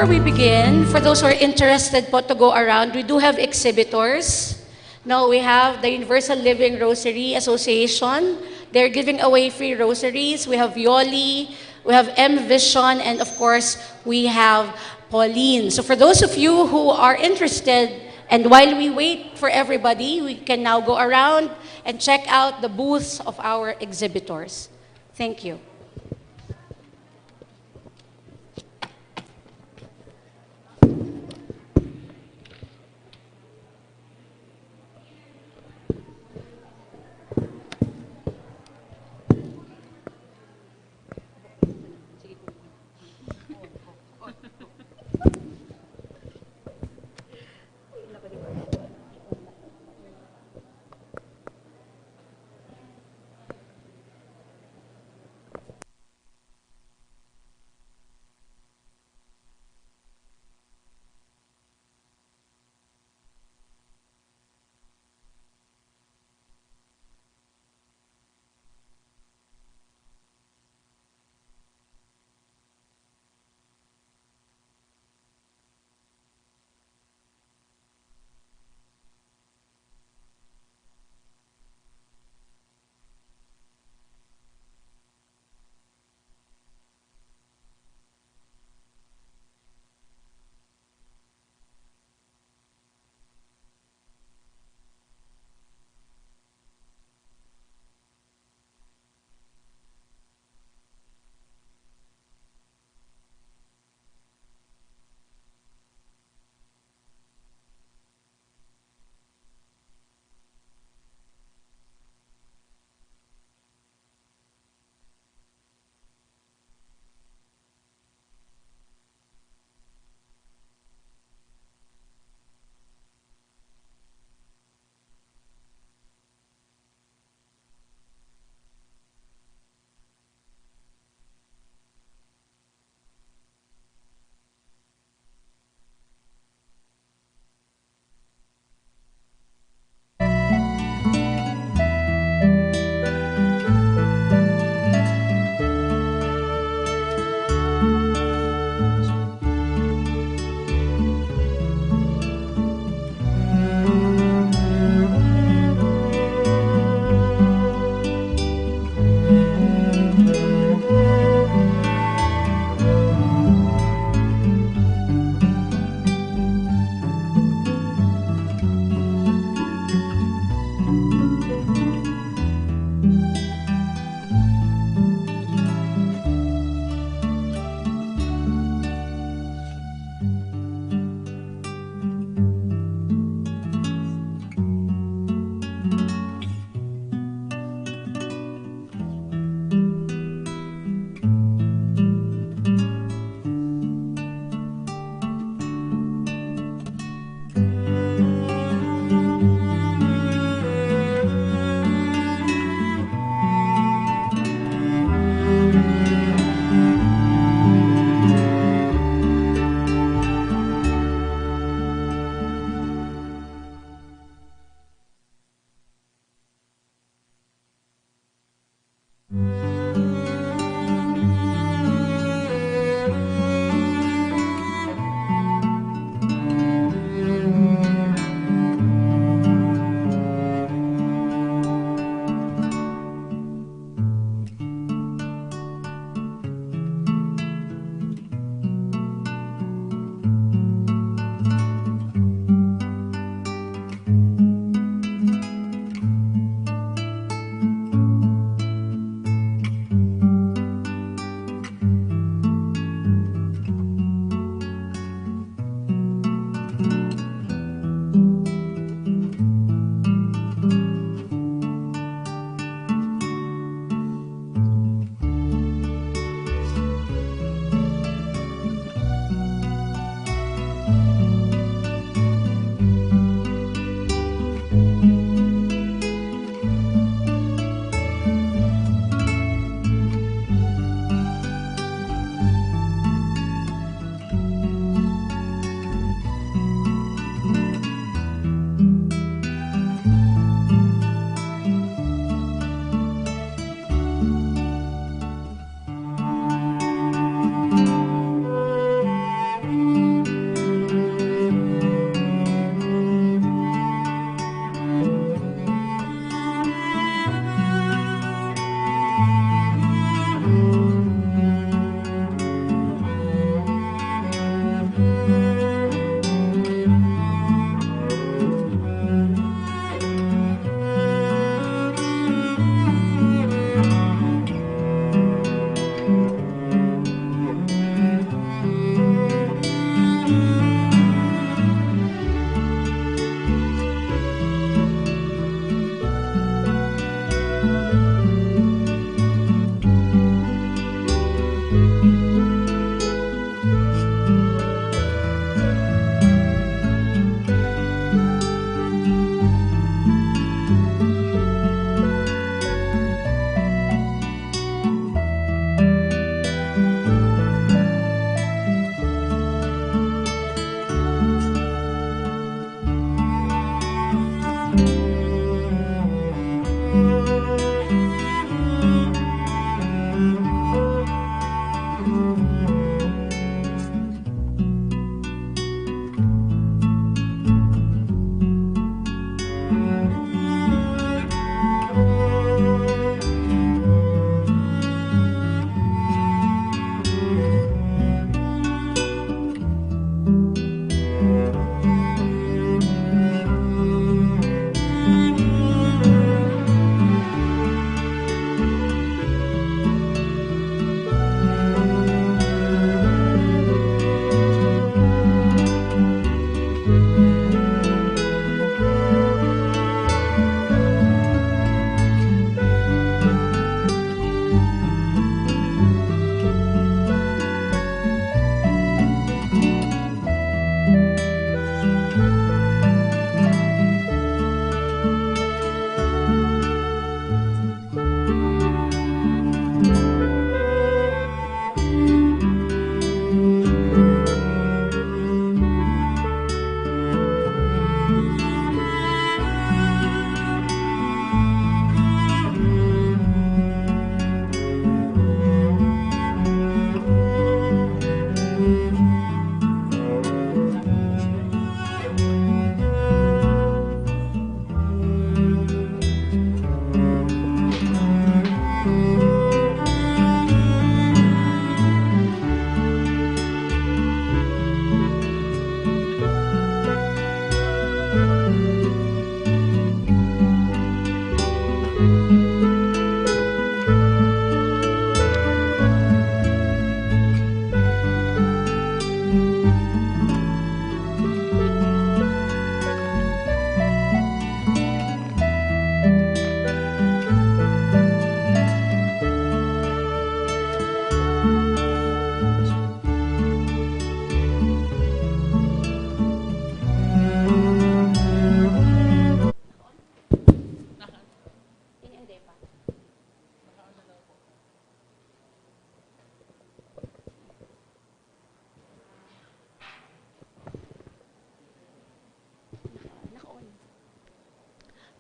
Before we begin, for those who are interested po to go around, we do have exhibitors. Now we have the Universal Living Rosary Association. They're giving away free rosaries. We have Yoli, we have M Vision, and of course, we have Pauline. So for those of you who are interested, and while we wait for everybody, we can now go around and check out the booths of our exhibitors. Thank you.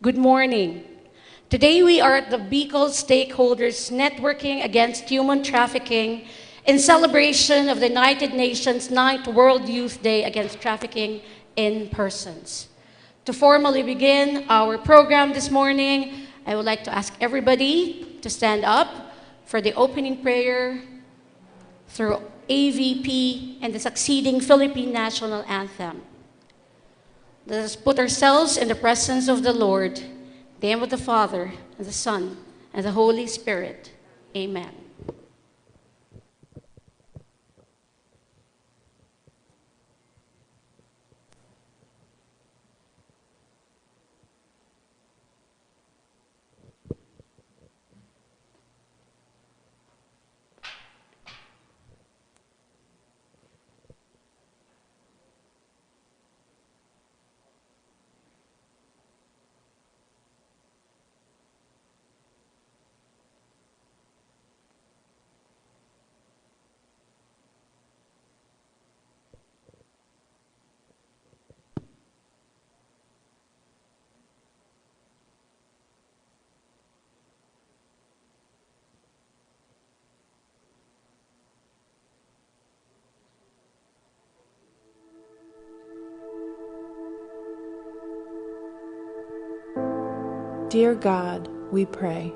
Good morning. Today we are at the Bicol Stakeholders Networking Against Human Trafficking in celebration of the United Nations 9th World Youth Day Against Trafficking in Persons. To formally begin our program this morning, I would like to ask everybody to stand up for the opening prayer through AVP and the succeeding Philippine National Anthem. Let us put ourselves in the presence of the Lord, in the name of the Father, and the Son, and the Holy Spirit. Amen. Dear God, we pray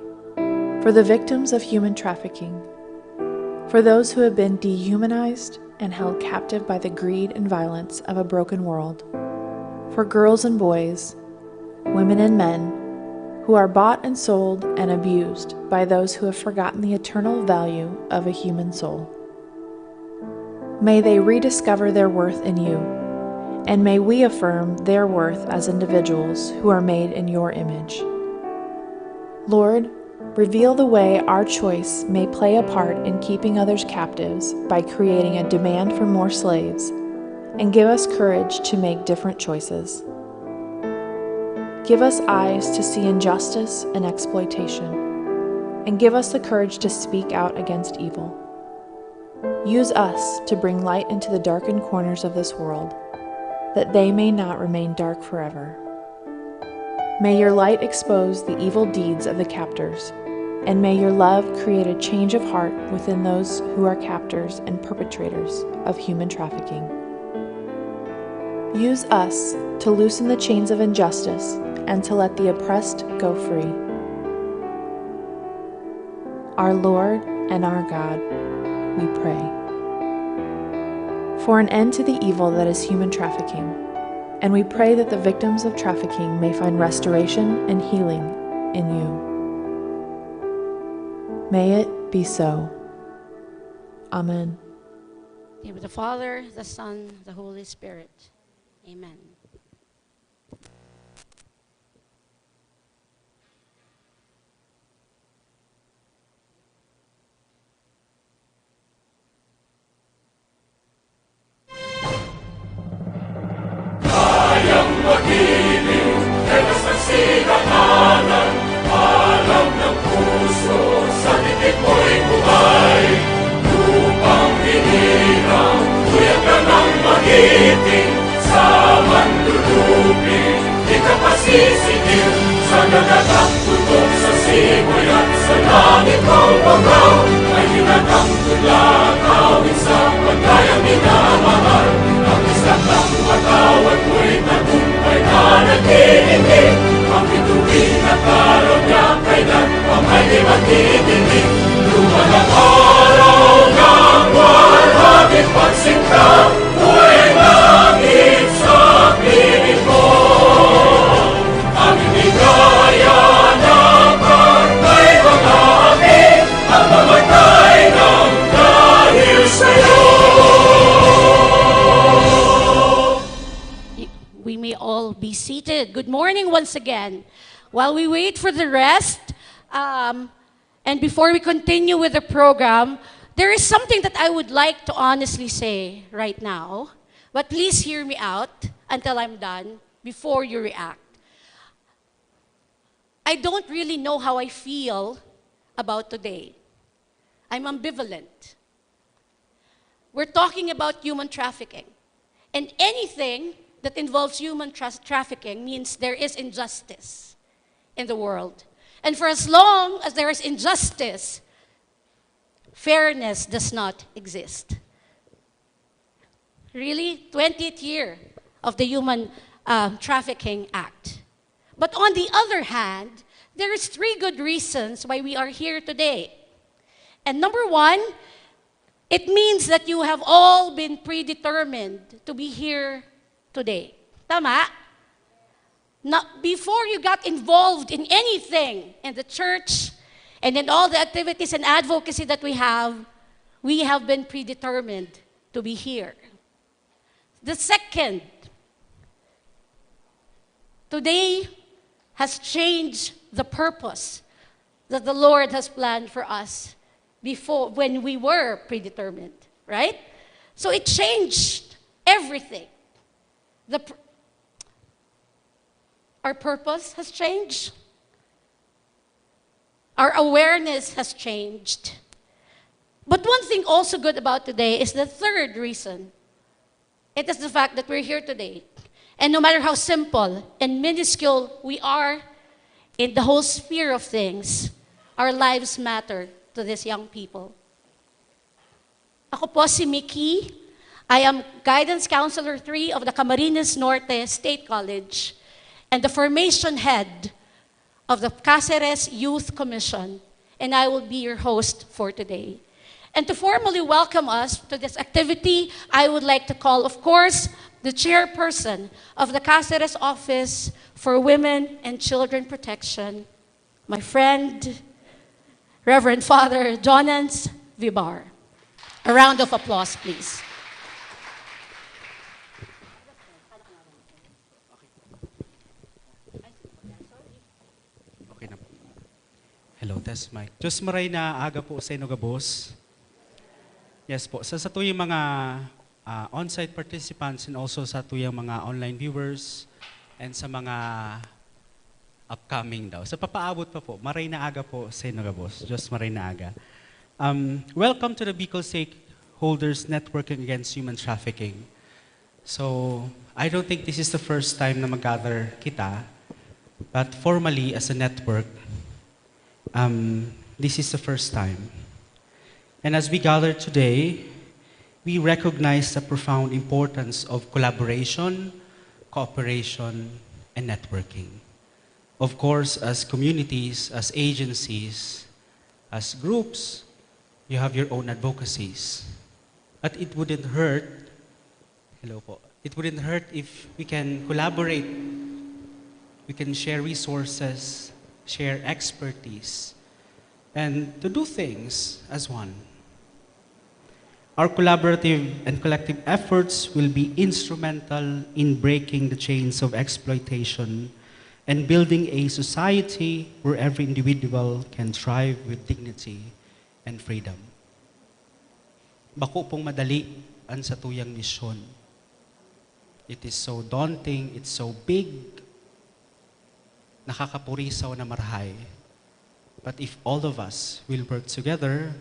for the victims of human trafficking, for those who have been dehumanized and held captive by the greed and violence of a broken world, for girls and boys, women and men, who are bought and sold and abused by those who have forgotten the eternal value of a human soul. May they rediscover their worth in you, and may we affirm their worth as individuals who are made in your image. Lord, reveal the way our choice may play a part in keeping others captives by creating a demand for more slaves, and give us courage to make different choices. Give us eyes to see injustice and exploitation, and give us the courage to speak out against evil. Use us to bring light into the darkened corners of this world, that they may not remain dark forever. May your light expose the evil deeds of the captors, and may your love create a change of heart within those who are captors and perpetrators of human trafficking. Use us to loosen the chains of injustice and to let the oppressed go free. Our Lord and our God, we pray. For an end to the evil that is human trafficking, and we pray that the victims of trafficking may find restoration and healing in you. May it be so. Amen. In the name of the Father, the Son, the Holy Spirit. Amen. Sisigil sa nagatang tutok sa simoy at sa langit ang bagaw ay hinatang tulakawin sa pagkayang minamahal. Ang isang ng matawad mo'y tagumpay na naghihingi. Ang bituin at araw niya kailan ang ay di maghihingi. Lumalang araw ng walhagit pagsinta mo'y langit sa piling mo. Kaya na pagkay mga amin ang mamatay ng dahil sa'yo. We may all be seated. Good morning once again. While we wait for the rest, and before we continue with the program, there is something that I would like to honestly say right now. But please hear me out until I'm done before you react. I don't really know how I feel about today. I'm ambivalent. We're talking about human trafficking. And anything that involves human trafficking means there is injustice in the world. And for as long as there is injustice, fairness does not exist. Really? 20th year of the Human Trafficking Act. But on the other hand, there is 3 good reasons why we are here today. And number 1, it means that you have all been predetermined to be here today. Tama? Before you got involved in anything in the church and in all the activities and advocacy that we have been predetermined to be here. The second, today has changed the purpose that the Lord has planned for us before, when we were predetermined, right? So it changed everything. Our purpose has changed. Our awareness has changed. But one thing also good about today is the third reason. It is the fact that we're here today. And no matter how simple and minuscule we are in the whole sphere of things, our lives matter to these young people. Ako po si Mickey. I am Guidance Counselor 3 of the Camarines Norte State College and the formation head of the Caceres Youth Commission, and I will be your host for today. And to formally welcome us to this activity, I would like to call, of course, the chairperson of the Caceres Office for Women and Children Protection, my friend, Reverend Father Jonans Vibar. A round of applause, please. Okay na po. Hello, test mic. Diyos maray na aga po sa inyo gabos. Yes po, sa tuyang mga on-site participants and also sa tuyang mga online viewers and sa mga upcoming daw. Sa papaabot pa po, maray na aga po sa inyo gabos. Diyos maray na aga. Welcome to the Bicol Stakeholders Networking Against Human Trafficking. So, I don't think this is the first time na mag-gather kita, but formally as a network, this is the first time. And as we gather today, we recognize the profound importance of collaboration, cooperation, and networking. Of course, as communities, as agencies, as groups, you have your own advocacies. But it wouldn't hurt, it wouldn't hurt if we can collaborate, we can share resources, share expertise, and to do things as one. Our collaborative and collective efforts will be instrumental in breaking the chains of exploitation and building a society where every individual can thrive with dignity and freedom. Bako pong madali ang sa tuyang misyon. It is so daunting, it's so big, nakakapurisaw na marhay. But if all of us will work together,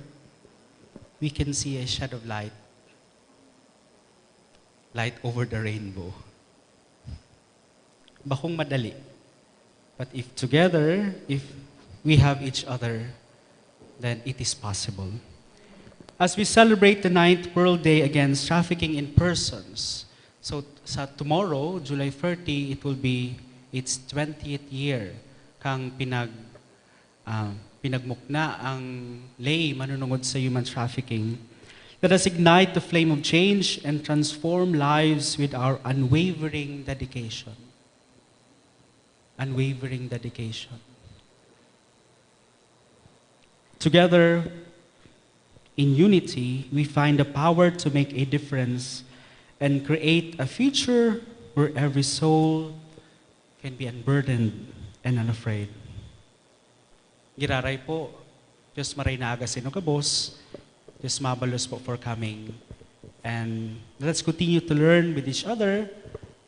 we can see a shed of light over the rainbow. Bakong madali. But if together, if we have each other, then it is possible. As we celebrate the 9th World Day Against Trafficking in Persons, so sa tomorrow, July 30, it will be its 20th year kang pinagmukna ang lay manunungod sa human trafficking. Let us ignite the flame of change and transform lives with our unwavering dedication. Unwavering dedication. Together, in unity, we find the power to make a difference and create a future where every soul can be unburdened and unafraid. Giraray po, Diyos maray na aga sa inyo kabos, Diyos mabalos po for coming. And let's continue to learn with each other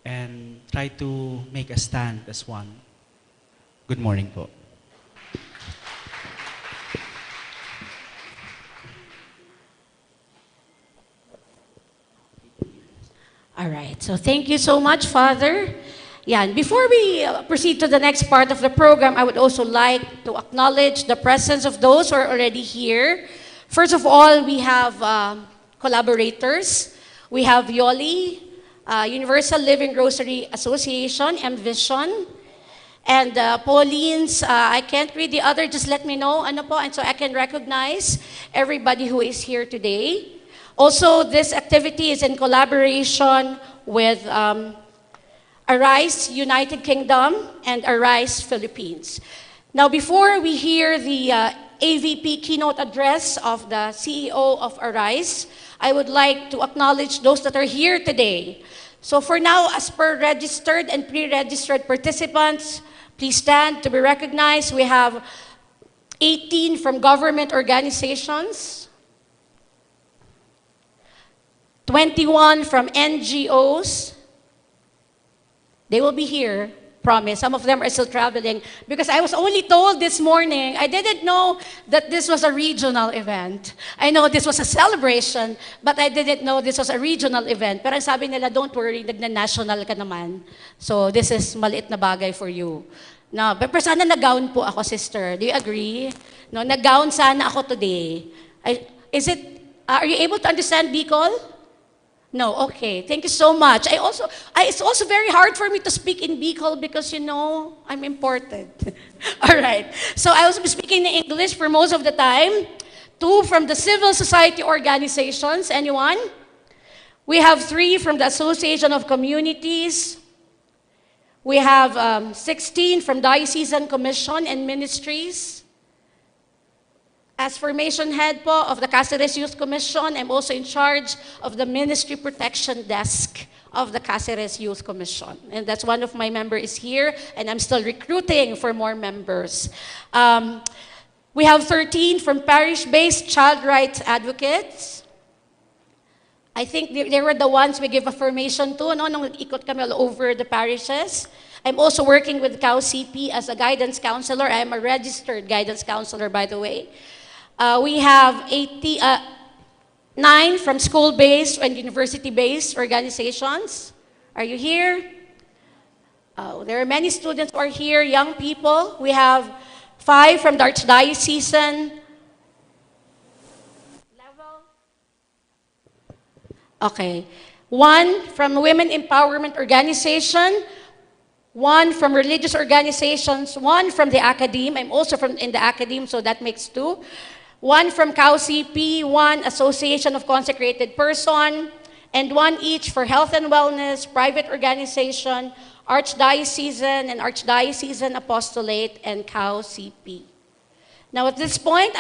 and try to make a stand as one. Good morning po. All right. So thank you so much, Father. Yeah, and before we proceed to the next part of the program, I would also like to acknowledge the presence of those who are already here. First of all, we have collaborators. We have Yoli, Universal Living Rosary Association, MVision, and Pauline's, I can't read the other, just let me know, ano po, and so I can recognize everybody who is here today. Also, this activity is in collaboration with Arise United Kingdom and Arise Philippines. Now, before we hear the AVP keynote address of the CEO of Arise, I would like to acknowledge those that are here today. So for now, as per registered and pre-registered participants, please stand to be recognized. We have 18 from government organizations, 21 from NGOs. They will be here, promise. Some of them are still traveling because I was only told this morning, I didn't know that this was a regional event. I know this was a celebration, but I didn't know this was a regional event. Pero sabi nila, don't worry, nagna-national ka naman. So this is maliit na bagay for you. No, pero sana nag-gown po ako, sister. Do you agree? No, nag-gown sana ako today. Are you able to understand Bicol? No, okay. Thank you so much. It's also very hard for me to speak in Bicol because, I'm important. All right. So I will be speaking in English for most of the time. 2 from the civil society organizations. Anyone? We have 3 from the Association of Communities. We have 16 from Diocesan Commission and Ministries. As formation head po of the Caceres Youth Commission, I'm also in charge of the Ministry Protection Desk of the Caceres Youth Commission. And that's one of my members here, and I'm still recruiting for more members. We have 13 from parish-based child rights advocates. I think they were the ones we give affirmation to, nung ikot kami all over the parishes. I'm also working with CAU-CP as a guidance counselor. I am a registered guidance counselor, by the way. We have 9 from school-based and university-based organizations. Are you here? There are many students who are here, young people. We have 5 from the Archdiocese level. Okay. 1 from Women Empowerment Organization, 1 from religious organizations, 1 from the academe. I'm also in the academe, so that makes 2. 1 from CAU-CP, 1 Association of Consecrated Person, and 1 each for Health and Wellness, private organization, Archdiocesan and Archdiocesan Apostolate, and CAU-CP. Now at this point,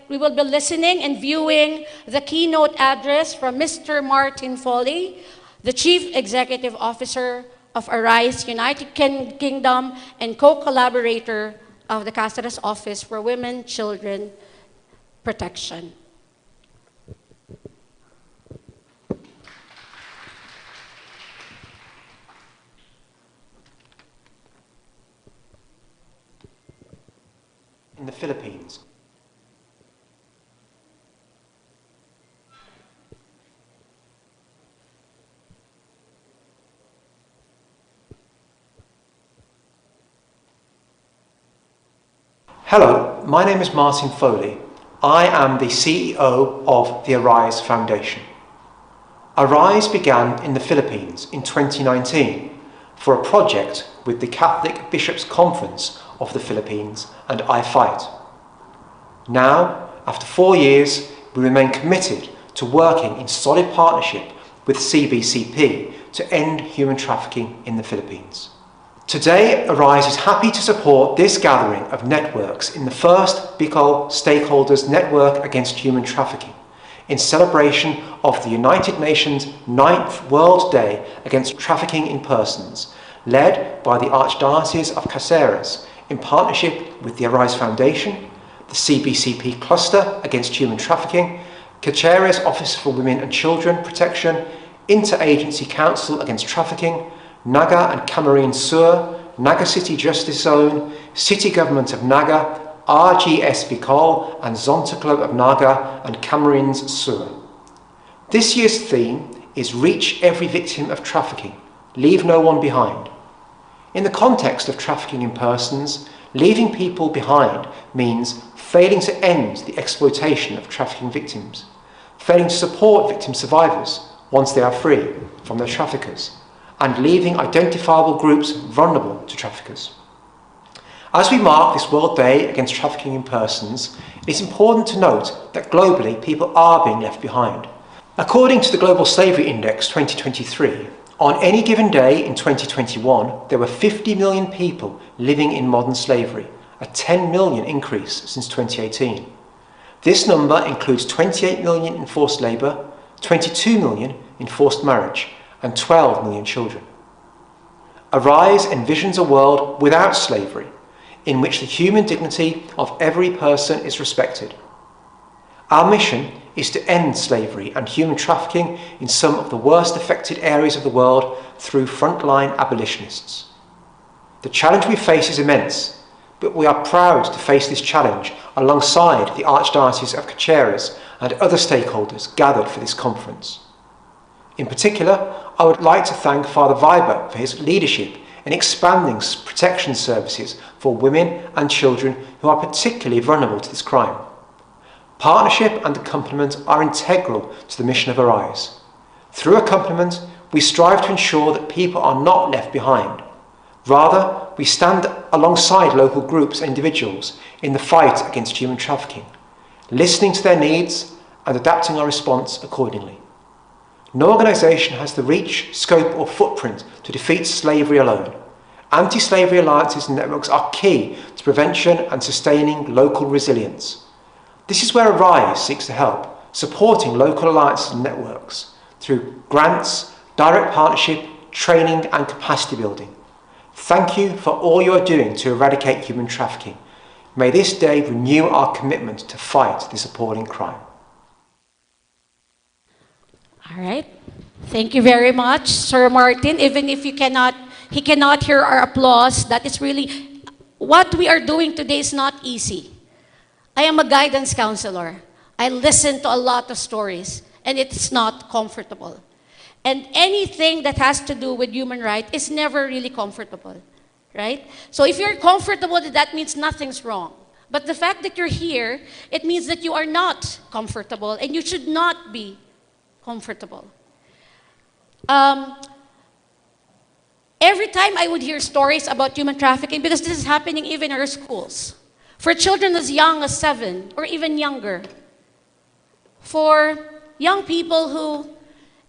we will be listening and viewing the keynote address from Mr. Martin Foley, the Chief Executive Officer of Arise United Kingdom and co-collaborator of the Caceres Office for Women, Children, Protection. In the Philippines. Hello, my name is Martin Foley. I am the CEO of the Arise Foundation. Arise began in the Philippines in 2019 for a project with the Catholic Bishops' Conference of the Philippines and I Fight. Now, after 4 years, we remain committed to working in solid partnership with CBCP to end human trafficking in the Philippines. Today, Arise is happy to support this gathering of networks in the first Bicol Stakeholders Network Against Human Trafficking in celebration of the United Nations 9th World Day Against Trafficking in Persons, led by the Archdiocese of Caceres in partnership with the Arise Foundation, the CBCP Cluster Against Human Trafficking, Caceres Office for Women and Children Protection, Interagency Council Against Trafficking, Naga and Camarines Sur, Naga City Justice Zone, City Government of Naga, RGS Bicol, and Zonta Club of Naga and Camarines Sur. This year's theme is reach every victim of trafficking, leave no one behind. In the context of trafficking in persons, leaving people behind means failing to end the exploitation of trafficking victims, failing to support victim survivors once they are free from their traffickers, and leaving identifiable groups vulnerable to traffickers. As we mark this World Day Against Trafficking in Persons, it is important to note that globally people are being left behind. According to the Global Slavery Index 2023, on any given day in 2021, there were 50 million people living in modern slavery, a 10 million increase since 2018. This number includes 28 million in forced labour, 22 million in forced marriage, and 12 million children. Arise envisions a world without slavery, in which the human dignity of every person is respected. Our mission is to end slavery and human trafficking in some of the worst affected areas of the world through frontline abolitionists. The challenge we face is immense, but we are proud to face this challenge alongside the Archdiocese of Caceres and other stakeholders gathered for this conference. In particular, I would like to thank Father Weber for his leadership in expanding protection services for women and children who are particularly vulnerable to this crime. Partnership and accompaniment are integral to the mission of Arise. Through accompaniment, we strive to ensure that people are not left behind. Rather, we stand alongside local groups and individuals in the fight against human trafficking, listening to their needs and adapting our response accordingly. No organisation has the reach, scope or footprint to defeat slavery alone. Anti-slavery alliances and networks are key to prevention and sustaining local resilience. This is where Arise seeks to help, supporting local alliances and networks through grants, direct partnership, training and capacity building. Thank you for all you are doing to eradicate human trafficking. May this day renew our commitment to fight this appalling crime. All right. Thank you very much, Sir Martin. Even if he cannot hear our applause, that is really, what we are doing today is not easy. I am a guidance counselor. I listen to a lot of stories, and it's not comfortable. And anything that has to do with human rights is never really comfortable, right? So if you're comfortable, that means nothing's wrong. But the fact that you're here, it means that you are not comfortable, and you should not be comfortable. Every time I would hear stories about human trafficking, because this is happening even in our schools, for children as young as 7 or even younger, for young people who,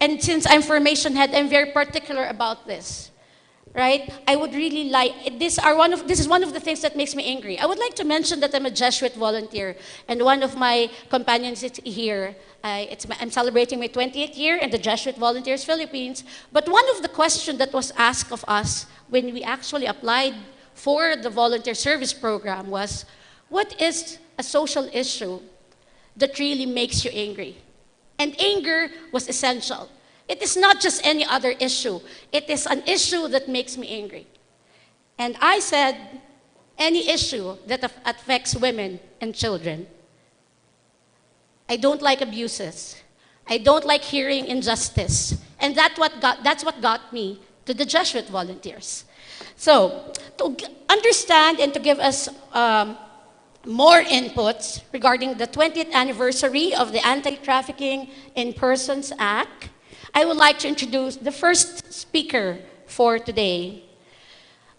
and since I'm formation head, I'm very particular about this, right? I would really like, this is one of the things that makes me angry. I would like to mention that I'm a Jesuit volunteer, and one of my companions is here. I'm celebrating my 20th year in the Jesuit Volunteers Philippines. But one of the questions that was asked of us when we actually applied for the volunteer service program was, what is a social issue that really makes you angry? And anger was essential. It is not just any other issue. It is an issue that makes me angry. And I said, any issue that affects women and children. I don't like abuses. I don't like hearing injustice. And that's what got me to the Jesuit volunteers. So, to understand and to give us more inputs regarding the 20th anniversary of the Anti-Trafficking in Persons Act, I would like to introduce the first speaker for today.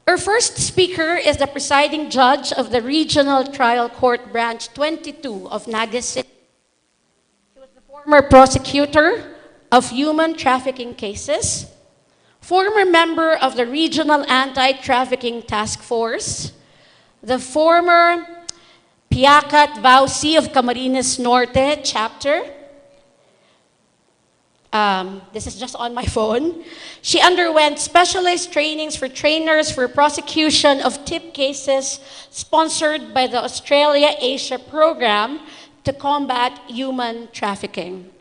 Our first speaker is the presiding judge of the Regional Trial Court Branch 22 of Naga City. He was the former prosecutor of human trafficking cases, former member of the Regional Anti-Trafficking Task Force, the former Piacat Vauci of Camarines Norte chapter. This is just on my phone. She underwent specialized trainings for trainers for prosecution of TIP cases sponsored by the Australia-Asia program to combat human trafficking.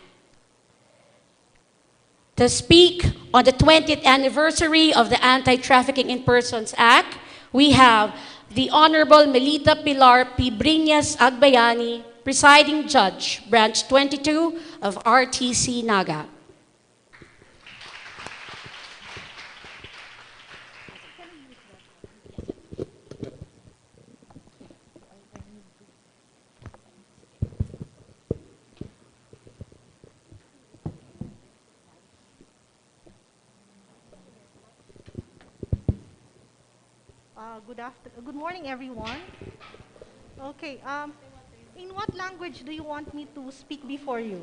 To speak on the 20th anniversary of the Anti-Trafficking in Persons Act, we have the Honorable Melita Pilar P. Briñas Agbayani, Presiding Judge, Branch 22 of RTC Naga. Good morning, everyone. Okay, in what language do you want me to speak before you?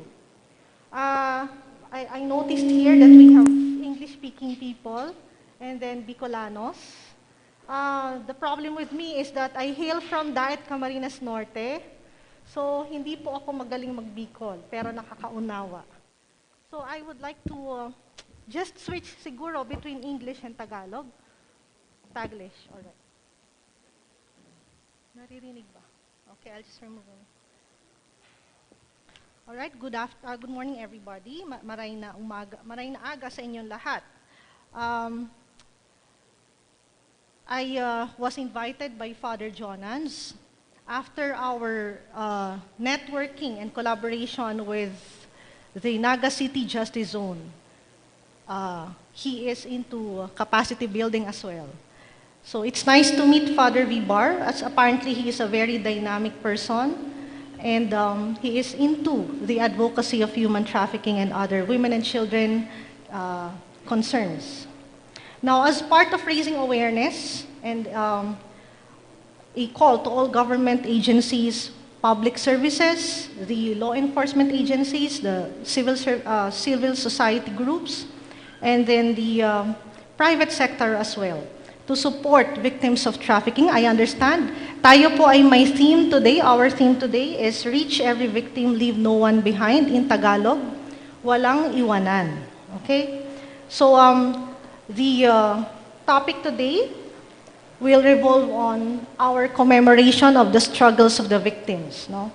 I noticed here that we have English-speaking people and then Bicolanos. The problem with me is that I hail from Daet Camarines Norte, so hindi po ako magaling mag-Bicol, pero nakakaunawa. So I would like to just switch siguro between English and Tagalog. Taglish, alright. Naririnig ba? Okay, I'll just remove them. Alright, good morning everybody. Maray na aga sa inyong lahat. I was invited by Father Jonans after our networking and collaboration with the Naga City Justice Zone. He is into capacity building as well. So it's nice to meet Father Vibar, as apparently he is a very dynamic person, and he is into the advocacy of human trafficking and other women and children concerns. Now, as part of raising awareness and a call to all government agencies, public services, the law enforcement agencies, the civil society groups, and then the private sector as well, to support victims of trafficking. I understand. Tayo po ay may theme today. Our theme today is Reach Every Victim, Leave No One Behind. In Tagalog, walang iwanan. Okay? So, the topic today will revolve on our commemoration of the struggles of the victims. No?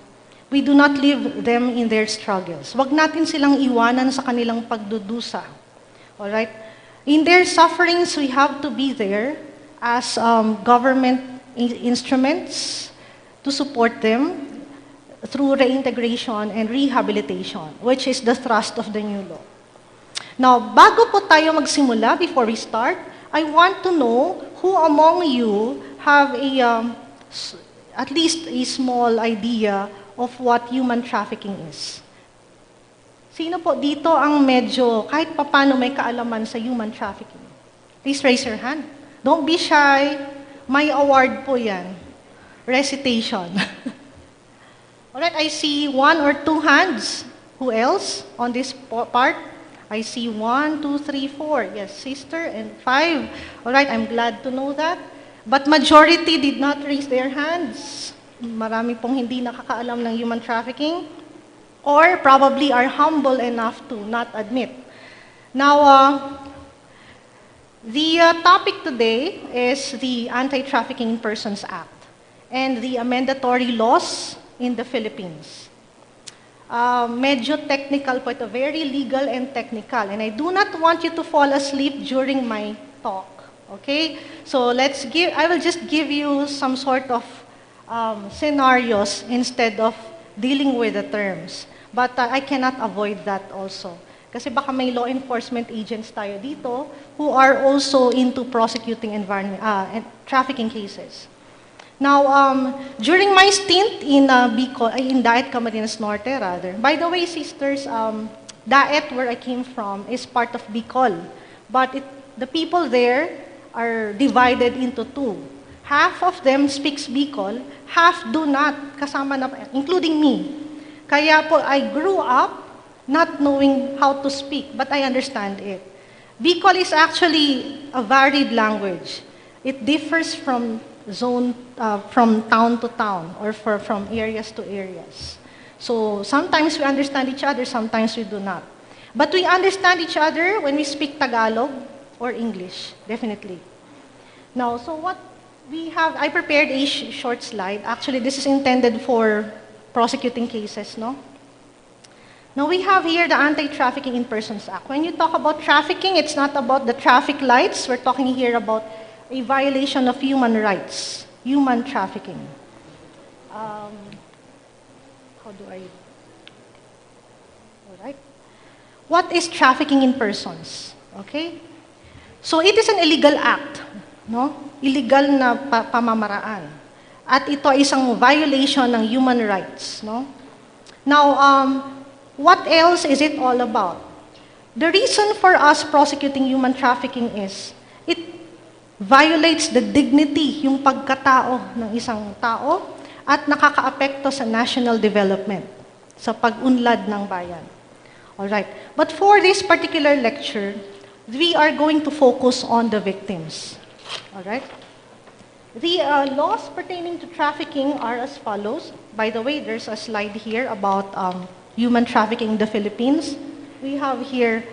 We do not leave them in their struggles. Wag natin silang iwanan sa kanilang pagdudusa. Alright? In their sufferings, we have to be there as government instruments to support them through reintegration and rehabilitation, which is the thrust of the new law. Now, bago po tayo magsimula, before we start, I want to know who among you have at least a small idea of what human trafficking is. Sino po dito ang medyo, kahit papano may kaalaman sa human trafficking? Please raise your hand. Don't be shy. May award po yan. Recitation. Alright, I see 1 or 2 hands. Who else on this part? I see 1, 2, 3, 4. Yes, sister, and 5. Alright, I'm glad to know that. But majority did not raise their hands. Marami pong hindi nakakaalam ng human trafficking, or probably are humble enough to not admit. Now, the topic today is the Anti-Trafficking in Persons Act and the mandatory laws in the Philippines. Medyo technical po ito, very legal and technical, and I do not want you to fall asleep during my talk. Okay? So I will just give you some sort of scenarios instead of dealing with the terms. But I cannot avoid that also. Kasi baka may law enforcement agents tayo dito who are also into prosecuting trafficking cases. Now, during my stint in Bicol, in Daet Camarines Norte rather, by the way, sisters, Daet, where I came from, is part of Bicol. But the people there are divided into 2. Half of them speaks Bicol, half do not, kasama na, including me. Kaya po, I grew up not knowing how to speak, but I understand it. Bicol is actually a varied language. It differs from town to town, or from areas to areas. So sometimes we understand each other, sometimes we do not. But we understand each other when we speak Tagalog or English, definitely. Now, so what we have, I prepared a short slide. Actually, this is intended for prosecuting cases, no? Now, we have here the Anti-Trafficking in Persons Act. When you talk about trafficking, it's not about the traffic lights. We're talking here about a violation of human rights, human trafficking. How do I... All right. What is trafficking in persons? Okay? So, it is an illegal act, no? Illegal na pamamaraan. At ito ay isang violation ng human rights, no? Now, what else is it all about? The reason for us prosecuting human trafficking is, violates the dignity, yung pagkatao ng isang tao, at nakakaapekto sa national development, sa pag-unlad ng bayan. Alright. But for this particular lecture, we are going to focus on the victims. Alright. The laws pertaining to trafficking are as follows. By the way, there's a slide here about human trafficking in the Philippines. We have here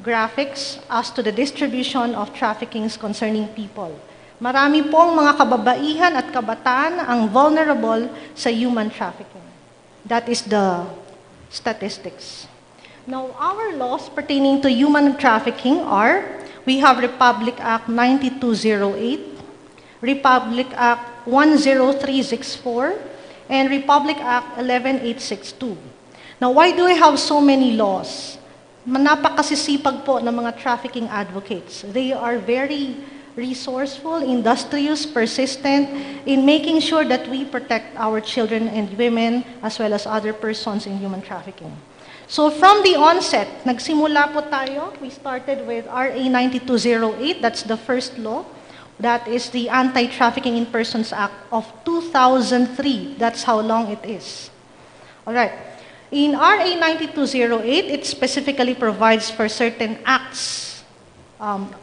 graphics as to the distribution of traffickings concerning people. Marami pong mga kababaihan at kabataan ang vulnerable sa human trafficking. That is the statistics. Now, our laws pertaining to human trafficking are, we have Republic Act 9208, Republic Act 10364, and Republic Act 11862. Now, why do we have so many laws? Napakasisipag po ng mga trafficking advocates. They are very resourceful, industrious, persistent in making sure that we protect our children and women as well as other persons in human trafficking. So from the onset, nagsimula po tayo. We started with RA 9208, that's the first law. That is the Anti-Trafficking in Persons Act of 2003. That's how long it is. All right. In RA 9208, it specifically provides for certain acts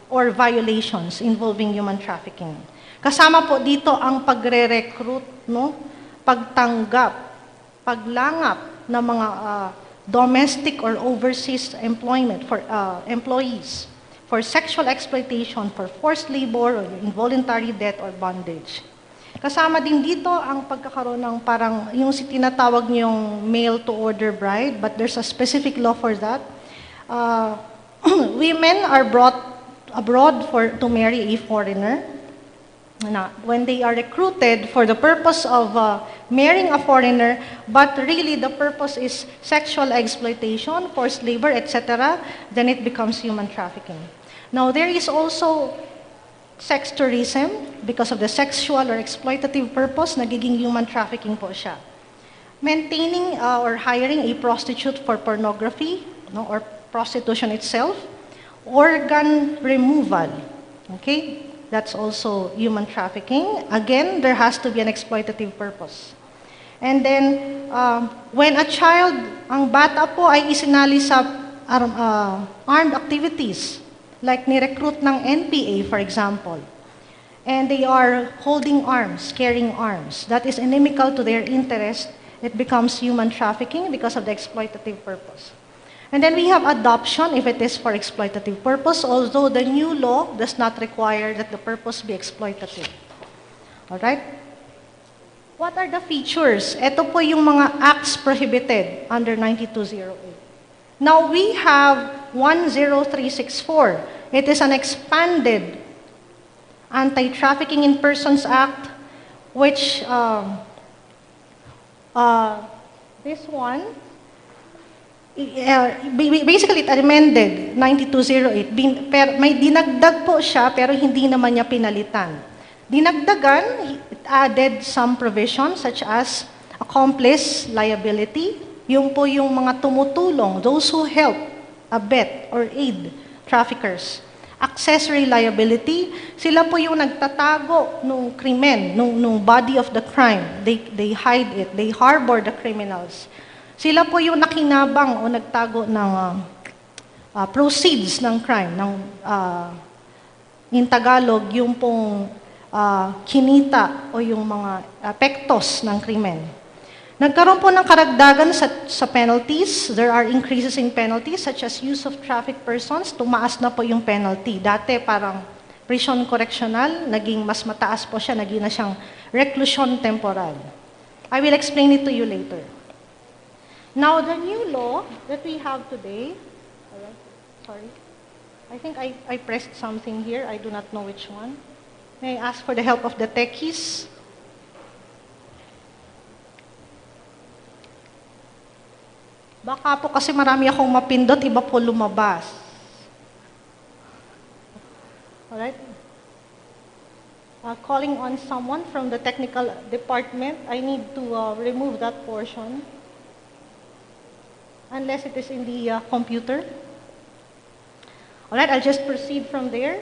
or violations involving human trafficking. Kasama po dito ang pagre-recruit, no? Pagtanggap, paglangap ng mga domestic or overseas employment for employees, for sexual exploitation, for forced labor, or involuntary death or bondage. Kasama din dito ang pagkakaroon ng parang yung tinatawag niyong mail-to-order bride, but there's a specific law for that. Women are brought abroad to marry a foreigner. When they are recruited for the purpose of marrying a foreigner, but really the purpose is sexual exploitation, forced labor, etc., then it becomes human trafficking. Now, there is also sex tourism, because of the sexual or exploitative purpose, nagiging human trafficking po siya. Maintaining or hiring a prostitute for pornography, no, or prostitution itself. Organ removal, okay? That's also human trafficking. Again, there has to be an exploitative purpose. And then, when a child, ang bata po ay isinali sa armed activities, like ni-recruit ng NPA, for example, and they are holding arms, carrying arms, that is inimical to their interest, it becomes human trafficking because of the exploitative purpose. And then we have adoption if it is for exploitative purpose, although the new law does not require that the purpose be exploitative. Alright? What are the features? Ito po yung mga acts prohibited under 9208. Now we have 10364. It is an expanded Anti-Trafficking in Persons Act, which this one, basically it amended 9208. May dinagdag po siya, pero hindi naman niya pinalitan. Dinagdagan, it added some provisions such as accomplice liability, yung po yung mga tumutulong, those who help, abet, or aid traffickers. Accessory liability, sila po yung nagtatago nung krimen, nung body of the crime. They hide it, they harbor the criminals. Sila po yung nakinabang o nagtago ng proceeds ng crime. In Tagalog, yung pong kinita o yung mga epektos ng krimen. Nagkaroon po ng karagdagan sa penalties. There are increases in penalties such as use of trafficked persons. Tumaas na po yung penalty. Dati parang prison correctional, naging mas mataas po siya, naging na siyang reclusion temporal. I will explain it to you later. Now, the new law that we have today, sorry, I think I pressed something here. I do not know which one. May I ask for the help of the techies? Baka po kasi marami akong mapindot, iba po lumabas. Alright? Calling on someone from the technical department, I need to remove that portion. Unless it is in the computer. Alright, I'll just proceed from there.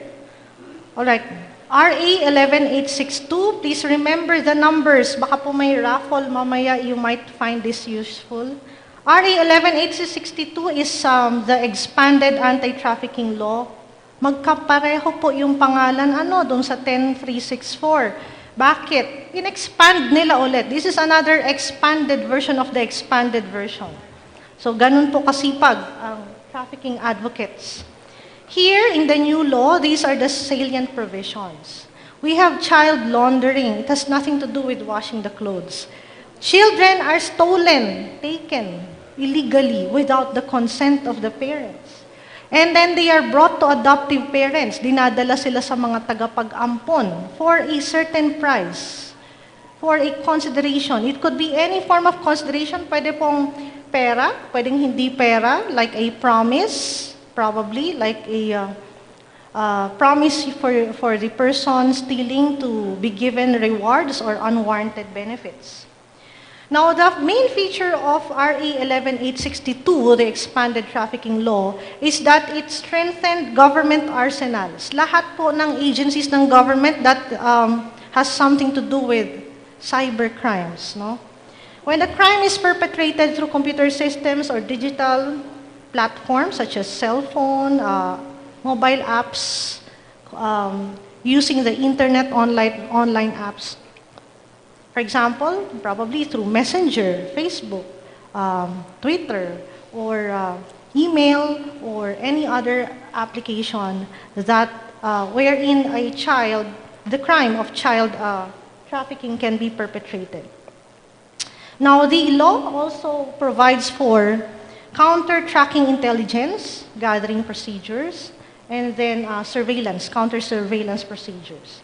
All right. RA 11862, please remember the numbers. Baka po may raffle mamaya, you might find this useful. RA 11862 is the expanded anti-trafficking law. Magkapareho po yung pangalan doon sa 10364. Bakit? In-expand nila ulit. This is another expanded version of the expanded version. So ganun po kasipag ang trafficking advocates. Here, in the new law, these are the salient provisions. We have child laundering. It has nothing to do with washing the clothes. Children are stolen, taken illegally without the consent of the parents. And then they are brought to adoptive parents. Dinadala sila sa mga tagapag-ampon for a certain price, for a consideration. It could be any form of consideration. Pwede pong pera, pwedeng hindi pera, like a promise, probably like a promise for the person stealing to be given rewards or unwarranted benefits. Now, the main feature of RA 11862, the expanded trafficking law, is that it strengthened government arsenals. Lahat po ng agencies ng government that has something to do with cyber crimes. No? When a crime is perpetrated through computer systems or digital platforms such as cell phone, mobile apps, using the internet online apps. For example, probably through Messenger, Facebook, Twitter, or email, or any other application that wherein the crime of child trafficking can be perpetrated. Now, the law also provides for counter-tracking intelligence, gathering procedures, and then counter-surveillance procedures.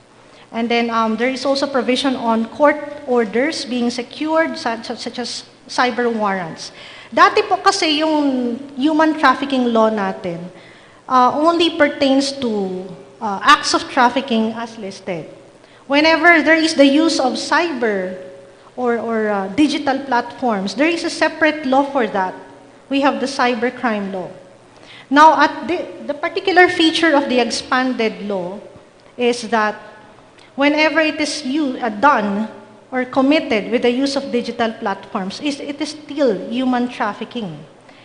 And then there is also provision on court orders being secured, such as cyber warrants. Dati po kasi yung human trafficking law natin only pertains to acts of trafficking as listed. Whenever there is the use of cyber or digital platforms, there is a separate law for that. We have the cybercrime law. Now, the particular feature of the expanded law is that whenever it is done or committed with the use of digital platforms, it is still human trafficking.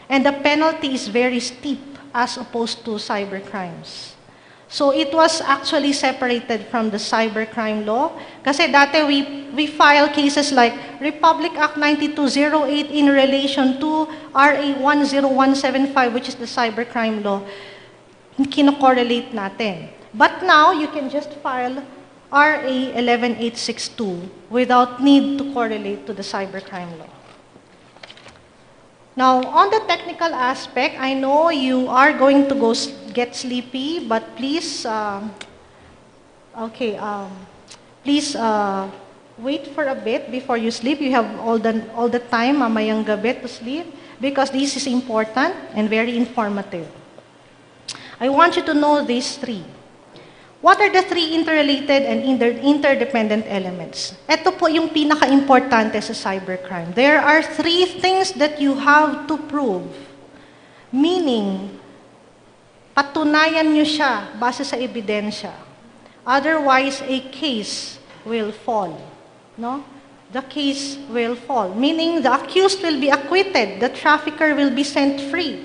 And the penalty is very steep as opposed to cybercrimes. So it was actually separated from the cybercrime law. Kasi dati we file cases like Republic Act 9208 in relation to RA 10175, which is the cybercrime law. Kino-correlate natin. But now, you can just file RA 11862 without need to correlate to the cybercrime law. Now, on the technical aspect, I know you are going to go get sleepy, but please, please wait for a bit before you sleep. You have all the time, mamayang gabi, to sleep, because this is important and very informative. I want you to know these three. What are the three interrelated and interdependent elements? Ito po yung pinaka-importante sa cybercrime. There are three things that you have to prove. Meaning, patunayan nyo siya base sa ebidensya. Otherwise, a case will fall. No? The case will fall. Meaning, the accused will be acquitted. The trafficker will be sent free.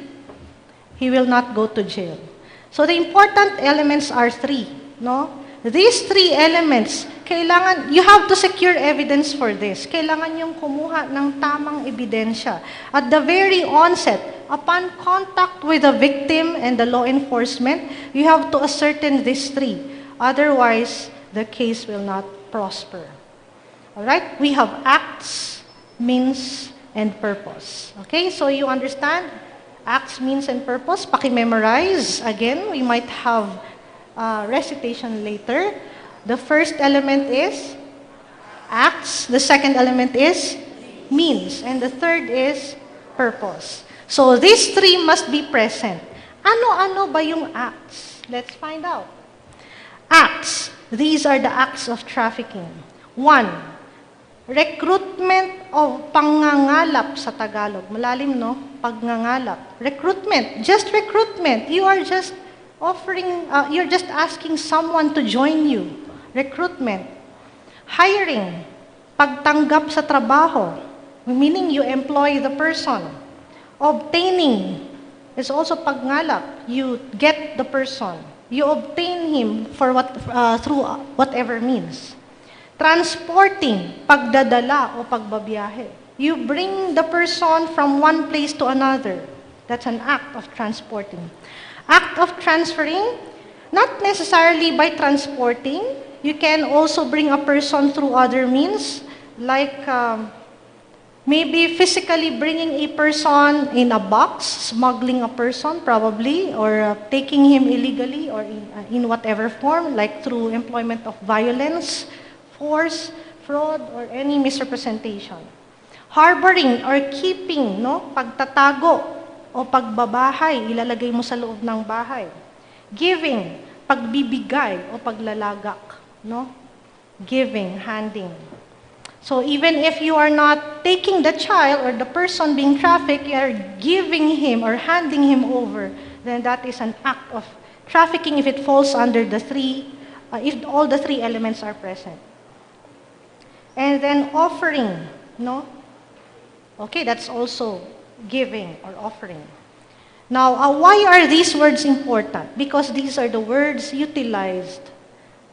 He will not go to jail. So the important elements are three. No? These three elements, you have to secure evidence for this. Kailangan yung kumuha ng tamang ebidensya. At the very onset, upon contact with the victim and the law enforcement, you have to ascertain these three. Otherwise, the case will not prosper. Alright? We have acts, means, and purpose. Okay? So you understand? Acts, means, and purpose. Paki-memorize. Again, we might have recitation later. The first element is acts, the second element is means, and the third is purpose. So these three must be present. Ano-ano ba yung acts? Let's find out. Acts. These are the acts of trafficking. 1. Recruitment of pangangalap sa Tagalog. Malalim, no? Pagngangalap. Recruitment. Just recruitment. You are just You're just asking someone to join you. Recruitment. Hiring. Pagtanggap sa trabaho, meaning you employ the person. Obtaining is also pagngalap. You get the person. You obtain him through whatever means. Transporting, pagdadala o pagbabiyahe. You bring the person from one place to another. That's an act of transporting. Act of transferring, not necessarily by transporting. You can also bring a person through other means, like maybe physically bringing a person in a box, smuggling a person probably, or taking him illegally or in whatever form, like through employment of violence, force, fraud, or any misrepresentation. Harboring or keeping, no? Pagtatago o pagbabahay, ilalagay mo sa loob ng bahay. Giving, pagbibigay o paglalagak, no? Giving, handing. So even if you are not taking the child or the person being trafficked, you are giving him or handing him over, then that is an act of trafficking if it falls under if all the three elements are present. And then offering, no? Okay, that's also giving or offering. Now, why are these words important? Because these are the words utilized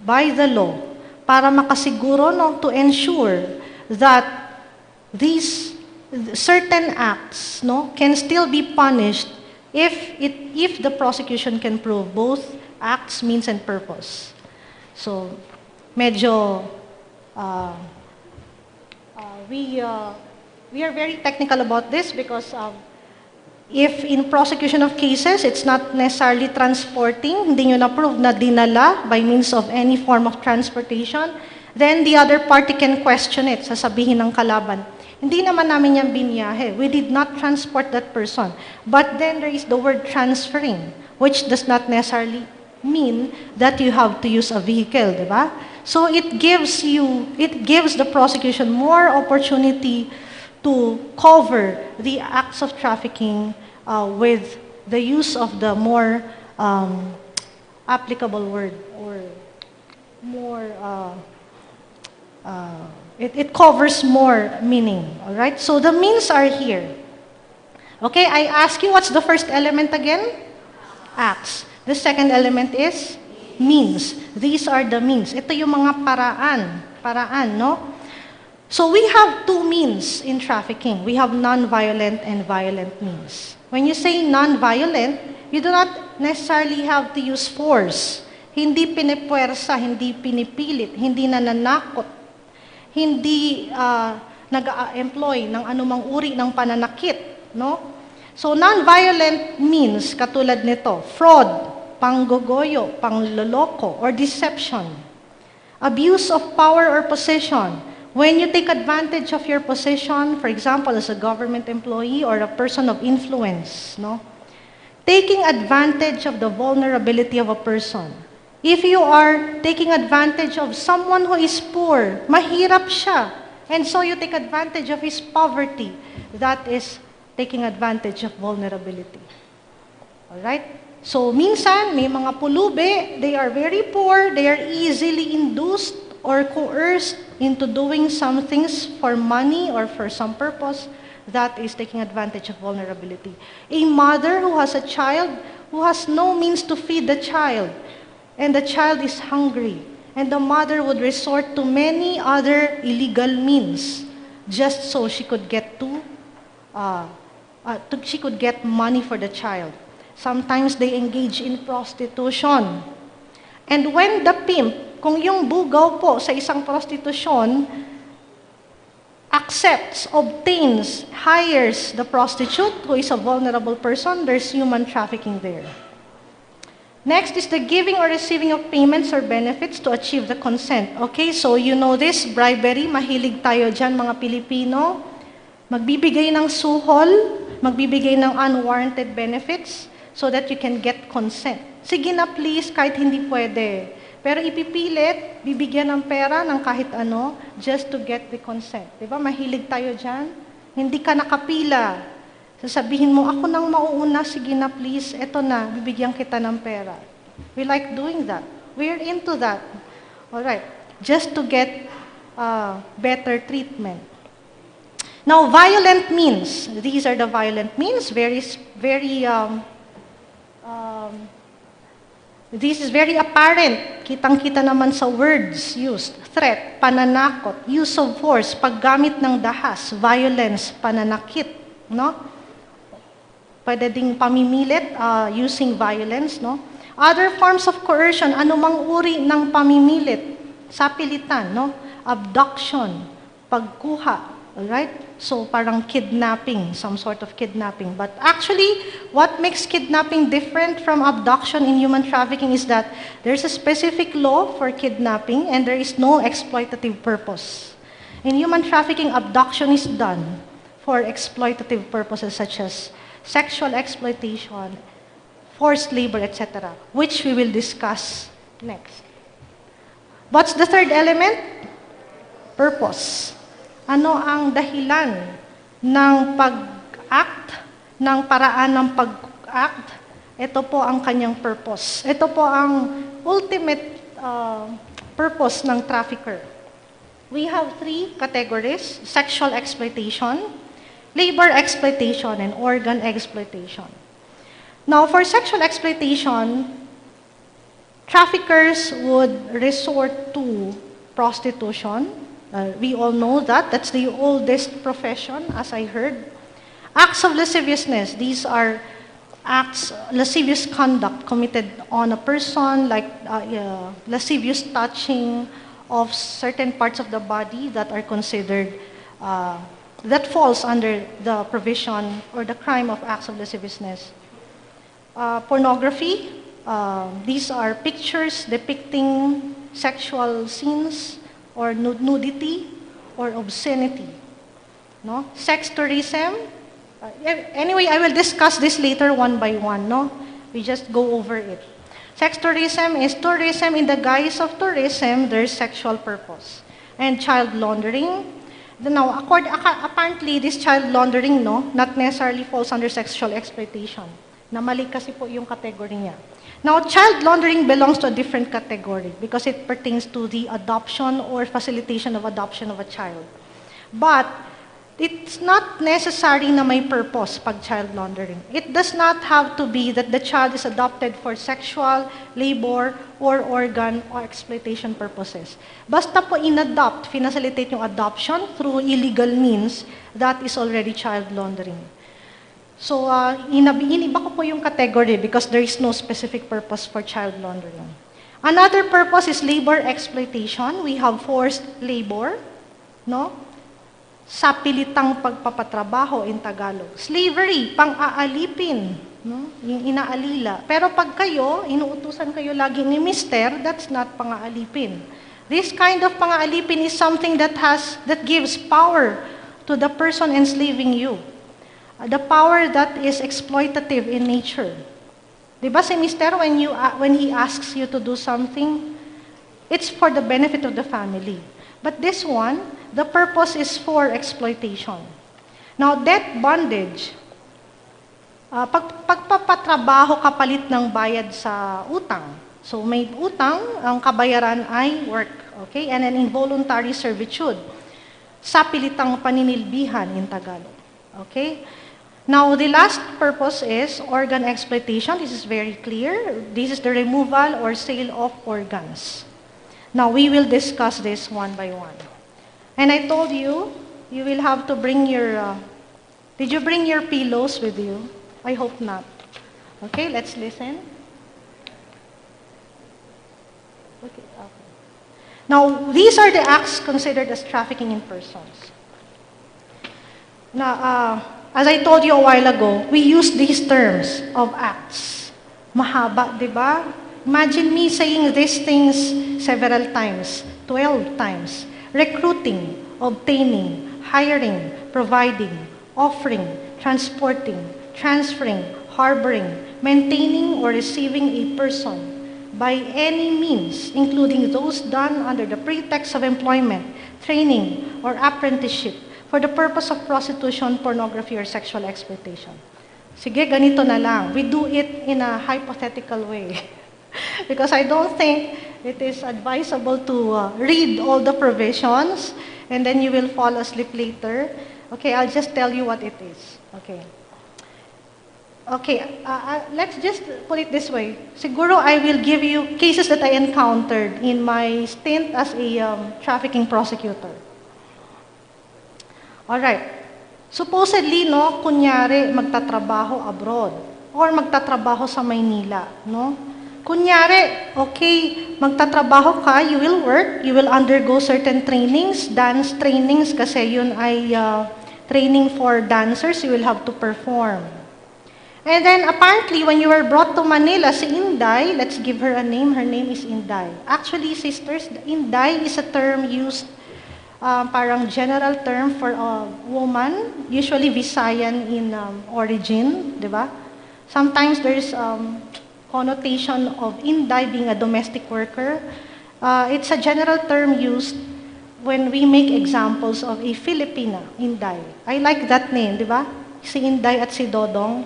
by the law para makasiguro, no, to ensure that these certain acts, no, can still be punished if the prosecution can prove both acts, means, and purpose. So, medyo we are very technical about this because if in prosecution of cases, it's not necessarily transporting, hindi nyo na-prove na dinala by means of any form of transportation, then the other party can question it, sasabihin ng kalaban. Hindi naman namin yan biniyahe. We did not transport that person. But then there is the word transferring, which does not necessarily mean that you have to use a vehicle, di ba? So it gives the prosecution more opportunity to cover the acts of trafficking with the use of the more applicable word, or more, it covers more meaning, all right? So the means are here. Okay, I ask you, what's the first element again? Acts. The second element is means. These are the means. Ito yung mga paraan, no? So we have two means in trafficking. We have non-violent and violent means. When you say non-violent, you do not necessarily have to use force. Hindi pinipuwersa, hindi pinipilit, hindi nananakot, hindi nag-employ ng anumang uri ng pananakit, no? So non-violent means katulad nito, fraud, panggogoyo, pangloloko, or deception, abuse of power or possession. When you take advantage of your position, for example, as a government employee or a person of influence, no? Taking advantage of the vulnerability of a person. If you are taking advantage of someone who is poor, mahirap siya, and so you take advantage of his poverty, that is taking advantage of vulnerability. Alright? So, minsan, may mga pulubi, they are very poor, they are easily induced or coerced into doing some things for money or for some purpose, that is taking advantage of vulnerability. A mother who has a child who has no means to feed the child, and the child is hungry, and the mother would resort to many other illegal means just so she could get she could get money for the child. Sometimes they engage in prostitution. And when the pimp, kung yung bugaw po sa isang prostitusyon, accepts, obtains, hires the prostitute who is a vulnerable person, there's human trafficking there. Next is the giving or receiving of payments or benefits to achieve the consent. Okay, so you know this, bribery, mahilig tayo dyan mga Pilipino. Magbibigay ng suhol, magbibigay ng unwarranted benefits so that you can get consent. Sige na please, kahit hindi pwede. Pero ipipilit, bibigyan ng pera ng kahit ano, just to get the consent. Diba? Mahilig tayo dyan. Hindi ka nakapila. Sasabihin mo, ako nang mauuna, sige na please, eto na, bibigyan kita ng pera. We like doing that. We're into that. All right. Just to get better treatment. Now, violent means. These are the violent means. This is very apparent. Kitang-kita naman sa words used. Threat, pananakot, use of force, paggamit ng dahas, violence, pananakit. No? Pwede ding pamimilit using violence. No? Other forms of coercion, anumang uri ng pamimilit, sapilitan, no? Abduction, pagkuha. Alright? So, parang kidnapping, some sort of kidnapping. But actually, what makes kidnapping different from abduction in human trafficking is that there's a specific law for kidnapping and there is no exploitative purpose. In human trafficking, abduction is done for exploitative purposes such as sexual exploitation, forced labor, etc., which we will discuss next. What's the third element? Purpose. Ano ang dahilan ng pag-act, ng paraan ng pag-act? Ito po ang kanyang purpose. Ito po ang ultimate purpose ng trafficker. We have three categories: sexual exploitation, labor exploitation, and organ exploitation. Now, for sexual exploitation, traffickers would resort to prostitution. We all know that. That's the oldest profession, as I heard. Acts of lasciviousness. These are acts, lascivious conduct committed on a person, like lascivious touching of certain parts of the body that are considered, that falls under the provision or the crime of acts of lasciviousness. Pornography. These are pictures depicting sexual scenes or nudity, or obscenity. No? Sex tourism. Anyway, I will discuss this later one by one. No? We just go over it. Sex tourism is tourism in the guise of tourism. There's sexual purpose. And child laundering. Now, apparently, this child laundering, no, not necessarily falls under sexual exploitation. Namali kasi po yung category niya. Now, child laundering belongs to a different category because it pertains to the adoption or facilitation of adoption of a child. But it's not necessary na may purpose pag child laundering. It does not have to be that the child is adopted for sexual, labor, or organ or exploitation purposes. Basta po in-adopt, facilitate yung adoption through illegal means, that is already child laundering. So, iniba ko po yung category because there is no specific purpose for child laundering. Another purpose is labor exploitation. We have forced labor, no? Sapilitang pagpapatrabaho in Tagalog. Slavery, pang-aalipin, no? Yung inaalila. Pero pag kayo, inuutusan kayo lagi ni mister, that's not pang-aalipin. This kind of pang-aalipin is something that gives power to the person enslaving you. The power that is exploitative in nature. Diba si Mister, when he asks you to do something, it's for the benefit of the family. But this one, the purpose is for exploitation. Now, debt bondage. Pagpapatrabaho kapalit ng bayad sa utang. So, may utang, ang kabayaran ay work. Okay? And an involuntary servitude. Sapilitang paninilbihan in Tagalog. Okay? Now, the last purpose is organ exploitation. This is very clear. This is the removal or sale of organs. Now, we will discuss this one by one. And I told you, you will have to bring your... did you bring your pillows with you? I hope not. Okay, let's listen. Okay. Now, these are the acts considered as trafficking in persons. Now, as I told you a while ago, we use these terms of acts. Mahaba, di ba? Imagine me saying these things several times, 12 times. Recruiting, obtaining, hiring, providing, offering, transporting, transferring, harboring, maintaining or receiving a person by any means, including those done under the pretext of employment, training, or apprenticeship, for the purpose of prostitution, pornography, or sexual exploitation. Sige, ganito na lang. We do it in a hypothetical way. because I don't think it is advisable to read all the provisions and then you will fall asleep later. Okay, I'll just tell you what it is. Okay. Okay, let's just put it this way. Siguro I will give you cases that I encountered in my stint as a trafficking prosecutor. Alright. Supposedly, no, kunyari magtatrabaho abroad or magtatrabaho sa Maynila, no? Kunyari, okay, magtatrabaho ka, you will work, you will undergo certain trainings, dance trainings kasi yun ay training for dancers, you will have to perform. And then apparently, when you were brought to Manila, si Inday, let's give her a name, her name is Inday. Actually, sisters, Inday is a term used, parang general term for a woman, usually Visayan in origin, di ba? Sometimes there's connotation of Inday being a domestic worker. It's a general term used when we make examples of a Filipina, Inday. I like that name, di ba? Si Inday at si Dodong.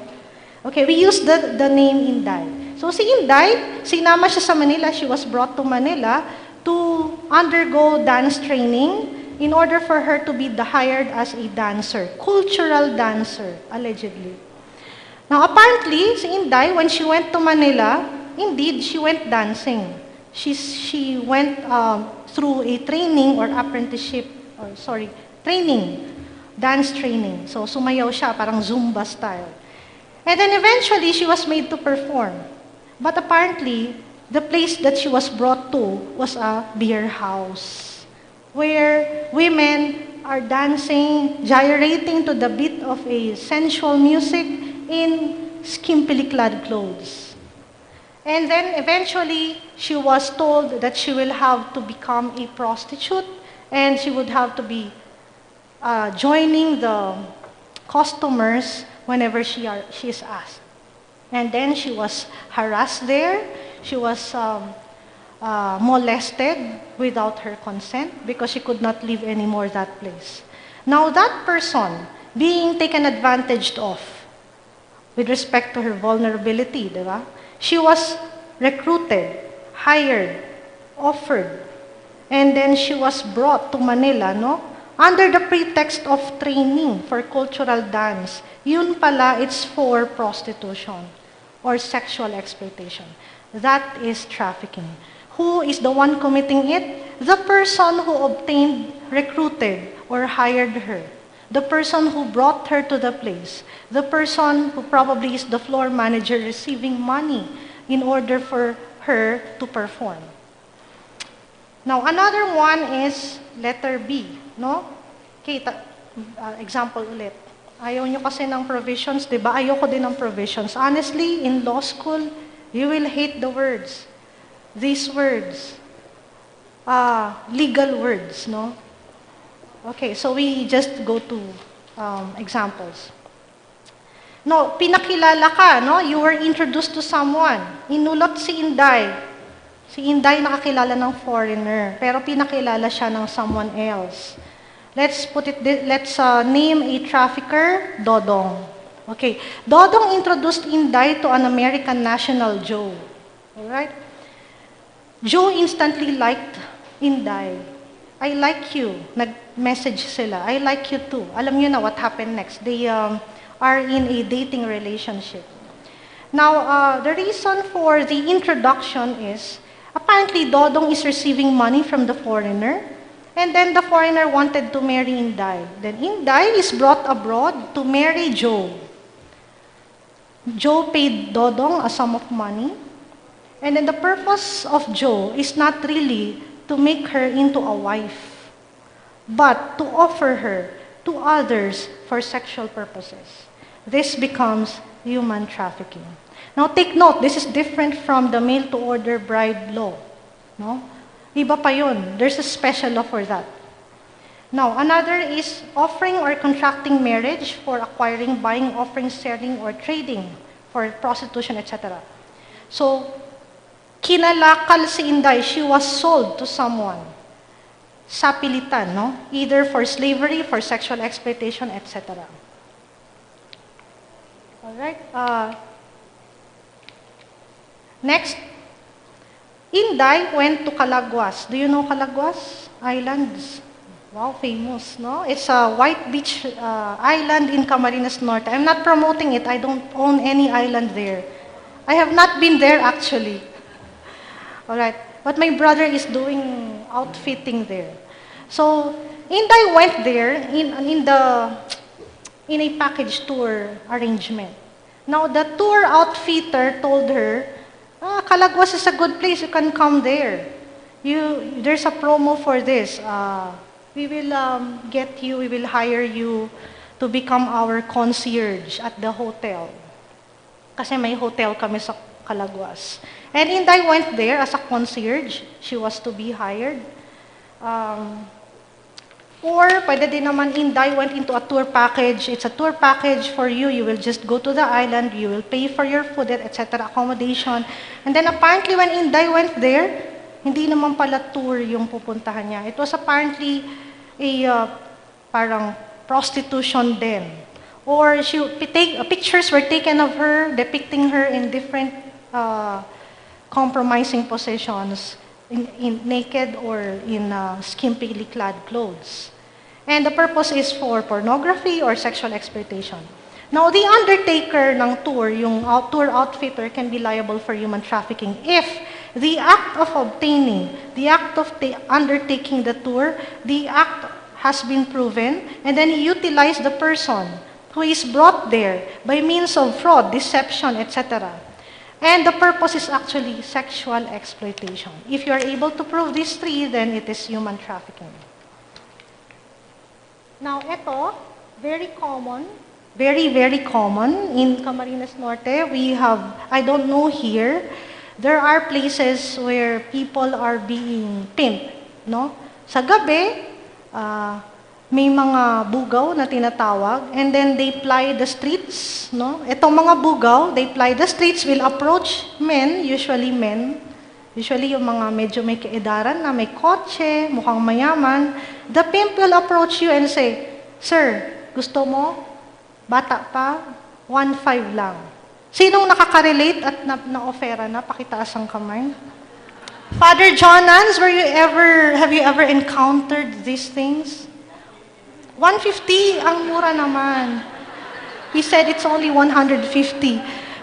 Okay, we use the name Inday. So si Inday, sinama siya sa Manila. She was brought to Manila to undergo dance training in order for her to be hired as a dancer, cultural dancer, allegedly. Now apparently, si Inday, when she went to Manila, indeed, she went dancing. She went through a training or apprenticeship, training, dance training. So sumayaw siya, parang Zumba style. And then eventually, she was made to perform. But apparently, the place that she was brought to was a beer house, where women are dancing, gyrating to the beat of a sensual music in skimpily clad clothes. And then eventually, she was told that she will have to become a prostitute, and she would have to be joining the customers whenever she is asked. And then she was harassed there. She was molested without her consent because she could not leave anymore that place. Now that person being taken advantage of with respect to her vulnerability, diba? She was recruited, hired, offered, and then she was brought to Manila, no? Under the pretext of training for cultural dance. Yun pala, it's for prostitution or sexual exploitation. That is trafficking. Who is the one committing it? The person who obtained, recruited, or hired her. The person who brought her to the place. The person who probably is the floor manager receiving money in order for her to perform. Now, another one is letter B, no? Okay, example ulit. Ayaw nyo kasi ng provisions, di ba? Ayoko din ng provisions. Honestly, in law school, you will hate the words. These words. Legal words, no? Okay, so we just go to examples. No, pinakilala ka, no? You were introduced to someone. Inulot si Inday. Si Inday nakakilala ng foreigner, pero pinakilala siya ng someone else. Let's name a trafficker, Dodong. Okay, Dodong introduced Inday to an American national, Joe. Alright? Joe instantly liked Inday. I like you. Nag-message sila. I like you too. Alam niyo na what happened next. They are in a dating relationship. Now, the reason for the introduction is, apparently Dodong is receiving money from the foreigner. And then the foreigner wanted to marry Inday. Then Inday is brought abroad to marry Joe. Joe paid Dodong a sum of money. And then the purpose of Joe is not really to make her into a wife, but to offer her to others for sexual purposes. This becomes human trafficking. Now take note, this is different from the mail-to-order bride law. No? Iba pa yun. There's a special law for that. Now, another is offering or contracting marriage for acquiring, buying, offering, selling, or trading for prostitution, etc. So, kinalakal si Inday. She was sold to someone. Sapilitan, no? Either for slavery, for sexual exploitation, etc. Alright. Next, Inday went to Calaguas. Do you know Calaguas Islands? Wow, famous, no? It's a white beach island in Camarines Norte. I'm not promoting it. I don't own any island there. I have not been there actually. All right. But my brother is doing outfitting there. So, Inday went there in a package tour arrangement. Now, the tour outfitter told her, Calaguas is a good place. You can come there. There's a promo for this. We will we will hire you to become our concierge at the hotel. Kasi may hotel kami sa Calaguas. And Inday went there as a concierge. She was to be hired. Or pwede din naman Inday went into a tour package. It's a tour package for you. You will just go to the island. You will pay for your food, etc., accommodation. And then apparently when Inday went there, hindi naman pala tour yung pupuntahan niya. It was apparently a parang prostitution den. Or pictures were taken of her, depicting her in different compromising positions, in naked or in skimpily clad clothes. And the purpose is for pornography or sexual exploitation. Now, the undertaker ng tour, yung tour outfitter, can be liable for human trafficking if the act of obtaining, the act of undertaking the tour, the act has been proven, and then he utilized the person who is brought there by means of fraud, deception, etc. And the purpose is actually sexual exploitation. If you are able to prove these three, then it is human trafficking. Now, ito, very common, very common in Camarines Norte. We have, I don't know here, there are places where people are being pimped, no? Sa gabi, may mga bugaw na tinatawag, and then they ply the streets, no? Itong mga bugaw, they ply the streets, will approach men, usually yung mga medyo may kaedaran na may kotse, mukhang mayaman. The pimp will approach you and say, "Sir, gusto mo? Bata pa, 1.5 lang." Sinong nakaka-relate at na-offera na? Pakitaas ang kamay. Father Jonans, have you ever encountered these things? 150, ang mura naman. He said it's only 150.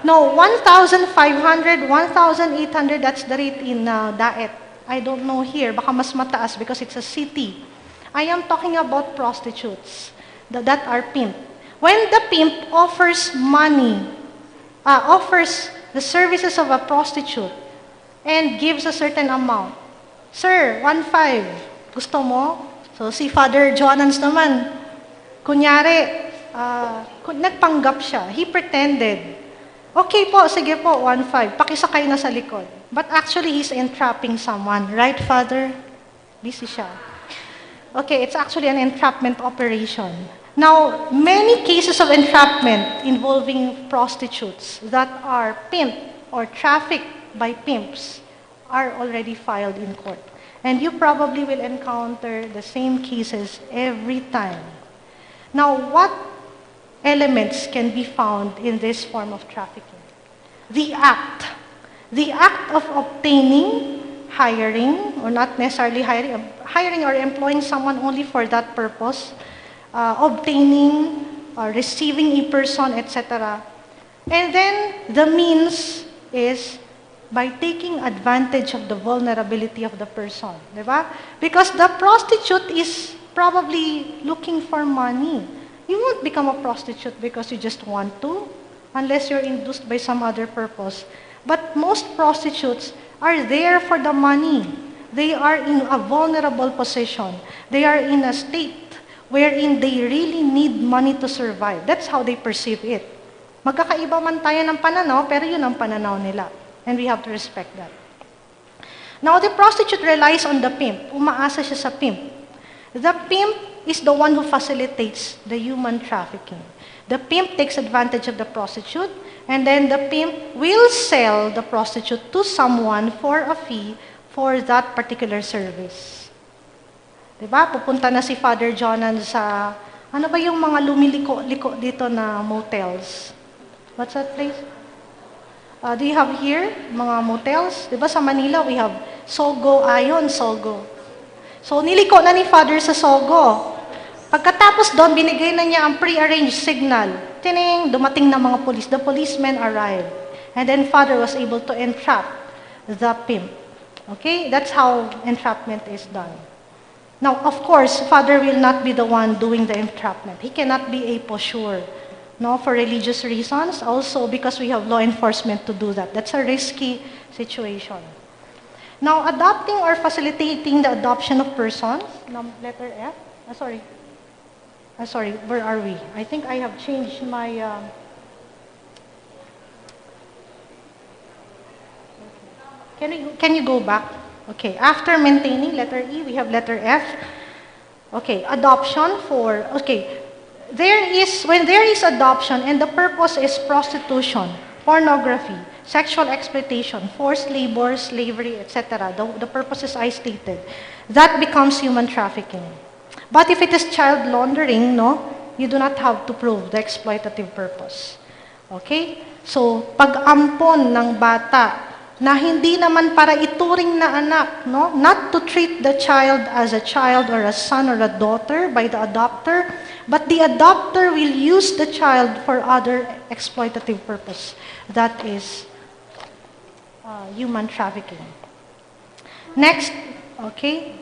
No, 1,500, 1,800, that's the rate in Daet. I don't know here, baka mas mataas because it's a city. I am talking about prostitutes that are pimp. When the pimp offers money, offers the services of a prostitute and gives a certain amount, "Sir, 1.5, gusto mo?" So si Father Jonans naman, kunyari, nagpanggap siya. He pretended. "Okay po, sige po, 1.5. Pakisakay na sa likod." But actually, he's entrapping someone. Right, Father? Busy siya. Okay, it's actually an entrapment operation. Now, many cases of entrapment involving prostitutes that are pimped or trafficked by pimps are already filed in court. And you probably will encounter the same cases every time. Now, what elements can be found in this form of trafficking? The act. The act of obtaining, hiring, or not necessarily hiring or employing someone only for that purpose, obtaining, receiving a person, etc. And then the means is by taking advantage of the vulnerability of the person. Diba? Because the prostitute is probably looking for money. You won't become a prostitute because you just want to, unless you're induced by some other purpose. But most prostitutes are there for the money. They are in a vulnerable position. They are in a state wherein they really need money to survive. That's how they perceive it. Magkakaiba man tayo ng pananaw, pero yun ang pananaw nila. And we have to respect that. Now, the prostitute relies on the pimp. Umaasa siya sa pimp. The pimp is the one who facilitates the human trafficking. The pimp takes advantage of the prostitute, and then the pimp will sell the prostitute to someone for a fee for that particular service. Diba? Pupunta na si Father Jonan sa, ano ba yung mga lumiliko-liko dito na motels? What's that place? Do you have here mga motels? Diba sa Manila, we have Sogo, Ayon, Sogo. So, niliko na ni Father sa Sogo. Pagkatapos doon, binigay na niya ang pre-arranged signal. Tining, dumating na mga police. The policemen arrived. And then Father was able to entrap the pimp. Okay? That's how entrapment is done. Now, of course, Father will not be the one doing the entrapment. He cannot be a poseur. No, for religious reasons, also because we have law enforcement to do that. That's a risky situation. Now, adopting or facilitating the adoption of persons, letter F, sorry, where are we? I think I have changed my, can you go back? Okay, after maintaining letter E, we have letter F. Okay, adoption for, okay, when there is adoption and the purpose is prostitution, pornography, sexual exploitation, forced labor, slavery, etc., the purposes I stated, that becomes human trafficking. But if it is child laundering, no, you do not have to prove the exploitative purpose. Okay? So, pag-ampon ng bata na hindi naman para ituring na anak, no? Not to treat the child as a child or a son or a daughter by the adopter, but the adopter will use the child for other exploitative purpose. That is human trafficking. Next, okay,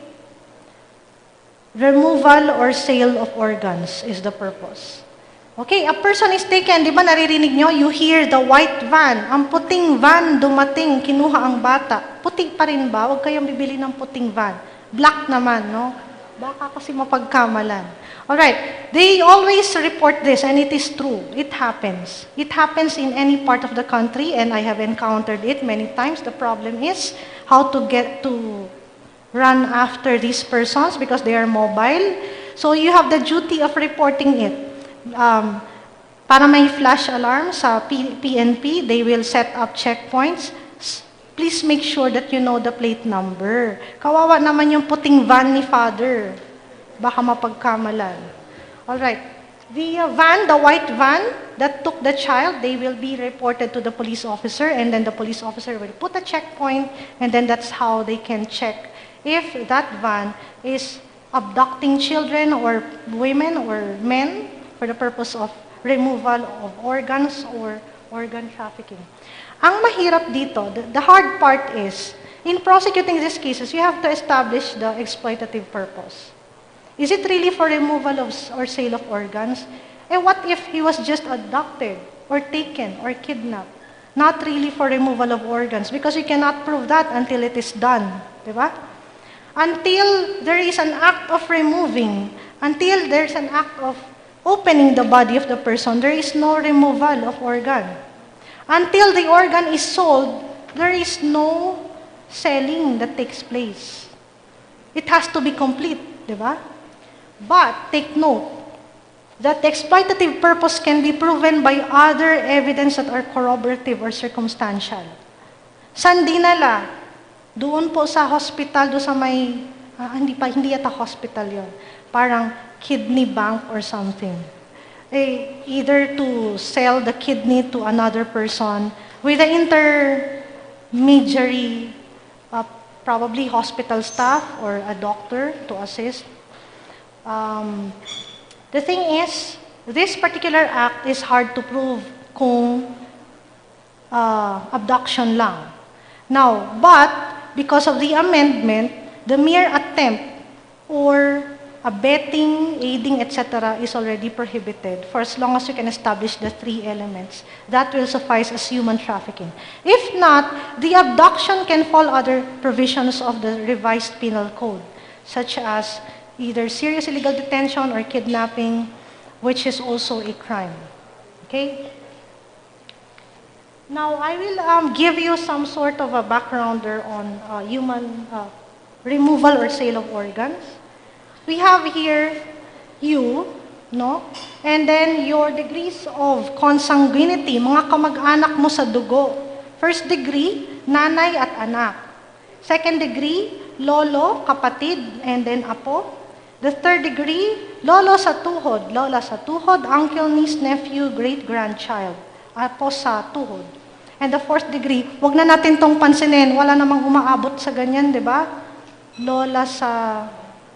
removal or sale of organs is the purpose. Okay, a person is taken, di ba naririnig nyo, you hear the white van, ang puting van dumating, kinuha ang bata. Puti pa rin ba? Huwag kayong bibili ng puting van. Black naman, no? Baka kasi mapagkamalan. Alright, they always report this and it is true. It happens. It happens in any part of the country and I have encountered it many times. The problem is how to get to run after these persons because they are mobile. So you have the duty of reporting it. Para may flash alarm sa PNP, they will set up checkpoints. Please make sure that you know the plate number. Kawawa naman yung puting van ni Father. Baka mapagkamalan. Alright. The van, the white van that took the child, they will be reported to the police officer and then the police officer will put a checkpoint and then that's how they can check if that van is abducting children or women or men for the purpose of removal of organs or organ trafficking. Ang mahirap dito, the hard part is, in prosecuting these cases, you have to establish the exploitative purpose. Is it really for removal of or sale of organs? And what if he was just abducted or taken or kidnapped? Not really for removal of organs because you cannot prove that until it is done. Diba? Until there is an act of removing, until there's an act of opening the body of the person, there is no removal of organ. Until the organ is sold, there is no selling that takes place. It has to be complete, di ba? But, take note, that the exploitative purpose can be proven by other evidence that are corroborative or circumstantial. Saan dinala? Doon po sa hospital, doon sa may, hindi yata hospital yon. Parang kidney bank or something. Either to sell the kidney to another person with the intermediary, probably hospital staff or a doctor to assist. The thing is, this particular act is hard to prove kung abduction lang. Now, but because of the amendment, the mere attempt or abetting, aiding, etc. is already prohibited for as long as you can establish the three elements. That will suffice as human trafficking. If not, the abduction can fall under provisions of the revised penal code, such as either serious illegal detention or kidnapping, which is also a crime. Okay? Now, I will give you some sort of a backgrounder on human removal or sale of organs. We have here you, no? And then your degrees of consanguinity, mga kamag-anak mo sa dugo. First degree, nanay at anak. Second degree, lolo, kapatid, and then apo. The third degree, lolo sa tuhod, lola sa tuhod, uncle, niece, nephew, great-grandchild, apo sa tuhod. And the 4th degree, wag na natin tong pansinin. Wala namang umaabot sa ganyan, di ba? Lola sa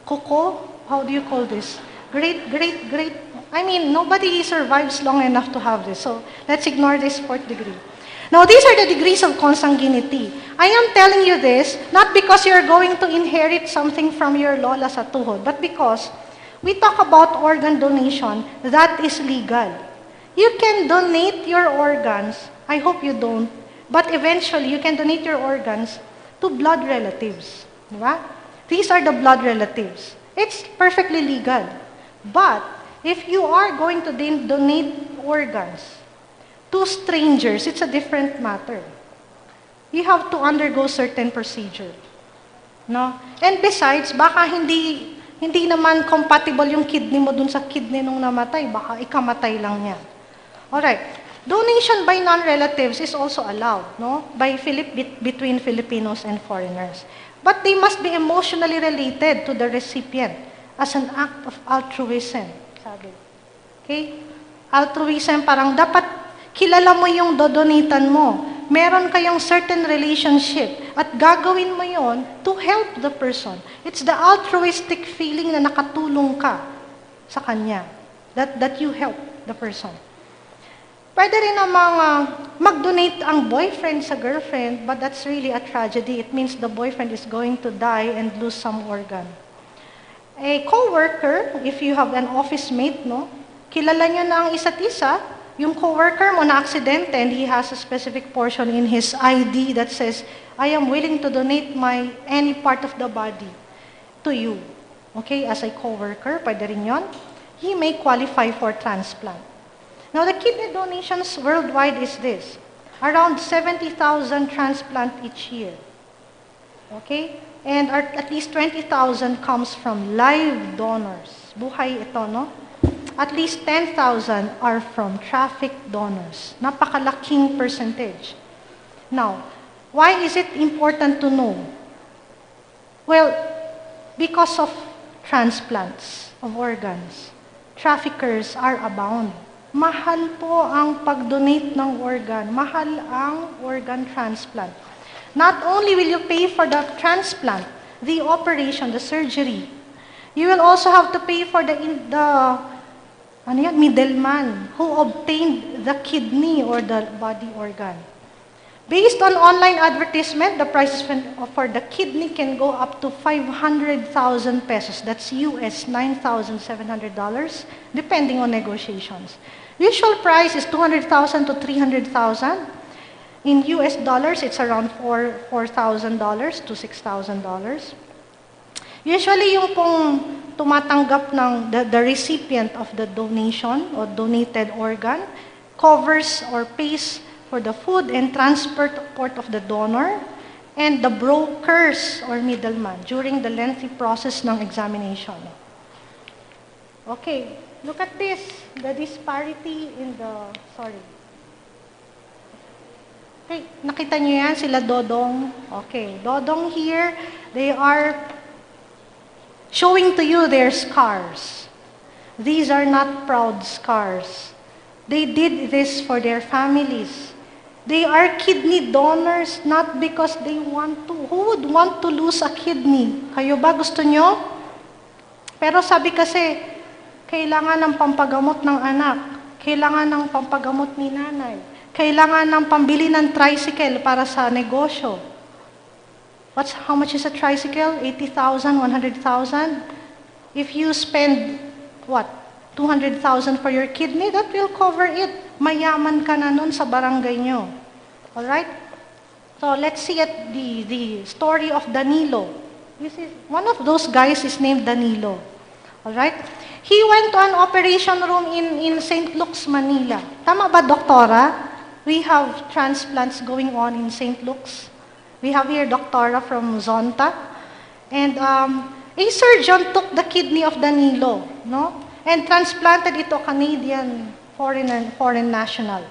kuko, how do you call this? Great. I mean, nobody survives long enough to have this. So, let's ignore this 4th degree. Now, these are the degrees of consanguinity. I am telling you this, not because you're going to inherit something from your lola sa tuhod, but because we talk about organ donation that is legal. You can donate your organs, I hope you don't, but eventually you can donate your organs to blood relatives. Diba? These are the blood relatives. It's perfectly legal. But if you are going to donate organs to strangers, it's a different matter. You have to undergo certain procedure. No? And besides, baka hindi naman compatible yung kidney mo dun sa kidney nung namatay, baka ikamatay lang niya. Alright. Donation by non-relatives is also allowed, no? Between Filipinos and foreigners. But they must be emotionally related to the recipient as an act of altruism, sabi. Okay? Altruism, parang dapat kilala mo yung dodonitan mo. Meron kayong certain relationship at gagawin mo yon to help the person. It's the altruistic feeling na nakatulong ka sa kanya. That you help the person. Pwede rin namang mag-donate ang boyfriend sa girlfriend, but that's really a tragedy. It means the boyfriend is going to die and lose some organ. A co-worker, if you have an office mate, no, kilala nyo na ang isa't isa, yung co-worker mo na aksidente and he has a specific portion in his ID that says, I am willing to donate any part of the body to you. Okay, as a co-worker, pwede rin yun. He may qualify for transplant. Now, the kidney donations worldwide is this. Around 70,000 transplant each year. Okay? And at least 20,000 comes from live donors. Buhay ito, no? At least 10,000 are from trafficked donors. Napakalaking percentage. Now, why is it important to know? Well, because of transplants of organs. Traffickers are abound. Mahal po ang pag-donate ng organ. Mahal ang organ transplant. Not only will you pay for the transplant, the operation, the surgery, you will also have to pay for the middleman who obtained the kidney or the body organ. Based on online advertisement, the prices for the kidney can go up to 500,000 pesos. That's US $9,700, depending on negotiations. Usual price is 200,000 to 300,000. In US dollars, it's around $4,000 to $6,000. Usually, yung pong tumatanggap ng the recipient of the donation or donated organ covers or pays for the food and transport of the donor and the brokers or middleman during the lengthy process ng examination. Okay, look at this, the disparity in the, Okay, nakita niyo yan, sila Dodong. Okay, Dodong here, they are showing to you their scars. These are not proud scars. They did this for their families. They are kidney donors not because they want to. Who would want to lose a kidney? Kayo ba gusto nyo? Pero sabi kasi, kailangan ng pampagamot ng anak. Kailangan ng pampagamot ni nanay. Kailangan ng pambili ng tricycle para sa negosyo. How much is a tricycle? 80,000, 100,000? If you spend, 200,000 for your kidney, that will cover it. Mayaman ka na nun sa barangay nyo. Alright? So, let's see at the story of Danilo. This is, one of those guys is named Danilo. Alright? He went to an operation room in St. Luke's, Manila. Tama ba, Doktora? We have transplants going on in St. Luke's. We have here Doktora from Zonta. And a surgeon took the kidney of Danilo, no? And transplanted it to a Canadian foreign national.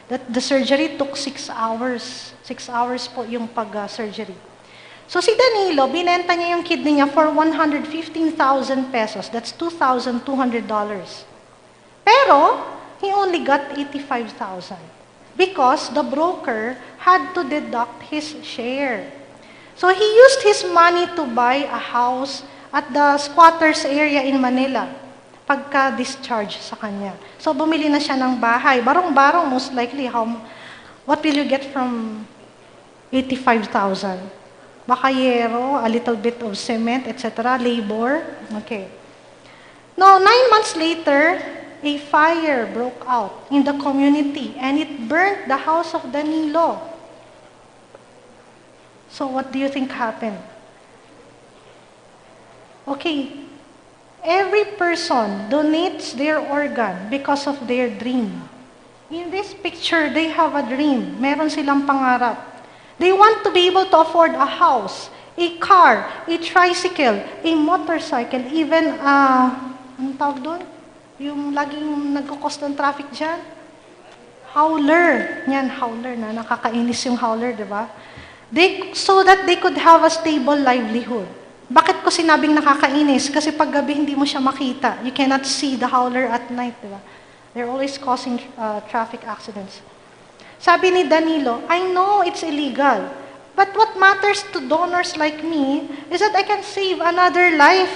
The surgery took 6 hours. 6 hours po yung pag-surgery. So si Danilo, binenta niya yung kidney niya for 115,000 pesos. That's $2,200. Pero, he only got 85,000. because the broker had to deduct his share. So he used his money to buy a house at the squatters area in Manila pagka-discharge sa kanya. So bumili na siya ng bahay. Barong-barong, most likely, what will you get from 85,000? Bakayero, a little bit of cement, etc., labor. Okay. Now, 9 months later, a fire broke out in the community and it burnt the house of Danilo. So what do you think happened? Okay, every person donates their organ because of their dream. In this picture, they have a dream. Meron silang pangarap. They want to be able to afford a house, a car, a tricycle, a motorcycle, even, anong tawag doon? Yung laging nagkukos ng traffic dyan? Howler. Yan, howler na. Nakakainis yung howler, di ba? So that they could have a stable livelihood. Bakit ko sinabing nakakainis? Kasi pag gabi hindi mo siya makita. You cannot see the howler at night, di ba? They're always causing traffic accidents. Sabi ni Danilo, I know it's illegal, but what matters to donors like me is that I can save another life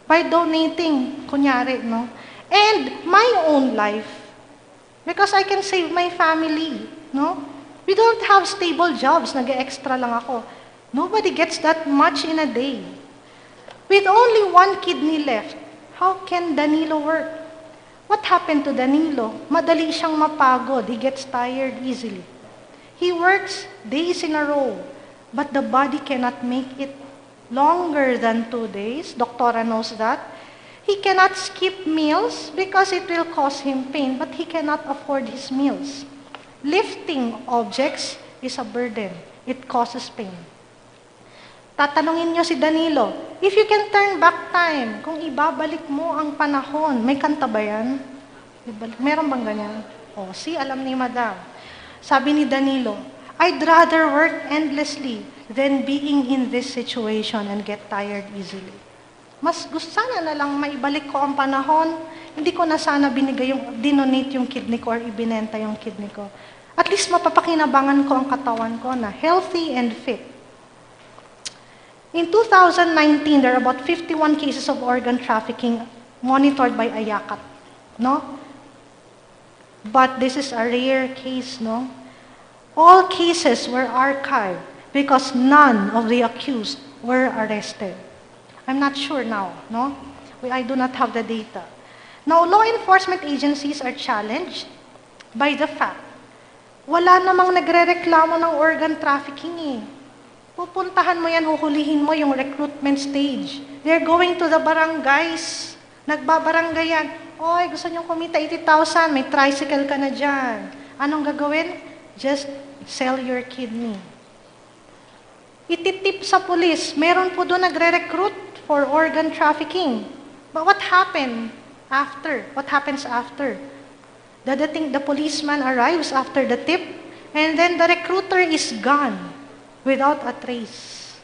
by donating, kunyari, no? And my own life, because I can save my family, no? We don't have stable jobs, nag-extra lang ako. Nobody gets that much in a day. With only one kidney left, how can Danilo work? What happened to Danilo? Madali siyang mapagod. He gets tired easily. He works days in a row, but the body cannot make it longer than 2 days. Doktora knows that. He cannot skip meals because it will cause him pain, but he cannot afford his meals. Lifting objects is a burden. It causes pain. Tatanungin niyo si Danilo, if you can turn back time, kung ibabalik mo ang panahon, may kanta ba yan? Meron bang ganyan? Oh, alam ni Madam. Sabi ni Danilo, I'd rather work endlessly than being in this situation and get tired easily. Mas gusto sana na lang maibalik ko ang panahon, hindi ko na sana dinonate yung kidney ko or ibinenta yung kidney ko. At least mapapakinabangan ko ang katawan ko na healthy and fit. In 2019, there are about 51 cases of organ trafficking monitored by AYACAT, no? But this is a rare case, no? All cases were archived because none of the accused were arrested. I'm not sure now, no? I do not have the data. Now, law enforcement agencies are challenged by the fact wala namang nagre-reklamo ng organ trafficking eh. Pupuntahan mo yan, huhulihin mo yung recruitment stage. They're going to the barangays. Nagbabaranggayan. Oy, gusto nyo kumita 80,000, may tricycle ka na dyan. Anong gagawin? Just sell your kidney. Ititip sa pulis. Meron po doon nagre-recruit for organ trafficking. But what happened after? What happens after? The policeman arrives after the tip, and then the recruiter is gone without a trace.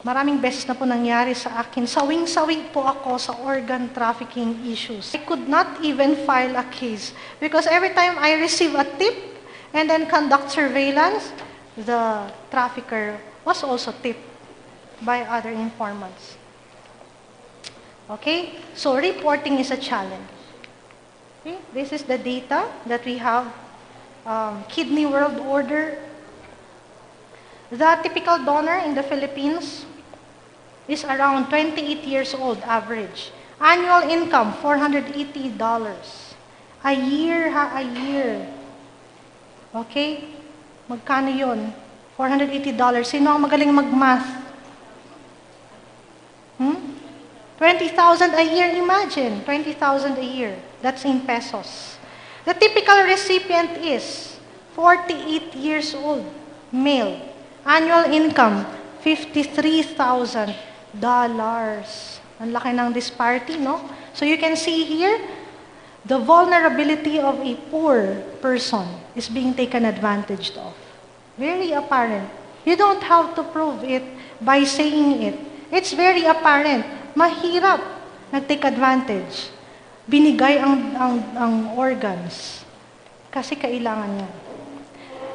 Maraming beses na po nangyari sa akin. Sawing-sawing po ako sa organ trafficking issues. I could not even file a case because every time I receive a tip and then conduct surveillance, the trafficker was also tipped by other informants. Okay? So reporting is a challenge. Okay? This is the data that we have. Kidney World Order. The typical donor in the Philippines is around 28 years old, average. Annual income, $480. A year. Okay? Magkano yun? $480. Sino ang magaling mag-math? 20,000 a year, imagine. 20,000 a year. That's in pesos. The typical recipient is 48 years old, male. Annual income, $53,000. Ang laki ng disparity, no? So you can see here, the vulnerability of a poor person is being taken advantage of. Very apparent. You don't have to prove it by saying it. It's very apparent. Mahirap nag-take advantage. Binigay ang organs. Kasi kailangan niya.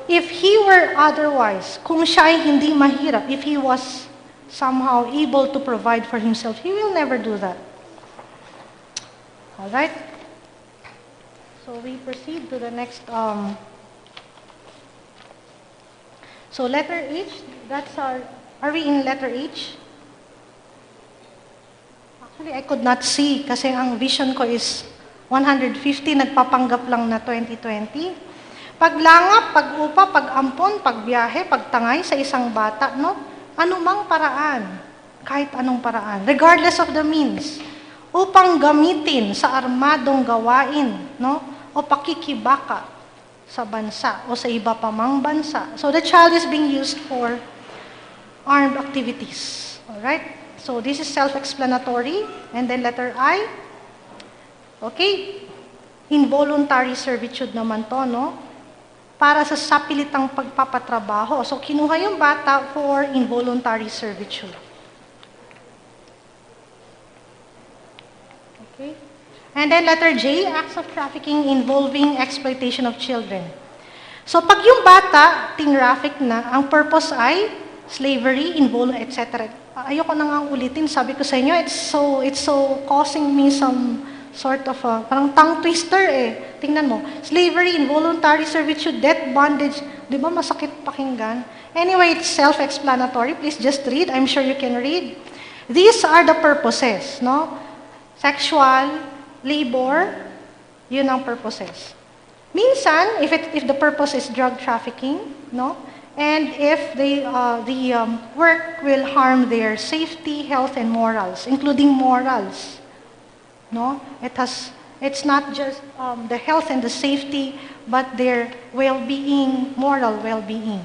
If he were otherwise, kung siya ay hindi mahirap, if he was somehow able to provide for himself, he will never do that. Alright? So we proceed to the next. So letter H, that's our, are we in letter H? Actually, I could not see kasi ang vision ko is 150, nagpapanggap lang na 2020. Paglangap, pag-upa, pag-ampon, pagbiyahe, pagtangay sa isang bata, no? Anumang paraan, kahit anong paraan, regardless of the means, upang gamitin sa armadong gawain, no? O pakikibaka sa bansa o sa iba pa mang bansa. So the child is being used for armed activities. Alright? So this is self-explanatory. And then letter I. Okay? Involuntary servitude naman to, no? Para sa sapilitang pagpapatrabaho. So, kinuha yung bata for involuntary servitude. Okay? And then letter J, acts of trafficking involving exploitation of children. So, pag yung bata, tinraffic na, ang purpose ay slavery, etc. Ayoko na nga ulitin, sabi ko sa inyo, it's so causing me some sort of parang tongue twister eh. Tingnan mo, slavery, involuntary servitude, death, bondage, di ba masakit pakinggan? Anyway, it's self-explanatory. Please just read. I'm sure you can read. These are the purposes, no? Sexual, labor, yun ang purposes. Minsan, if the purpose is drug trafficking, no? And if the work will harm their safety, health, and morals, including morals. No, it's not just the health and the safety, but their well-being, moral well-being.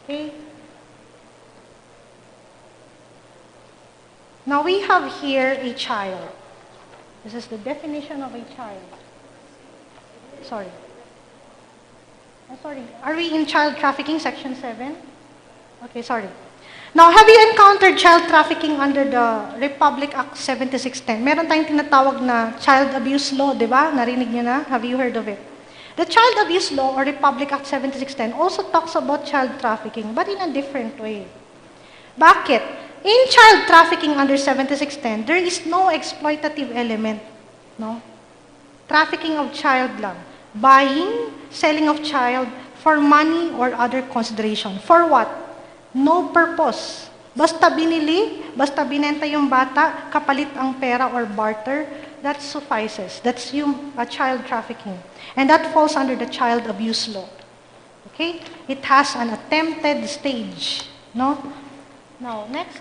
Okay. Now we have here a child. This is the definition of a child. Sorry. I'm sorry. Are we in child trafficking, section 7? Okay, sorry. Now, have you encountered child trafficking under the Republic Act 7610? Meron tayong tinatawag na child abuse law, di ba? Narinig niyo na? Have you heard of it? The child abuse law or Republic Act 7610 also talks about child trafficking, but in a different way. Bakit? In child trafficking under 7610, there is no exploitative element. No? Trafficking of child lang. Buying, selling of child for money or other consideration. For what? No purpose. Basta binili, basta binenta yung bata, kapalit ang pera or barter, that suffices. That's yung child trafficking. And that falls under the child abuse law. Okay? It has an attempted stage. No? Now, next,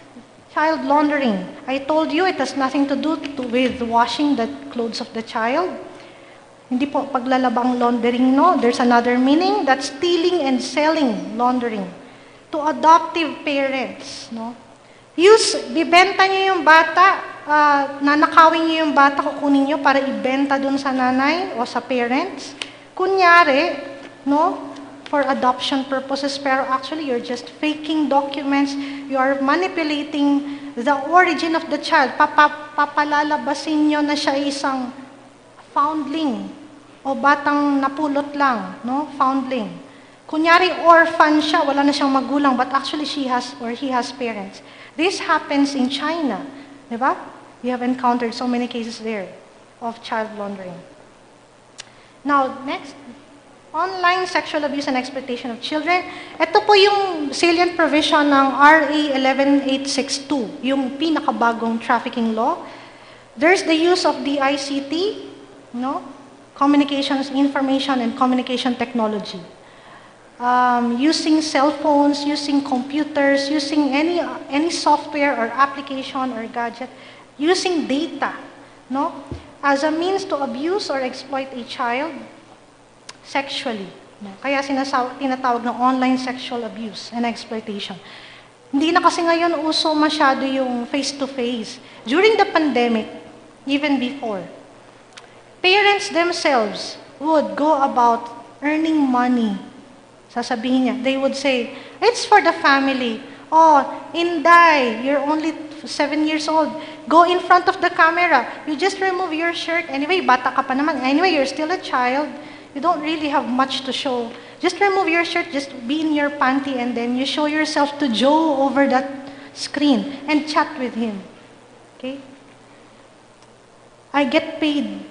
child laundering. I told you it has nothing to do with washing the clothes of the child. Hindi po paglalabang laundering, no? There's another meaning. That's stealing and selling laundering. To adoptive parents, no? Bibenta niyo yung bata, nanakawin niyo yung bata, kukunin niyo para ibenta dun sa nanay o sa parents. Kunyari, no? For adoption purposes, pero actually you're just faking documents, you are manipulating the origin of the child. Papalalabasin niyo na siya isang foundling o batang napulot lang, no? Foundling. Kunyari, orphan siya, wala na siyang magulang, but actually she has or he has parents. This happens in China, di ba? We have encountered so many cases there of child laundering. Now, next, online sexual abuse and exploitation of children. Ito po yung salient provision ng RA 11862, yung pinakabagong trafficking law. There's the use of the ICT, no? Communications, information, and communication technology. Using cell phones, using computers, using any software or application or gadget, using data, no, as a means to abuse or exploit a child sexually. No? Kaya tinatawag ng online sexual abuse and exploitation. Hindi na kasi ngayon uso masyado yung face-to-face. During the pandemic, even before, parents themselves would go about earning money. Sasabihin niya, they would say, it's for the family. Oh, Inday, you're only 7 years old. go in front of the camera. You just remove your shirt. Anyway, bata ka pa naman. Anyway, you're still a child. You don't really have much to show. Just remove your shirt, just be in your panty, and then you show yourself to Joe over that screen and chat with him. Okay? I get paid.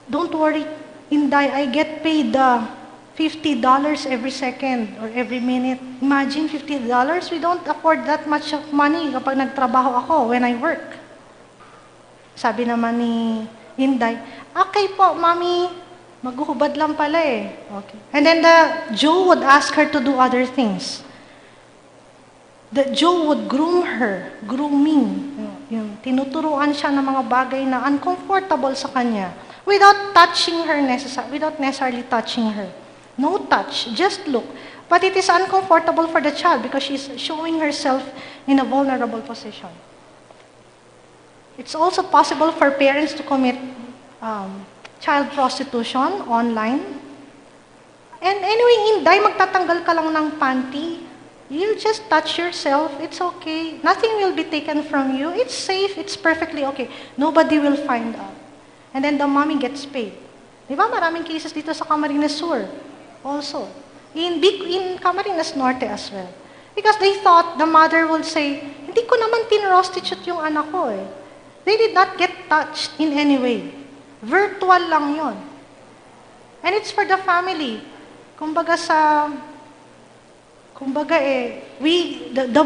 Don't worry, Inday, I get paid $50 every second or every minute. Imagine $50. We don't afford that much of money kapag nagtrabaho ako when I work. Sabi naman ni Inday, okay po, Mami. Maghuhubad lang pala eh. Okay. And then Joe would ask her to do other things. Joe would groom her, grooming. Yung tinuturuan siya ng mga bagay na uncomfortable sa kanya without without necessarily touching her. No touch, just look. But it is uncomfortable for the child because she's showing herself in a vulnerable position. It's also possible for parents to commit child prostitution online. And anyway, Inday, magtatanggal ka lang ng panty. You just touch yourself. It's okay. Nothing will be taken from you. It's safe. It's perfectly okay. Nobody will find out. And then the mommy gets paid. Di ba? Maraming cases dito sa Camarines Sur. Also. In Camarines Norte as well. Because they thought the mother would say, hindi ko naman tinrostitute yung anak ko eh. They did not get touched in any way. Virtual lang yon. And it's for the family. The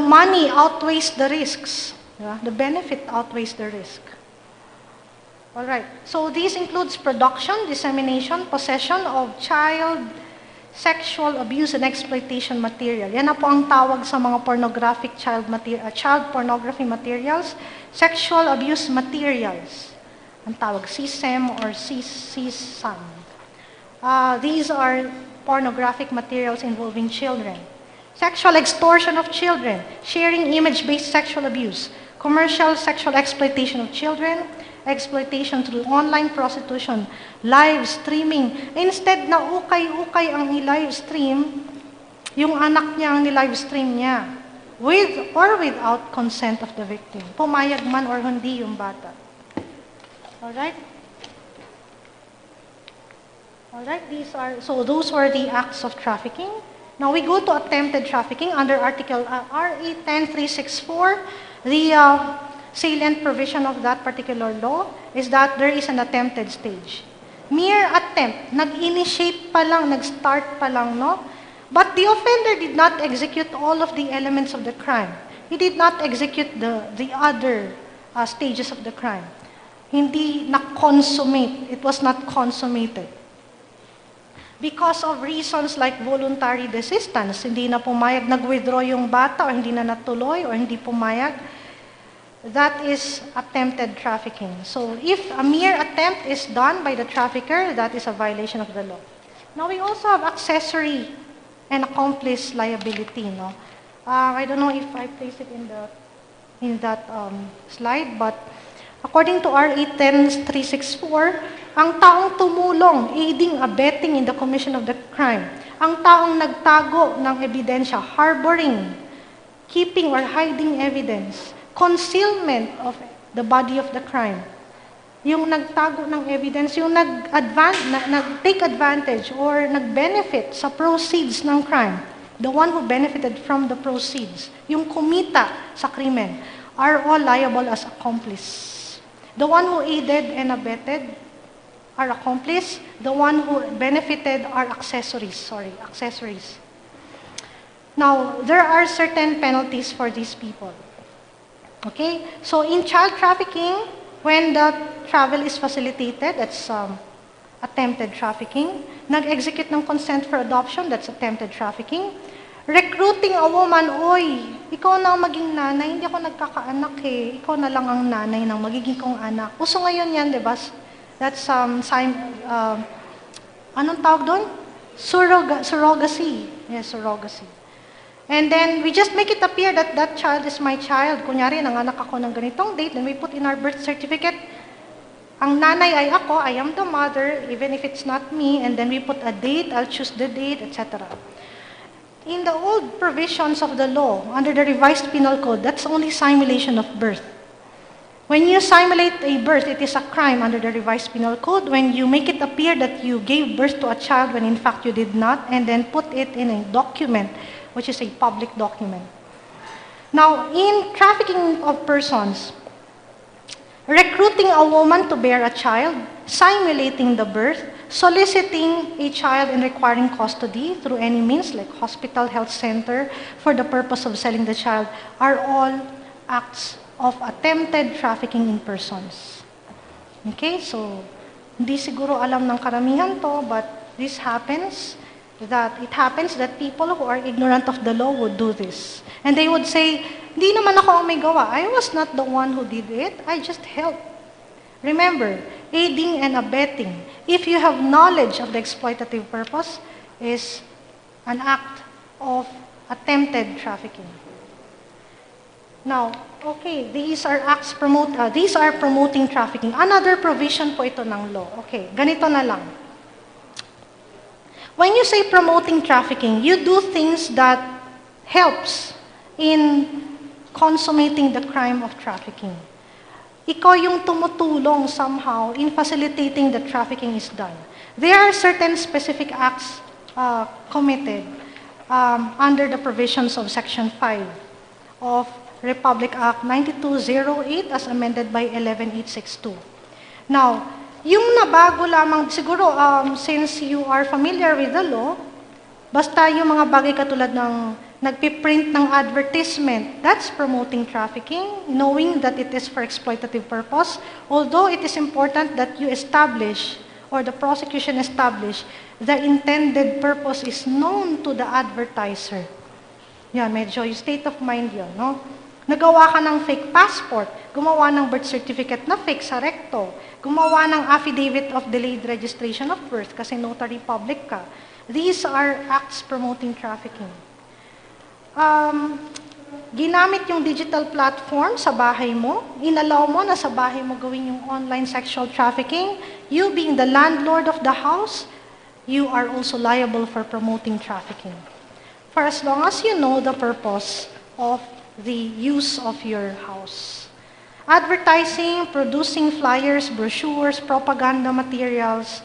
money outweighs the risks. Yeah? The benefit outweighs the risk. All right. So this includes production, dissemination, possession of child sexual abuse and exploitation material. Yan na po ang tawag sa mga pornographic child pornography materials, sexual abuse materials. Ang tawag CSEM or CSAM. These are pornographic materials involving children. Sexual extortion of children, sharing image-based sexual abuse, commercial sexual exploitation of children, exploitation through online prostitution, live streaming. Instead na ukay-ukay ang i-live stream, yung anak niya ang ni-live stream niya, with or without consent of the victim. Pumayag man or hindi yung bata. Alright? Alright, those were the acts of trafficking. Now we go to attempted trafficking under Article RA 10364. The salient provision of that particular law is that there is an attempted stage. Mere attempt, nag-initiate pa lang, nag-start pa lang, no? But the offender did not execute all of the elements of the crime. He did not execute the other stages of the crime. Hindi na-consummate. It was not consummated. Because of reasons like voluntary desistance, hindi na pumayag, nag-withdraw yung bata, o hindi na natuloy, or hindi pumayag, that is attempted trafficking. So if a mere attempt is done by the trafficker, that is a violation of the law. Now we also have accessory and accomplice liability. No? I don't know if I place it in that slide, but according to RA 10364, ang taong tumulong, aiding, abetting in the commission of the crime, ang taong nagtago ng ebidensya, harboring, keeping or hiding evidence, concealment of the body of the crime, yung nagtago ng evidence, yung nag-take advantage or nag-benefit sa proceeds ng crime, the one who benefited from the proceeds, yung kumita sa krimen, are all liable as accomplice. The one who aided and abetted are accomplice. The one who benefited are accessories. Now, there are certain penalties for these people. Okay? So, in child trafficking, when the travel is facilitated, that's attempted trafficking. Nag-execute ng consent for adoption, that's attempted trafficking. Recruiting a woman, oy, ikaw na ang maging nanay, hindi ako nagkakaanak eh. Ikaw na lang ang nanay ng magiging kong anak. Uso ngayon yan, di ba? That's, anong tawag doon? Surrogacy. Yes, surrogacy. And then, we just make it appear that that child is my child. Kunyari, nanganak ako ng ganitong date, then we put in our birth certificate, ang nanay ay ako, I am the mother, even if it's not me, and then we put a date, I'll choose the date, etc. In the old provisions of the law, under the revised penal code, that's only simulation of birth. When you simulate a birth, it is a crime under the revised penal code. When you make it appear that you gave birth to a child when in fact you did not, and then put it in a document, which is a public document. Now, in trafficking of persons, recruiting a woman to bear a child, simulating the birth, soliciting a child and requiring custody through any means like hospital, health center, for the purpose of selling the child, are all acts of attempted trafficking in persons. Okay, so hindi siguro alam ng karamihan to, but this happens, that it happens that people who are ignorant of the law would do this. And they would say, di naman ako ang may gawa. I was not the one who did it. I just helped. Remember, aiding and abetting, if you have knowledge of the exploitative purpose, is an act of attempted trafficking. Now, okay, these are promoting trafficking. Another provision po ito ng law. Okay, ganito na lang. When you say promoting trafficking, you do things that helps in consummating the crime of trafficking. Ikaw yung tumutulong somehow in facilitating the trafficking is done. There are certain specific acts committed under the provisions of Section 5 of Republic Act 9208 as amended by 11862. Now, yung nabago lamang, siguro since you are familiar with the law, basta yung mga bagay katulad ng nagpiprint ng advertisement, that's promoting trafficking, knowing that it is for exploitative purpose, although it is important that you establish or the prosecution establish the intended purpose is known to the advertiser. Yan, medyo yung state of mind yun, no? Nagawa ka ng fake passport, gumawa ng birth certificate na fake sa recto, gumawa ng affidavit of delayed registration of birth kasi notary public ka. These are acts promoting trafficking. Ginamit yung digital platform sa bahay mo, inalaw mo na sa bahay mo gawin yung online sexual trafficking, you being the landlord of the house, you are also liable for promoting trafficking. For as long as you know the purpose of the use of your house. Advertising, producing flyers, brochures, propaganda materials,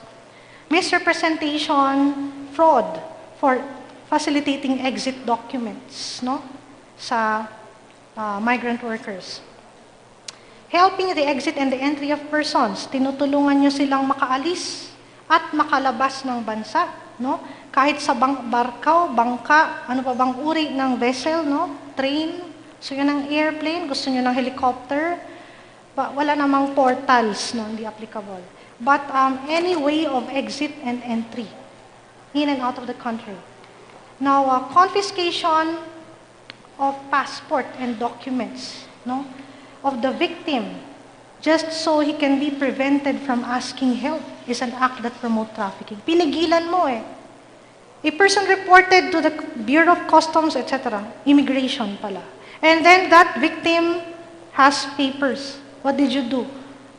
misrepresentation, fraud for facilitating exit documents, no, sa migrant workers. Helping the exit and the entry of persons, tinutulungan nyo silang makaalis at makalabas ng bansa, no? Kahit sa barkaw, bangka, ano pa bang uri ng vessel, no? Train, gusto nyo ng airplane, gusto nyo ng helicopter, wala namang portals, no? Hindi applicable. But any way of exit and entry, in and out of the country. Now, confiscation of passport and documents, no, of the victim, just so he can be prevented from asking help, is an act that promotes trafficking. Pinigilan mo eh. A person reported to the Bureau of Customs, etc., immigration pala. And then that victim has papers. What did you do?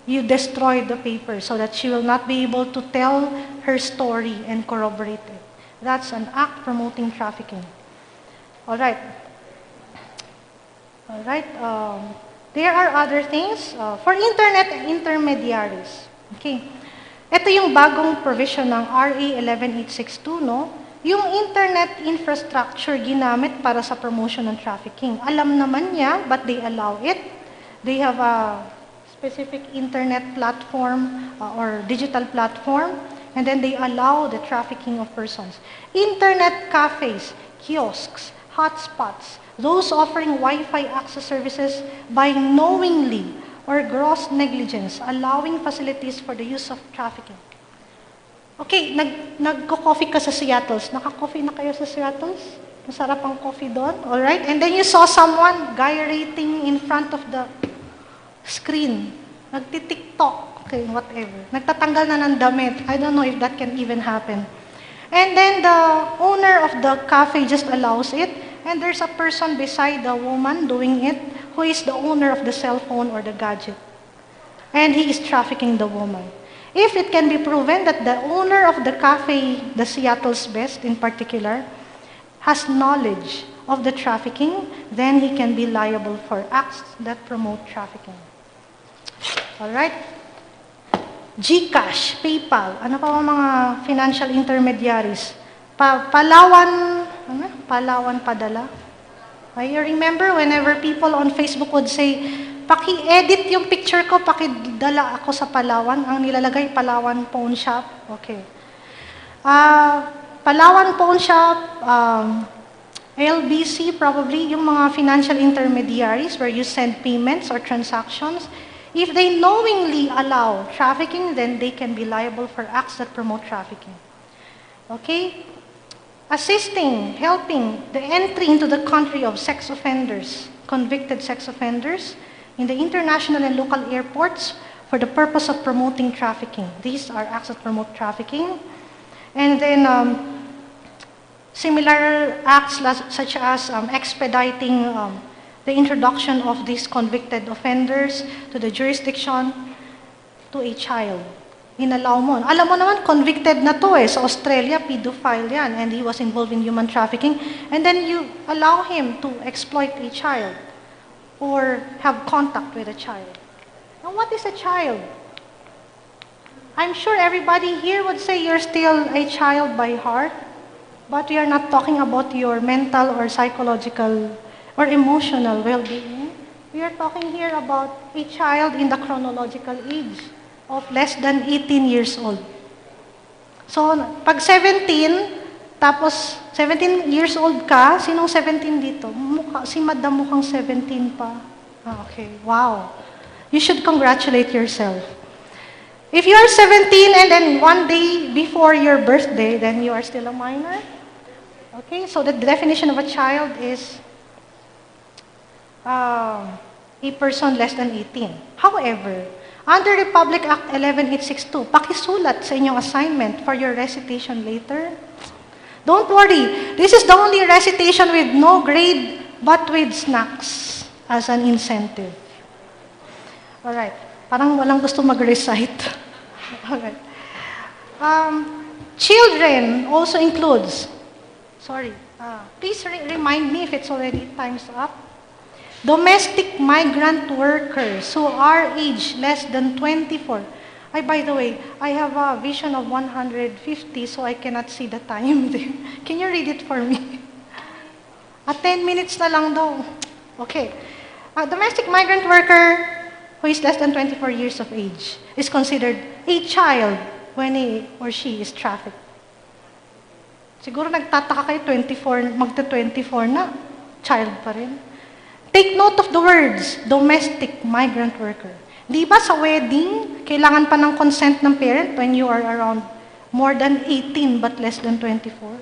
You destroyed the papers so that she will not be able to tell her story and corroborate it. That's an act promoting trafficking. All right. There are other things for internet intermediaries. Okay. Ito yung bagong provision ng RA 11862, no? Yung internet infrastructure ginamit para sa promotion ng trafficking. Alam naman niya, but they allow it. They have a specific internet platform or digital platform, and then they allow the trafficking of persons. Internet cafes, kiosks, hotspots, those offering Wi-Fi access services by knowingly or gross negligence, allowing facilities for the use of trafficking. Okay, nagko-coffee ka sa Seattle's. Naka-coffee na kayo sa Seattle's? Masarap ang coffee doon, alright? And then you saw someone gyrating in front of the screen. Nagti-TikTok, okay, whatever. Nagtatanggal na ng damit. I don't know if that can even happen. And then the owner of the cafe just allows it, and there's a person beside the woman doing it who is the owner of the cell phone or the gadget. And he is trafficking the woman. If it can be proven that the owner of the cafe, the Seattle's Best in particular, has knowledge of the trafficking, then he can be liable for acts that promote trafficking. Alright? GCash, PayPal, ano pa mga financial intermediaries? Palawan padala. You remember whenever people on Facebook would say, paki-edit yung picture ko, paki-dala ako sa Palawan. Ang nilalagay, Palawan Pawn Shop. Okay. Palawan Pawn Shop, LBC probably, yung mga financial intermediaries where you send payments or transactions. If they knowingly allow trafficking, then they can be liable for acts that promote trafficking. Okay? Assisting, helping the entry into the country of sex offenders, convicted sex offenders, in the international and local airports for the purpose of promoting trafficking. These are acts that promote trafficking. And then similar acts such as expediting the introduction of these convicted offenders to the jurisdiction to a child. Inalaw mo. Alam mo naman, convicted na to sa Australia, pedophile yan, and he was involved in human trafficking. And then you allow him to exploit a child or have contact with a child. Now, what is a child? I'm sure everybody here would say you're still a child by heart, but we are not talking about your mental or psychological or emotional well-being. We are talking here about a child in the chronological age of less than 18 years old. So, pag 17, tapos 17 years old ka, sinong 17 dito? Si Madam mukhang 17 pa. Okay, wow. You should congratulate yourself. If you are 17 and then one day before your birthday, then you are still a minor. Okay, so the definition of a child is a person less than 18. However, under Republic Act 11862, pakisulat sa inyong assignment for your recitation later. Don't worry, this is the only recitation with no grade but with snacks as an incentive. Alright, parang walang gusto mag-recite. Alright. Children also includes, please remind me if it's already time's up. Domestic migrant workers who are aged less than 24. By the way, I have a vision of 150, so I cannot see the time. Can you read it for me? 10 minutes na lang daw. Okay. A domestic migrant worker who is less than 24 years of age is considered a child when he or she is trafficked. Siguro nagtataka kayo, 24, magta-24 na, child pa rin. Take note of the words, domestic migrant worker. Di ba sa wedding, kailangan pa ng consent ng parent when you are around more than 18 but less than 24?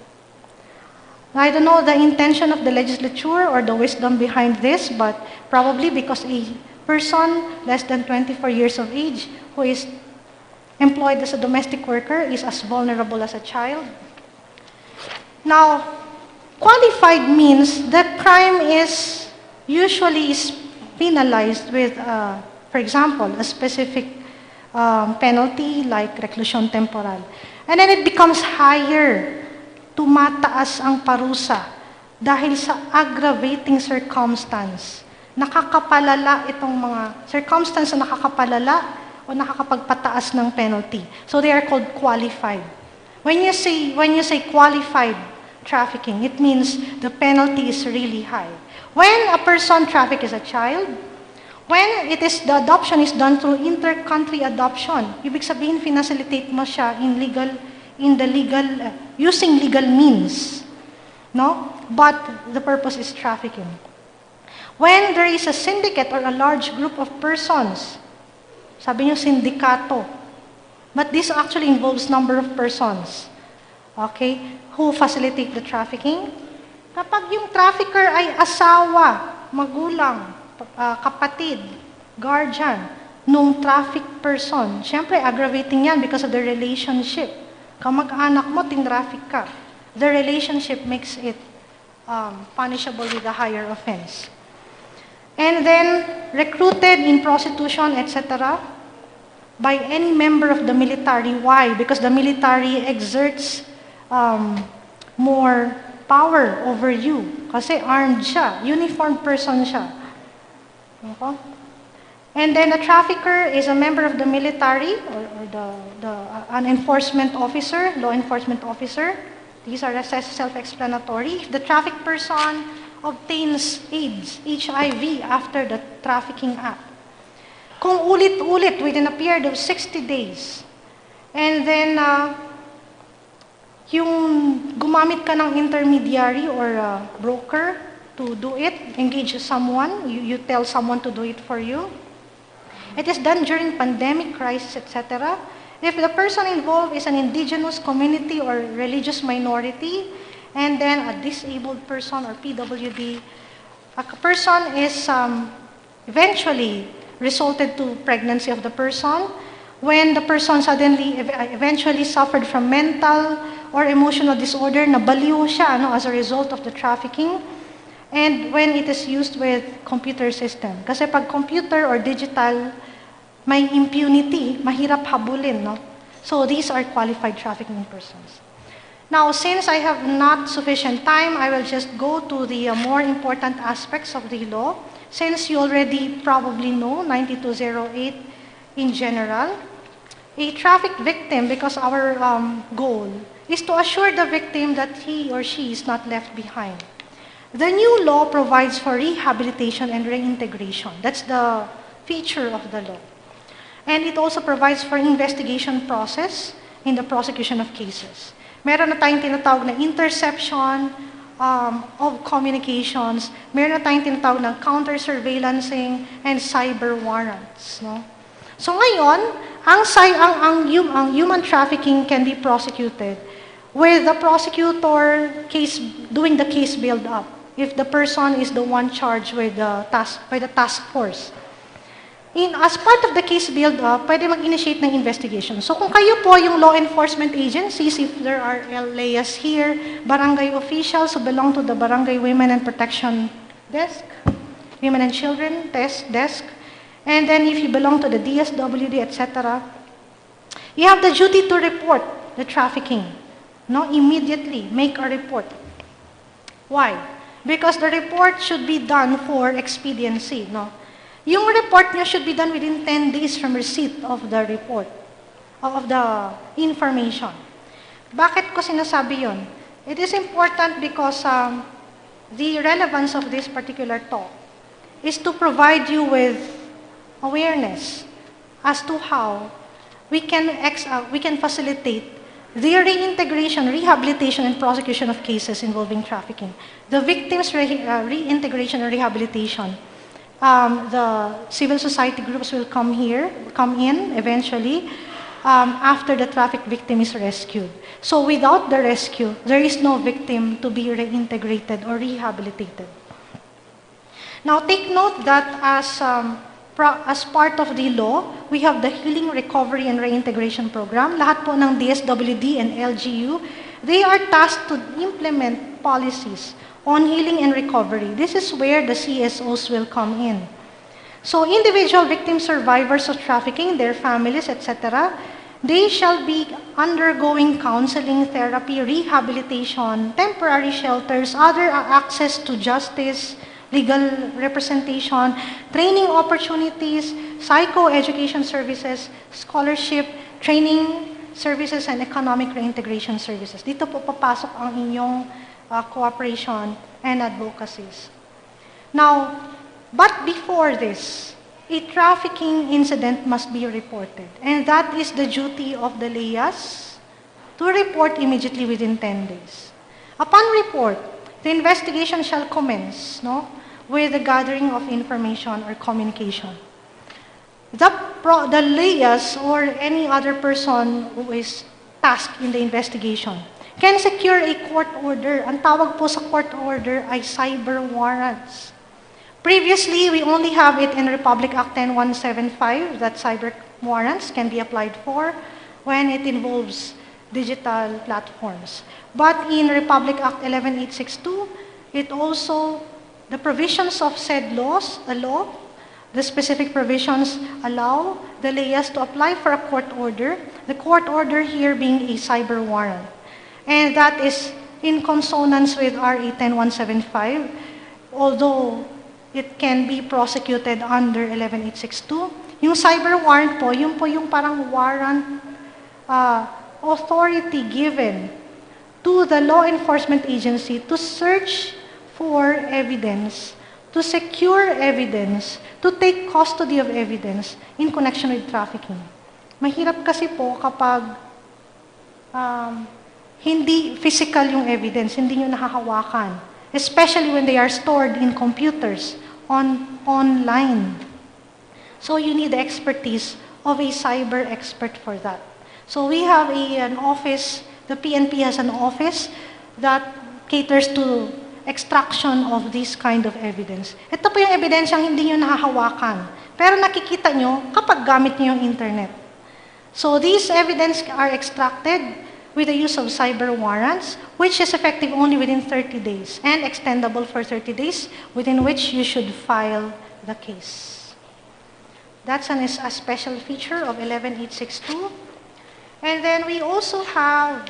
I don't know the intention of the legislature or the wisdom behind this, but probably because a person less than 24 years of age who is employed as a domestic worker is as vulnerable as a child. Now, qualified means that crime is usually penalized with, for example, a specific penalty like reclusion temporal. And then it becomes higher, tumataas ang parusa dahil sa aggravating circumstance. Nakakapalala itong mga circumstance na nakakapalala o nakakapagpataas ng penalty. So they are called qualified. When you say qualified trafficking, it means the penalty is really high. When a person trafficked is a child, when the adoption is done through inter-country adoption, ibig sabihin, facilitate mo siya using legal means. No? But the purpose is trafficking. When there is a syndicate or a large group of persons, sabi niyo sindikato, but this actually involves number of persons, okay, who facilitate the trafficking. Kapag yung trafficker ay asawa, magulang, kapatid, guardian, nung traffic person, syempre aggravating yan because of the relationship. Kamag-anak mo, tinraffic ka. The relationship makes it punishable with a higher offense. And then, recruited in prostitution, etc., by any member of the military. Why? Because the military exerts more power over you. Kasi armed siya, uniformed person siya. Okay? And then a trafficker is a member of the military or an enforcement officer, law enforcement officer. These are self-explanatory. If the trafficked person obtains AIDS, HIV after the trafficking act, kung ulit-ulit within a period of 60 days, and then yung gumamit ka ng intermediary or broker to do it, engage someone, you tell someone to do it for you. It is done during pandemic, crisis, etc. If the person involved is an indigenous community or religious minority, and then a disabled person or PWD, a person is eventually resulted to pregnancy of the person, when the person suddenly eventually suffered from mental or emotional disorder, nabaliw siya as a result of the trafficking, and when it is used with computer system. Kasi pag computer or digital, may impunity, mahirap habulin, no? So these are qualified trafficking persons. Now, since I have not sufficient time, I will just go to the more important aspects of the law. Since you already probably know 9208 in general, a trafficked victim, because our goal is to assure the victim that he or she is not left behind. The new law provides for rehabilitation and reintegration. That's the feature of the law. And it also provides for investigation process in the prosecution of cases. Meron na tayong tinatawag na interception of communications. Meron na tayong tinatawag na counter-surveillancing and cyber warrants. No? So ngayon, ang human trafficking can be prosecuted with the prosecutor doing the case build-up if the person is the one charged with by the task force. As part of the case build-up, pwede mag-initiate ng investigation. So kung kayo po yung law enforcement agencies, if there are LAs here, barangay officials who belong to the Barangay Women and Protection Desk, Women and Children Desk, and then if you belong to the DSWD, etc., you have the duty to report the trafficking. No, immediately make a report. Why? Because the report should be done for expediency. No? Yung report niya should be done within 10 days from receipt of the report, of the information. Bakit ko sinasabi yun? It is important because the relevance of this particular talk is to provide you with awareness as to how we can facilitate the reintegration, rehabilitation, and prosecution of cases involving trafficking. The victims' reintegration and rehabilitation. The civil society groups will come in eventually after the trafficked victim is rescued. So without the rescue, there is no victim to be reintegrated or rehabilitated. Now take note that as part of the law, we have the Healing, Recovery, and Reintegration Program. Lahat po ng DSWD and LGU, they are tasked to implement policies on healing and recovery. This is where the CSOs will come in. So individual victim survivors of trafficking, their families, etc., they shall be undergoing counseling, therapy, rehabilitation, temporary shelters, other access to justice, legal representation, training opportunities, psycho-education services, scholarship, training services, and economic reintegration services. Dito po papasok ang inyong cooperation and advocacies. Now, but before this, a trafficking incident must be reported. And that is the duty of the LEAs to report immediately within 10 days. Upon report, the investigation shall commence with the gathering of information or communication. The LEAs or any other person who is tasked in the investigation can secure a court order. Ang tawag po sa court order ay cyber warrants. Previously, we only have it in Republic Act 10175 that cyber warrants can be applied for when it involves digital platforms. But in Republic Act 11862, it also, the provisions of said laws, the specific provisions allow the LEAs to apply for a court order, the court order here being a cyber warrant. And that is in consonance with RA 10175, although it can be prosecuted under 11862. Yung cyber warrant po, yun po yung parang warrant authority given to the law enforcement agency to search for evidence, to secure evidence, to take custody of evidence in connection with trafficking. Mahirap kasi po kapag hindi physical yung evidence, hindi nyo nahahawakan, especially when they are stored in computers, online. So you need the expertise of a cyber expert for that. So we have an office, the PNP has an office that caters to extraction of this kind of evidence. Ito po yung ebidensyang hindi nyo nahahawakan, pero nakikita nyo kapag gamit nyo yung internet. So these evidence are extracted with the use of cyber warrants, which is effective only within 30 days and extendable for 30 days, within which you should file the case. That's a special feature of 11862. And then we also have,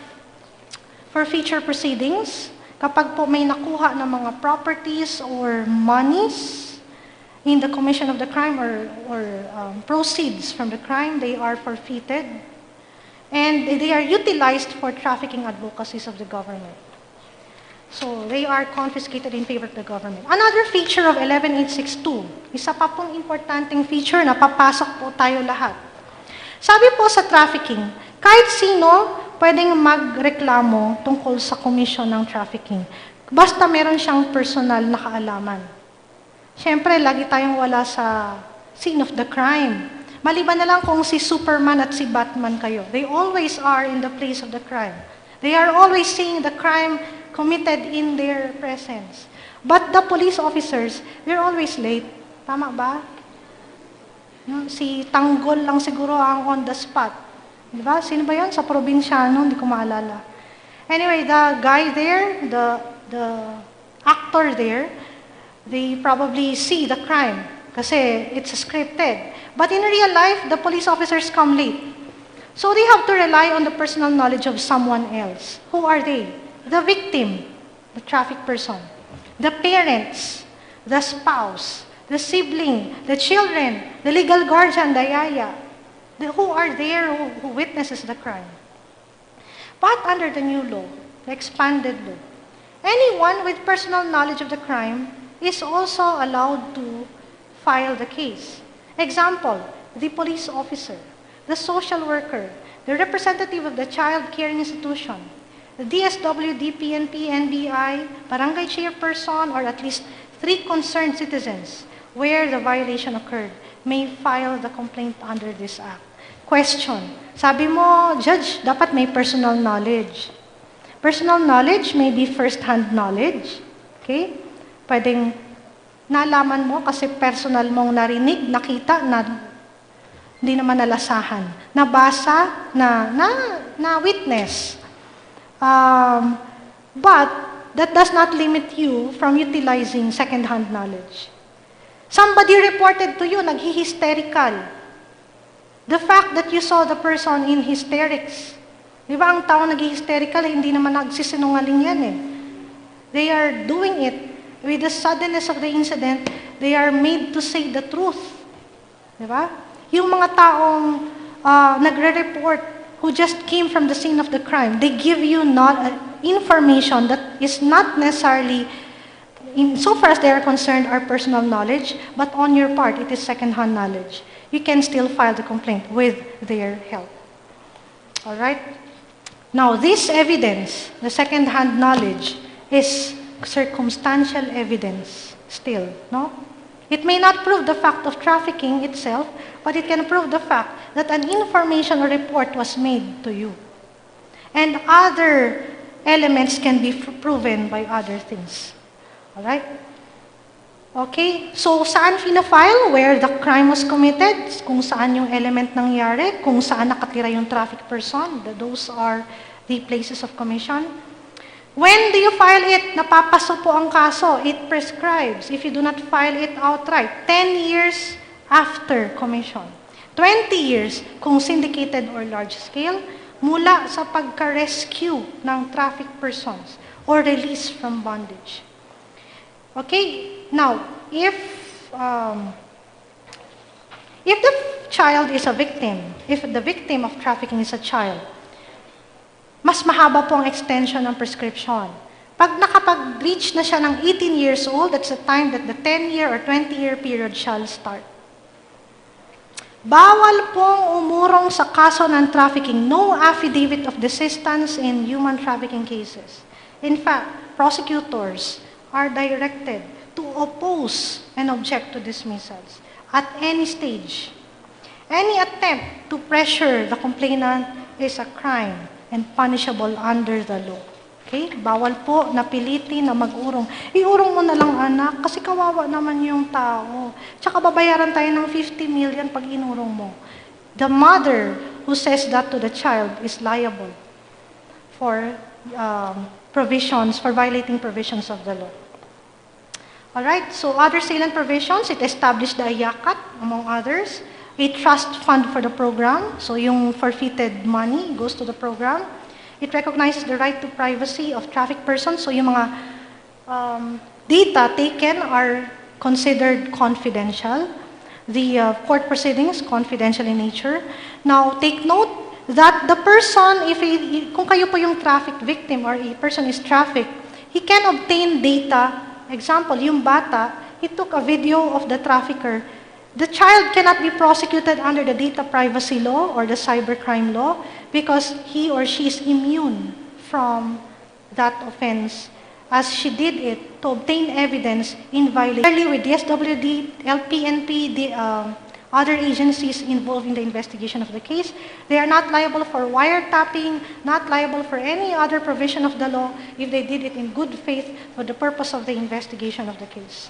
for future proceedings, kapag po may nakuha ng mga properties or monies in the commission of the crime or proceeds from the crime, they are forfeited. And they are utilized for trafficking advocacies of the government. So they are confiscated in favor of the government. Another feature of 11862, isa pa pong importanteng feature na papasok po tayo lahat. Sabi po sa trafficking, kahit sino pwedeng magreklamo tungkol sa commission ng trafficking. Basta meron siyang personal na kaalaman. Siyempre, lagi tayong wala sa scene of the crime. Maliban na lang kung si Superman at si Batman kayo. They always are in the place of the crime. They are always seeing the crime committed in their presence. But the police officers, they're always late. Tama ba? Si Tanggol lang siguro ang on the spot. Di ba? Sino ba yan? Sa probinsyano, hindi ko maalala. Anyway, the guy there, the actor there, they probably see the crime kasi it's scripted. But in real life, the police officers come late. So they have to rely on the personal knowledge of someone else. Who are they? The victim, the traffic person, the parents, the spouse, the sibling, the children, the legal guardian, the yaya, who are there who witnesses the crime. But under the new law, the expanded law, anyone with personal knowledge of the crime is also allowed to file the case. Example, the police officer, the social worker, the representative of the child care institution, the DSW, DPNP, NBI, barangay chairperson, or at least 3 concerned citizens where the violation occurred may file the complaint under this act. Question. Sabi mo, Judge, dapat may personal knowledge. Personal knowledge may be first-hand knowledge. Okay? Pwedeng nalaman mo kasi personal mong narinig, nakita, na hindi naman nalasahan. Nabasa, na witness. But that does not limit you from utilizing second-hand knowledge. Somebody reported to you, naghi-hysterical. The fact that you saw the person in hysterics. Di ba ang tao naghi-hysterical, hindi naman nagsisinungaling yan eh. They are doing it with the suddenness of the incident, they are made to say the truth. Di ba? Yung mga taong nagre-report who just came from the scene of the crime, they give you not information that is not necessarily, so far as they are concerned, are personal knowledge, but on your part, it is second-hand knowledge. You can still file the complaint with their help. All right? Now, this evidence, the second-hand knowledge, is circumstantial evidence still, no? It may not prove the fact of trafficking itself, but it can prove the fact that an information or report was made to you. And other elements can be proven by other things. All right? Okay? So, saan fina-file? Where the crime was committed? Kung saan yung element nangyari? Kung saan nakatira yung traffic person? Those are the places of commission. When do you file it? Napapaso po ang kaso. It prescribes. If you do not file it outright, 10 years after commission. 20 years kung syndicated or large scale, mula sa pagka-rescue ng traffic persons or release from bondage. Okay, now, if the child is a victim, if the victim of trafficking is a child, mas mahaba po ang extension ng prescription. Pag nakapag-reach na siya ng 18 years old, that's the time that the 10-year or 20-year period shall start. Bawal pong umurong sa kaso ng trafficking. No affidavit of desistance in human trafficking cases. In fact, prosecutors are directed to oppose and object to dismissals at any stage. Any attempt to pressure the complainant is a crime and punishable under the law. Okay? Bawal po na pilitin na mag-urong. Iurong mo na lang, anak, kasi kawawa naman yung tao. Tsaka babayaran tayo ng 50 million pag inurong mo. The mother who says that to the child is liable for violating provisions of the law. Alright, so other salient provisions, it established the ayakat, among others, a trust fund for the program, so yung forfeited money goes to the program. It recognizes the right to privacy of trafficked persons, so yung mga data taken are considered confidential. The court proceedings, confidential in nature. Now, take note that the person, kung kayo po yung trafficked victim or a person is trafficked, he can obtain data. Example, yung bata, he took a video of the trafficker. The child cannot be prosecuted under the data privacy law or the cybercrime law because he or she is immune from that offense as she did it to obtain evidence in violation with DSWD, LPNP, the other agencies involved in the investigation of the case. They are not liable for wiretapping, not liable for any other provision of the law if they did it in good faith for the purpose of the investigation of the case.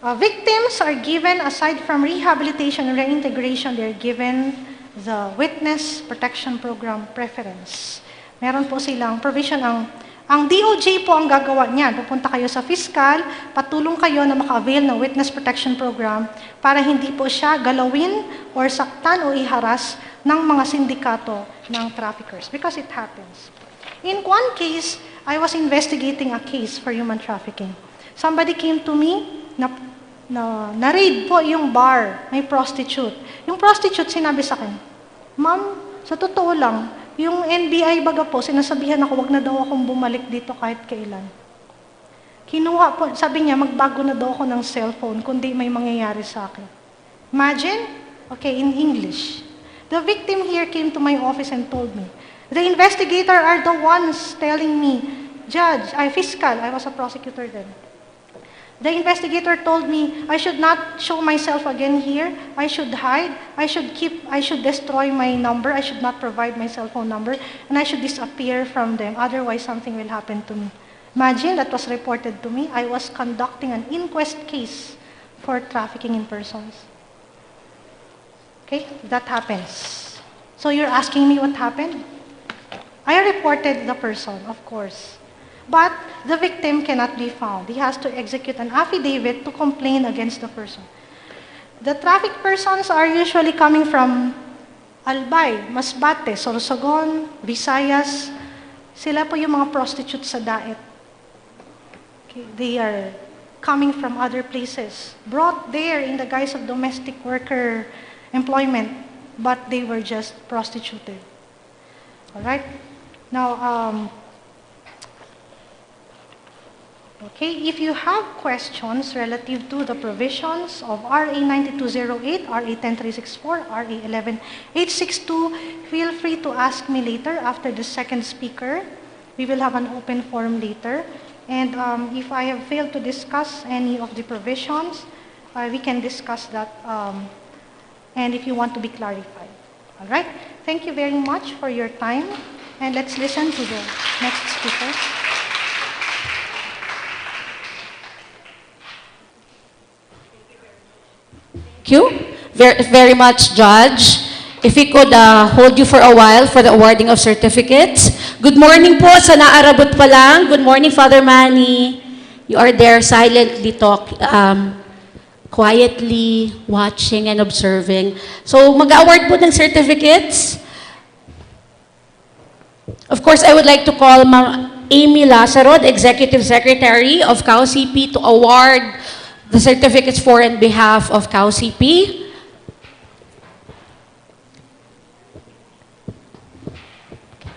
Victims are given, aside from rehabilitation and reintegration, they are given the Witness Protection Program preference. Meron po silang provision, ang DOJ po ang gagawa niyan. Pupunta kayo sa fiscal, patulong kayo na maka-avail ng Witness Protection Program para hindi po siya galawin or saktan o iharas ng mga sindikato ng traffickers because it happens. In one case, I was investigating a case for human trafficking. Somebody came to me na-raid po yung bar, may prostitute. Yung prostitute sinabi sa akin, "Ma'am, sa totoo lang, yung NBI baga po, sinasabihan ako, wag na daw akong bumalik dito kahit kailan." Kinuha po, sabi niya, magbago na daw ako ng cellphone, kundi may mangyayari sa akin. Imagine, okay, in English. The victim here came to my office and told me, the investigator are the ones telling me, Judge, fiscal, I was a prosecutor then. The investigator told me I should not show myself again here. I should hide. I should destroy my number. I should not provide my cell phone number. And I should disappear from them. Otherwise, something will happen to me. Imagine, that was reported to me. I was conducting an inquest case for trafficking in persons. Okay, that happens. So you're asking me what happened? I reported the person, of course. But the victim cannot be found. He has to execute an affidavit to complain against the person. The trafficked persons are usually coming from Albay, Masbate, Sorsogon, Visayas. Sila po yung mga prostitutes sa Daet. Okay, they are coming from other places, brought there in the guise of domestic worker employment, but they were just prostituted. All right? Now, okay, if you have questions relative to the provisions of RA 9208, RA 10364, RA 11862, feel free to ask me later after the second speaker. We will have an open forum later. And if I have failed to discuss any of the provisions, we can discuss that and if you want to be clarified. All right? Thank you very much for your time. And let's listen to the next speaker. Thank you very much, Judge. If we could hold you for a while for the awarding of certificates. Good morning po sa naarabot pa lang. Good morning, Father Manny. You are there silently quietly watching and observing. So mag-award po ng certificates. Of course, I would like to call Amy Lazaro, the Executive Secretary of CAUCP, to award the certificates for and behalf of CAUCP.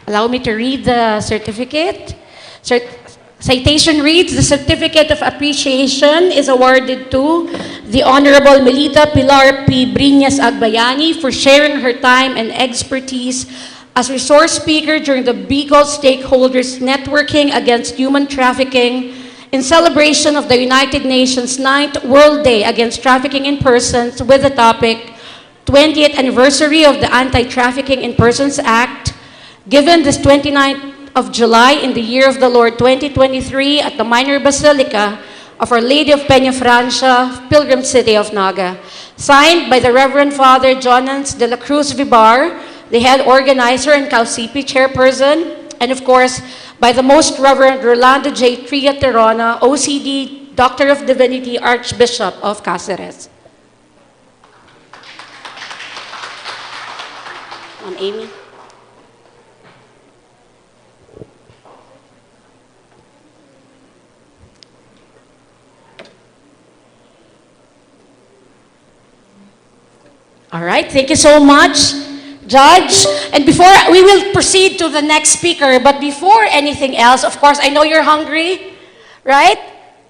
Allow me to read the certificate. Citation reads, the Certificate of Appreciation is awarded to the Honorable Melita Pilar P. Briñas Agbayani for sharing her time and expertise as resource speaker during the Bicol Stakeholders Networking Against Human Trafficking in celebration of the United Nations 9th World Day Against Trafficking in Persons with the topic 20th Anniversary of the Anti-Trafficking in Persons Act, given this 29th of July in the year of the Lord 2023 at the Minor Basilica of Our Lady of Peñafrancia, Pilgrim City of Naga. Signed by the Reverend Father Jonans de la Cruz Vibar, the head organizer and CAUCP chairperson, and of course, by the Most Reverend Rolando J. Tria Terona, OCD, Doctor of Divinity, Archbishop of Caceres. Amy. All right, thank you so much, Judge. And before we will proceed to the next speaker, but before anything else, of course, I know you're hungry, right?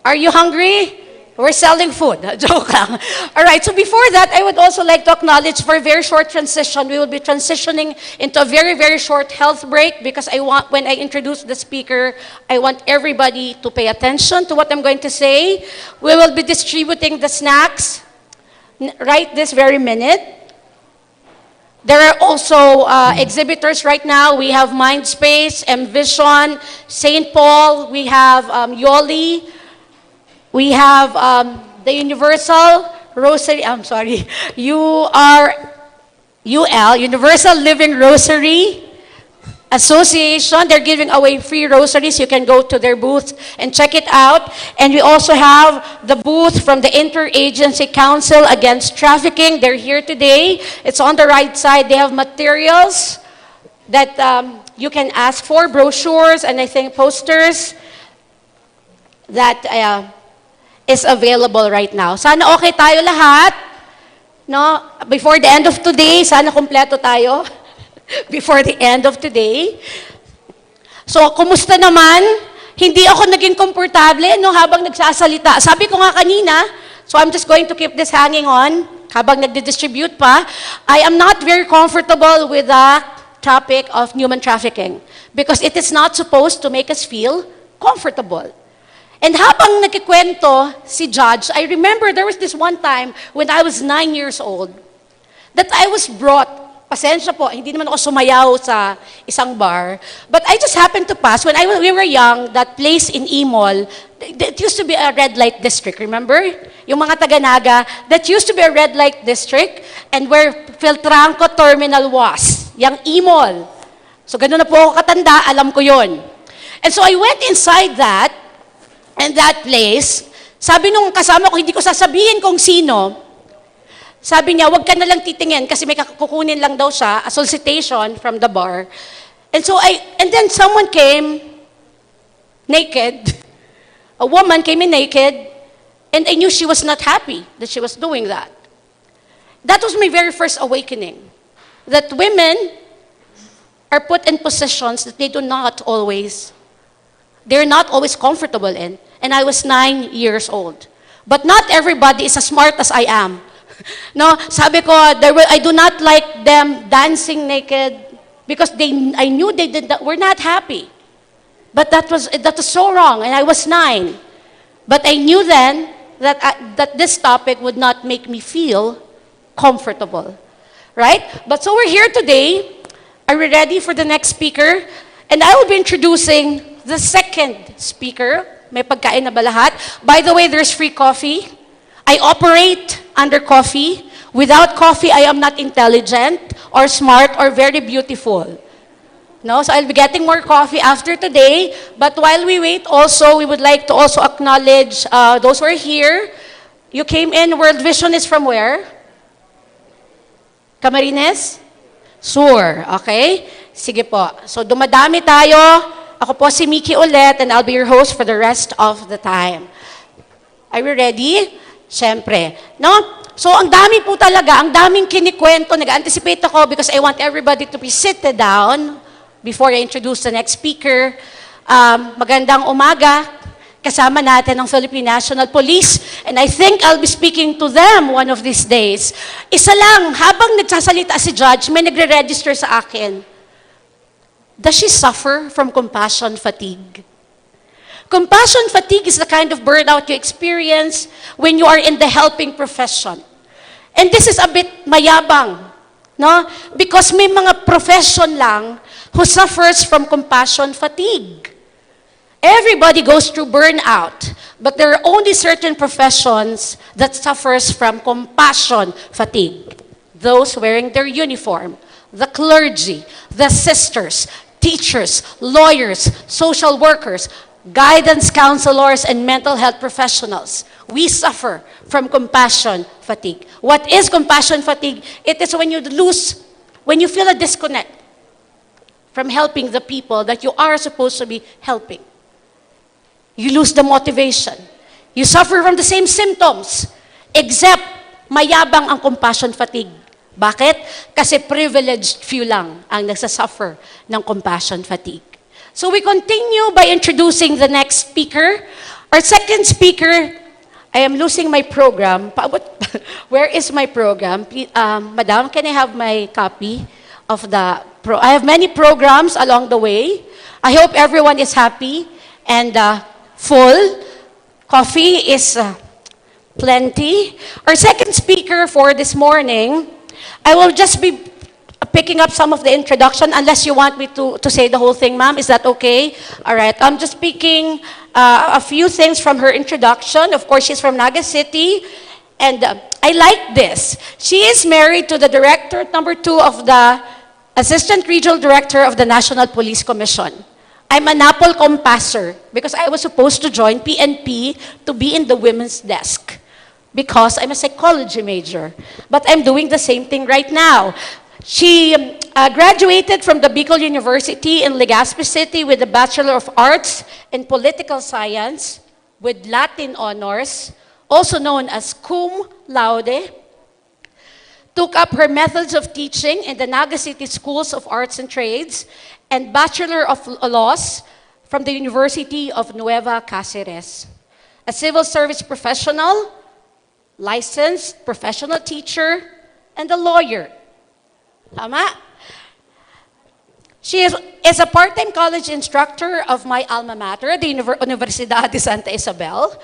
Are you hungry? We're selling food. Joke lang. All right, so before that, I would also like to acknowledge for a very short transition, we will be transitioning into a very, very short health break because when I introduce the speaker, I want everybody to pay attention to what I'm going to say. We will be distributing the snacks right this very minute. There are also exhibitors right now. We have Mindspace, Envision, St. Paul, we have Yoli, we have the Universal Rosary, Universal Living Rosary Association. They're giving away free rosaries. You can go to their booth and check it out. And we also have the booth from the Interagency Council Against Trafficking. They're here today. It's on the right side. They have materials that you can ask for, brochures, and I think posters that is available right now. Sana okay tayo lahat. No? Before the end of today, sana kompleto tayo. Before the end of today. So, kumusta naman? Hindi ako naging komportable habang nagsasalita. Sabi ko nga kanina, so I'm just going to keep this hanging on habang nagdi-distribute pa. I am not very comfortable with the topic of human trafficking because it is not supposed to make us feel comfortable. And habang nagkikwento si Judge, I remember there was this one time when I was 9 years old that I was brought. Pasensya po, hindi naman ako sumayaw sa isang bar. But I just happened to pass, when we were young, that place in Imol, it used to be a red light district, remember? Yung mga taga-Naga, that used to be a red light district, and where Filtranco Terminal was, yung Imol. So ganun na po ako katanda, alam ko yon. And so I went inside that, and that place, sabi nung kasama ko, hindi ko sasabihin kung sino, sabi niya, wag ka na lang titingin kasi may kukunin lang daw siya, a solicitation from the bar. And then someone came naked, a woman came in naked, and I knew she was not happy that she was doing that. That was my very first awakening, that women are put in positions that they're not always comfortable in. And I was 9 years old. But not everybody is as smart as I am. No, sabi ko, I do not like them dancing naked because I knew they were not happy. But that was so wrong, and I was 9. But I knew then that this topic would not make me feel comfortable, right? But so we're here today. Are we ready for the next speaker? And I will be introducing the second speaker. May pagkain na ba lahat? By the way, there's free coffee. I operate under coffee. Without coffee, I am not intelligent or smart or very beautiful. No, so I'll be getting more coffee after today. But while we wait also, we would like to also acknowledge those who are here. You came in, World Vision is from where? Camarines? Sur, okay? Sige po. So dumadami tayo. Ako po si Mickey ulit and I'll be your host for the rest of the time. Are we ready? Siyempre. No? So ang dami po talaga, ang daming kinikwento. Nag-anticipate ako because I want everybody to be seated down before I introduce the next speaker. Magandang umaga. Kasama natin ang Philippine National Police and I think I'll be speaking to them one of these days. Isa lang, habang nagsasalita si Judge, may nagre-register sa akin. Does she suffer from compassion fatigue? Compassion fatigue is the kind of burnout you experience when you are in the helping profession. And this is a bit mayabang, no? Because may mga profession lang who suffers from compassion fatigue. Everybody goes through burnout, but there are only certain professions that suffers from compassion fatigue. Those wearing their uniform, the clergy, the sisters, teachers, lawyers, social workers, guidance counselors, and mental health professionals. We suffer from compassion fatigue. What is compassion fatigue? It is when you feel a disconnect from helping the people that you are supposed to be helping. You lose the motivation. You suffer from the same symptoms, except mayabang ang compassion fatigue. Bakit? Kasi privileged few lang ang nagsasuffer ng compassion fatigue. So we continue by introducing the next speaker. Our second speaker, I am losing my program. Where is my program? Madam, can I have my copy of the I have many programs along the way. I hope everyone is happy and full. Coffee is plenty. Our second speaker for this morning, I will just be picking up some of the introduction unless you want me to say the whole thing, ma'am. Is that okay? All right. I'm just picking a few things from her introduction. Of course, she's from Naga City. And I like this. She is married to the director, number 2 of the Assistant Regional Director of the National Police Commission. I'm a NAPOL compasser because I was supposed to join PNP to be in the women's desk because I'm a psychology major. But I'm doing the same thing right now. She graduated from the Bicol University in Legazpi City with a Bachelor of Arts in Political Science with Latin honors, also known as cum laude. Took up her methods of teaching in the Naga City Schools of Arts and Trades and Bachelor of Laws from the University of Nueva Caceres. A civil service professional, licensed professional teacher, and a lawyer. Tama? She is a part-time college instructor of my alma mater, the Universidad de Santa Isabel.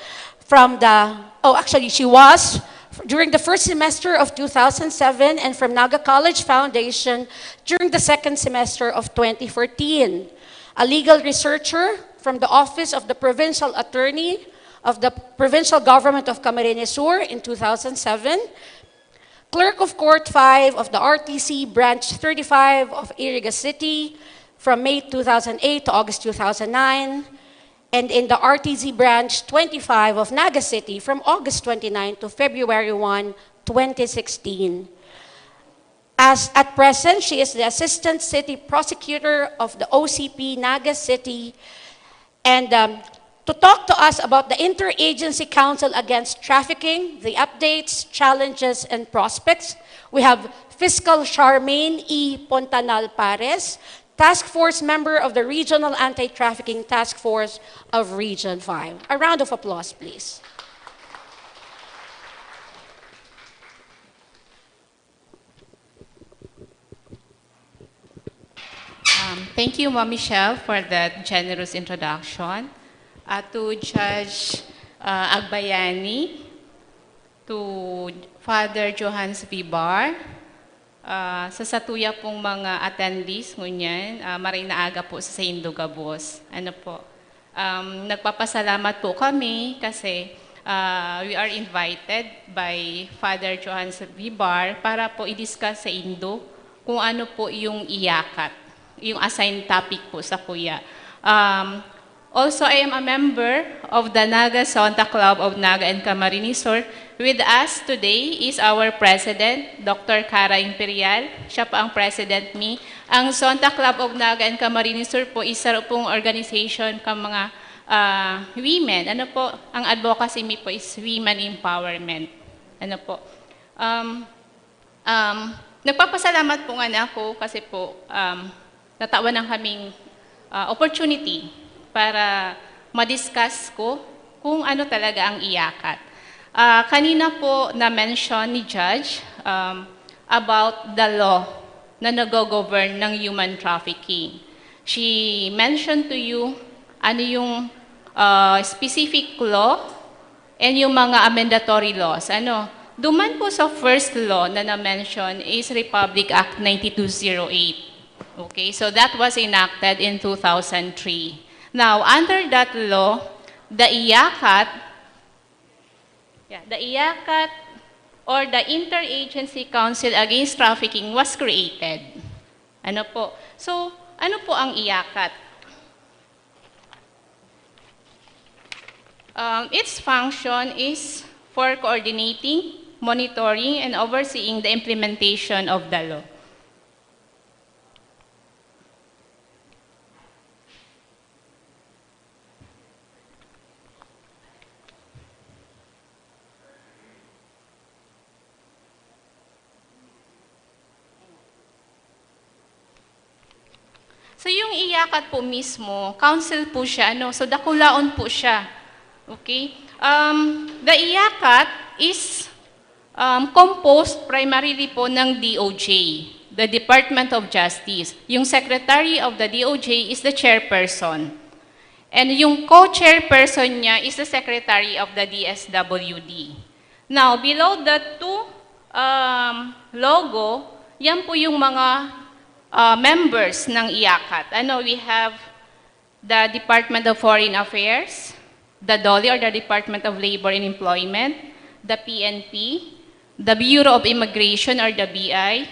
She was during the first semester of 2007 and from Naga College Foundation during the second semester of 2014. A legal researcher from the Office of the Provincial Attorney of the Provincial Government of Camarines Sur in 2007. Clerk of Court 5 of the RTC Branch 35 of Iriga City from May 2008 to August 2009. And in the RTC Branch 25 of Naga City from August 29 to February 1, 2016. At present, she is the Assistant City Prosecutor of the OCP Naga City. And to talk to us about the Interagency Council Against Trafficking, the updates, challenges, and prospects, we have Fiscal Charmaine E. Pontanal Pares, Task Force member of the Regional Anti-Trafficking Task Force of Region 5. A round of applause, please. Thank you, Ma'am Michelle, for that generous introduction. To Judge Agbayani, to Father Johannes Vibar, sa satuya pong mga attendees ngunyan, maray na aga po sa Indogabos. Nagpapasalamat po kami kasi we are invited by Father Johannes Vibar para po i-discuss sa Indo kung ano po yung iyakat, yung assigned topic po sa kuya. Also, I am a member of the Naga Santa Club of Naga and Camarines Sur. With us today is our President, Dr. Cara Imperial. Siya po ang President me. Ang Santa Club of Naga and Camarines Sur po, isa pong organization ng mga women. Ano po, ang advocacy me po is women empowerment. Ano po. Nagpapasalamat po nga ako kasi po natawan ng kaming opportunity para ma-discuss ko kung ano talaga ang iyakat. Kanina po na-mention ni Judge about the law na nag-govern ng human trafficking. She mentioned to you ano yung specific law and yung mga amendatory laws. Duman po sa first law na na-mention is Republic Act 9208. Okay, so that was enacted in 2003. Now, under that law, the IACAT or the Interagency Council Against Trafficking was created. Ano po? So, ano po ang IACAT? Its function is for coordinating, monitoring, and overseeing the implementation of the law. So yung iyakat po mismo, council po siya, so dakulaon po siya. Okay? The iyakat is composed primarily po ng DOJ, the Department of Justice. Yung Secretary of the DOJ is the chairperson. And yung co-chairperson niya is the Secretary of the DSWD. Now, below the two logo, yan po yung mga members ng IACAT. We have the Department of Foreign Affairs, the DOLE or the Department of Labor and Employment, the PNP, the Bureau of Immigration or the BI,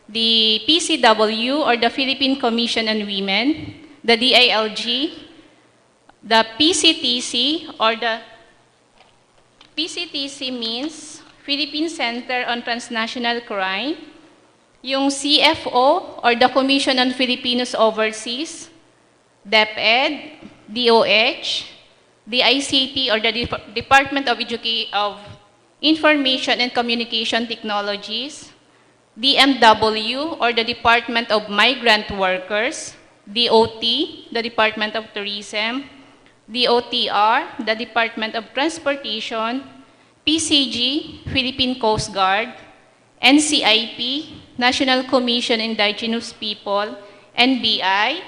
the PCW or the Philippine Commission on Women, the DILG, the PCTC or the PCTC means Philippine Center on Transnational Crime, yung CFO or the Commission on Filipinos Overseas, DepEd, DOH, the ICT or the Department of Information and Communication Technologies, DMW or the Department of Migrant Workers, DOT, the Department of Tourism, DOTR, the Department of Transportation, PCG, Philippine Coast Guard, NCIP, National Commission Indigenous People, NBI,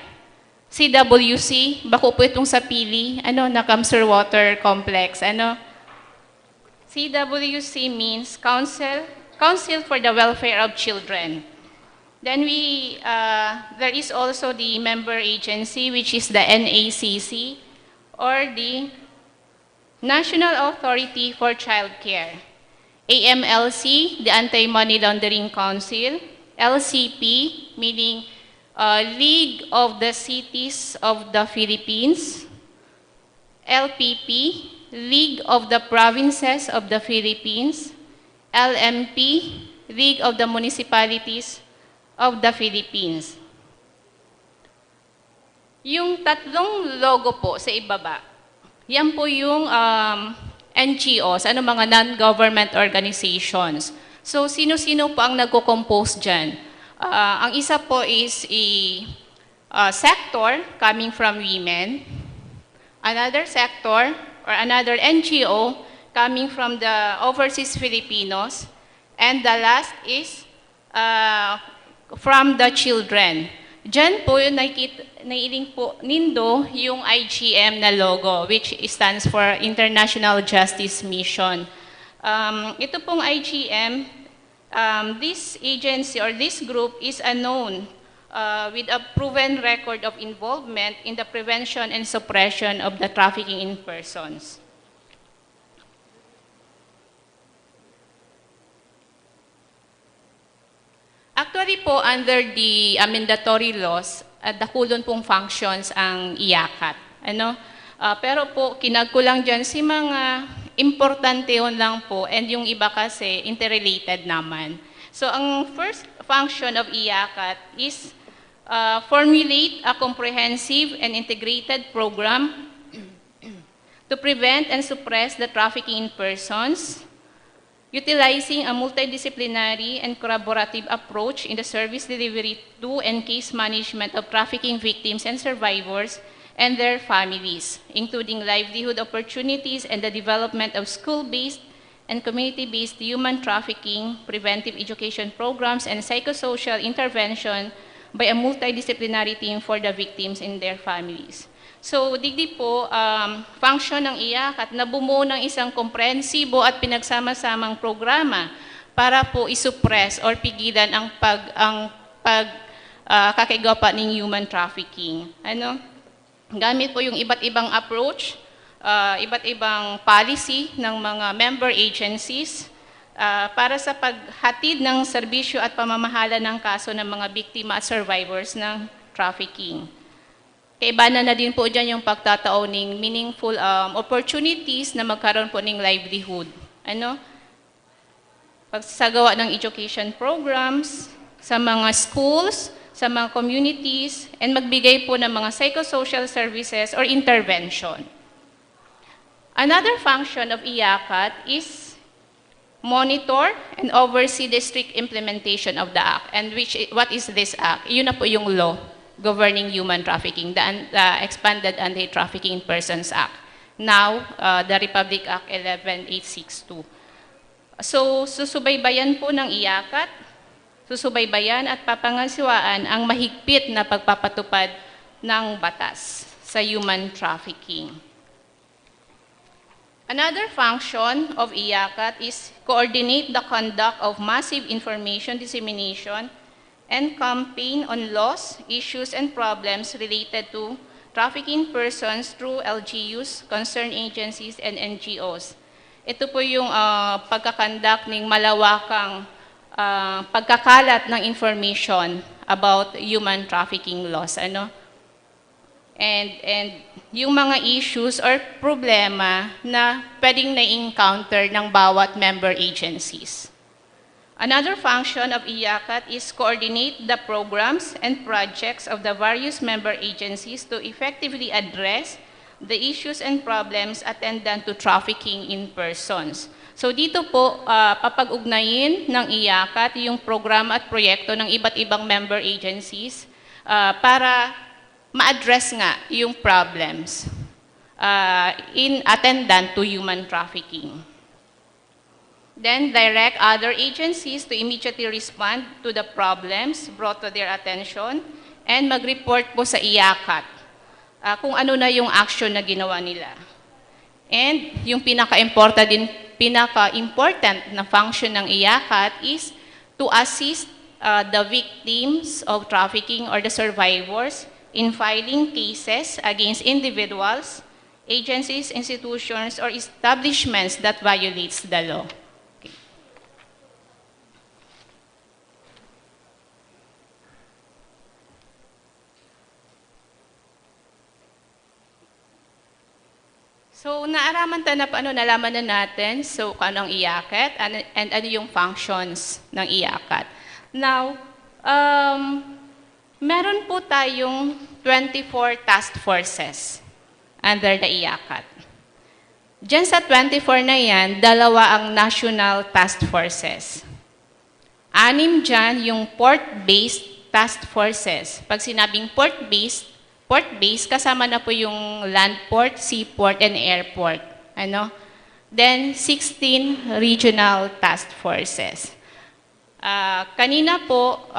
CWC, bako po itong sa Pili, Nakamsur Water Complex, CWC means Council for the Welfare of Children. Then there is also the member agency, which is the NACC, or the National Authority for Child Care. AMLC, the Anti-Money Laundering Council, LCP, meaning League of the Cities of the Philippines, LPP, League of the Provinces of the Philippines, LMP, League of the Municipalities of the Philippines. Yung tatlong logo po sa ibaba, yan po yung NGOs, mga non-government organizations. So, sino-sino po ang nagko-compose dyan? Ang isa po is a sector coming from women, another sector or another NGO coming from the overseas Filipinos, and the last is from the children. Diyan po yung nailing po nindo yung IGM na logo, which stands for International Justice Mission. Ito pong IGM, this agency or this group is known with a proven record of involvement in the prevention and suppression of the trafficking in persons. Actually po, under the mandatory laws, dakulon pong functions ang IACAT. Ano? Pero po, kinagkulang dyan si mga importante yun lang po, and yung iba kasi interrelated naman. So ang first function of IACAT is formulate a comprehensive and integrated program to prevent and suppress the trafficking in persons, utilizing a multidisciplinary and collaborative approach in the service delivery to and case management of trafficking victims and survivors and their families, including livelihood opportunities and the development of school-based and community-based human trafficking, preventive education programs, and psychosocial intervention by a multidisciplinary team for the victims and their families. So, digdi po, function ng IACAT na bumuo ng isang komprehensibo at pinagsama-samang programa para po isuppress or pigilan ang kakigapa ng human trafficking. Ano? Gamit po yung iba't ibang approach, iba't ibang policy ng mga member agencies para sa paghatid ng serbisyo at pamamahala ng kaso ng mga biktima at survivors ng trafficking. Kaibanan na din po dyan yung pagtatao ng meaningful opportunities na magkaroon po ng livelihood. Ano? Pagsagawa ng education programs sa mga schools, sa mga communities, and magbigay po ng mga psychosocial services or intervention. Another function of IACAT is monitor and oversee the strict implementation of the Act. And what is this Act? Yun na po yung law governing human trafficking, the Expanded Anti-Trafficking in Persons Act. Now, the Republic Act 11862. So, susubaybayan po ng IACAT, susubaybayan at papangasiwaan ang mahigpit na pagpapatupad ng batas sa human trafficking. Another function of IACAT is coordinate the conduct of massive information dissemination and campaign on laws, issues, and problems related to trafficking persons through LGUs, concerned agencies, and NGOs. Ito po yung pagkakandak ng malawakang pagkakalat ng information about human trafficking laws. Ano? And yung mga issues or problema na pwedeng na-encounter ng bawat member agencies. Another function of IACAT is coordinate the programs and projects of the various member agencies to effectively address the issues and problems attendant to trafficking in persons. So dito po, papag-ugnayin ng IACAT yung programa at proyekto ng iba't ibang member agencies para ma-address nga yung problems in attendant to human trafficking. Then direct other agencies to immediately respond to the problems brought to their attention and mag-report po sa IACAT kung ano na yung action na ginawa nila. And yung pinaka-important na function ng IACAT is to assist the victims of trafficking or the survivors in filing cases against individuals, agencies, institutions, or establishments that violates the law. So, nalaman na natin, so, ano ang IACAT and ano yung functions ng IACAT. Now, meron po tayong 24 task forces under the IACAT. Diyan sa 24 na yan, 2 ang national task forces. 6 dyan yung port-based task forces. Pag sinabing port-based, kasama na po yung land port, seaport, and airport. Ano? Then, 16 regional task forces. Kanina po,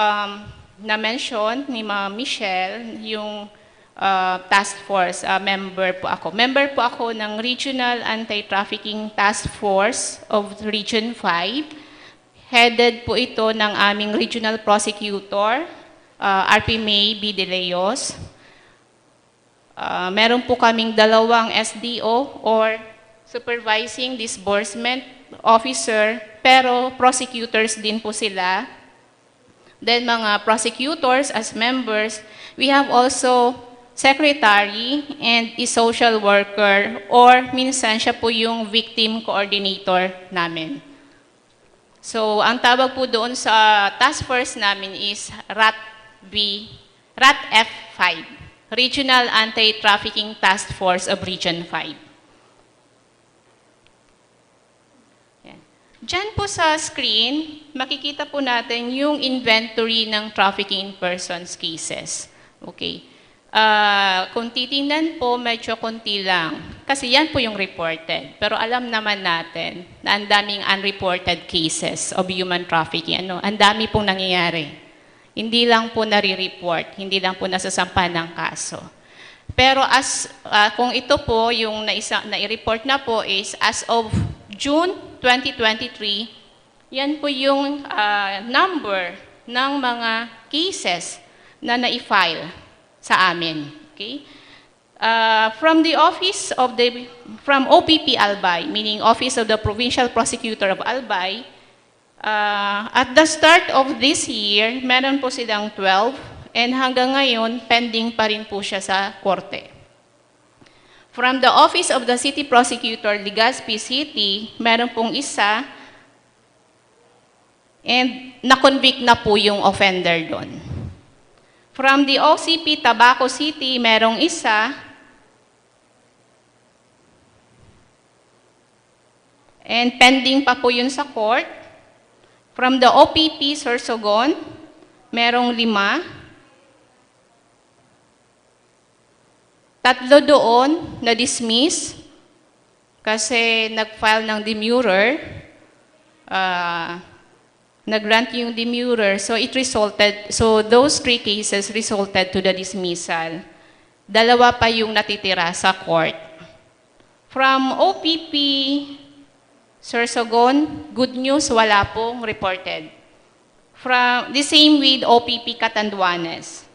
na-mention ni Ma'am Michelle, yung task force, member po ako. Member po ako ng Regional Anti-Trafficking Task Force of Region 5. Headed po ito ng aming Regional Prosecutor, RP May B. De Leos. Meron po kaming 2 SDO or Supervising Disbursement Officer, pero prosecutors din po sila. Then mga prosecutors as members, we have also secretary, and a social worker, or minsan siya po yung victim coordinator namin. So, ang tawag po doon sa task force namin is RAT-F5, Regional Anti-Trafficking Task Force of Region 5. Yan. Diyan po sa screen, makikita po natin yung inventory ng trafficking in persons cases. Okay. Kung titingnan po, medyo konti lang. Kasi yan po yung reported. Pero alam naman natin na ang daming unreported cases of human trafficking. Ang dami pong nangyayari. Hindi lang po nare-report, hindi lang po nasasampa ng kaso. Pero kung ito po, yung nai-report na po is as of June 2023, yan po yung number ng mga cases na na-file sa amin. Okay? From OPP Albay, meaning Office of the Provincial Prosecutor of Albay, at the start of this year, meron po silang 12, and hanggang ngayon, pending pa rin po siya sa korte. From the Office of the City Prosecutor, Legazpi City, meron pong isa, and na-convict na po yung offender doon. From the OCP Tabaco City, merong isa. And pending pa po yun sa court. From the OPP Sorsogon, merong 5. 3 doon na-dismiss kasi nag-file ng demurrer. Nag-grant yung demurrer, so those 3 cases resulted to the dismissal. 2 pa yung natitira sa court. From OPP Sorsogon, good news, wala pong reported. From the same with OPP Catanduanes.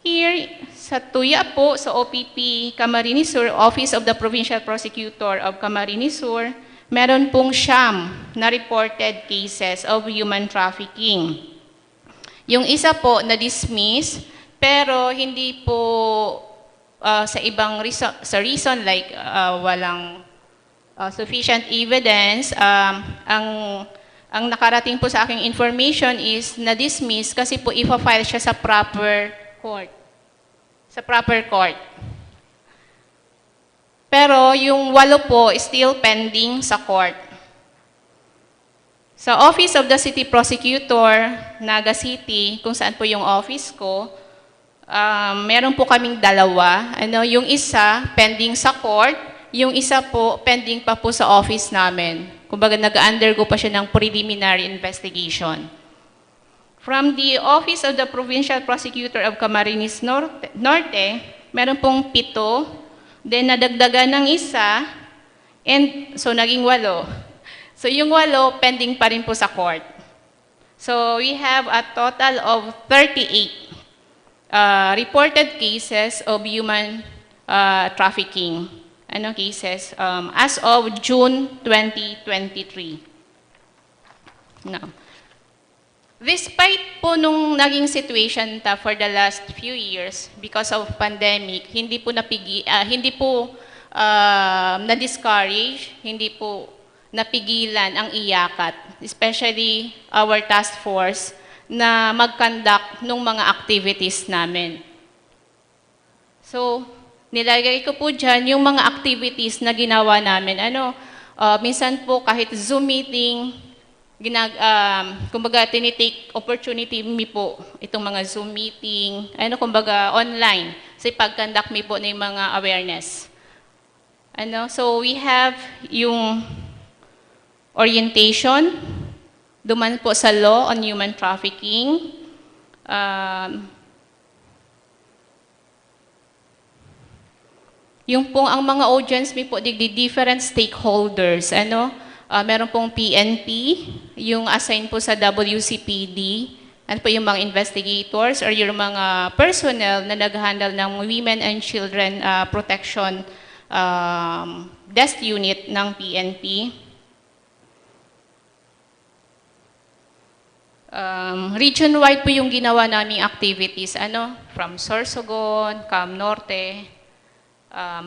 Here, sa Tuya po, sa OPP Camarines Sur, Office of the Provincial Prosecutor of Camarines Sur, meron pong 9 na reported cases of human trafficking. Yung isa po na-dismiss, pero hindi po sa ibang reason like walang sufficient evidence. Ang nakarating po sa aking information is na-dismiss kasi po ipa-file siya sa proper court. Sa proper court. Pero yung 8 po still pending sa court. Sa Office of the City Prosecutor, Naga City, kung saan po yung office ko, meron po kaming 2. Yung isa pending sa court, yung isa po pending pa po sa office namin. Kumbaga nag-undergo pa siya ng preliminary investigation. From the Office of the Provincial Prosecutor of Camarines Norte, meron pong 7. Then, nadagdagan ng isa, and so naging 8. So, yung 8, pending pa rin po sa court. So, we have a total of 38 reported cases of human trafficking cases as of June 2023. Now, despite po nung naging situation for the last few years because of pandemic, hindi po na-discourage, hindi po napigilan ang iyakat, especially our task force na mag-conduct ng mga activities namin. So, nilagay ko po dyan yung mga activities na ginawa namin. Minsan po kahit Zoom meeting, kumbaga tinitake opportunity mi po itong mga Zoom meeting, kumbaga online, sa pag-conduct mi po ng mga awareness. So we have yung orientation, duman po sa law on human trafficking, yung pong ang mga audience mi po di different stakeholders, meron pong PNP, yung assigned po sa WCPD, po yung mga investigators or yung mga personnel na nag-handle ng Women and Children Protection Desk Unit ng PNP. Region-wide po yung ginawa naming activities, from Sorsogon, Cam Norte,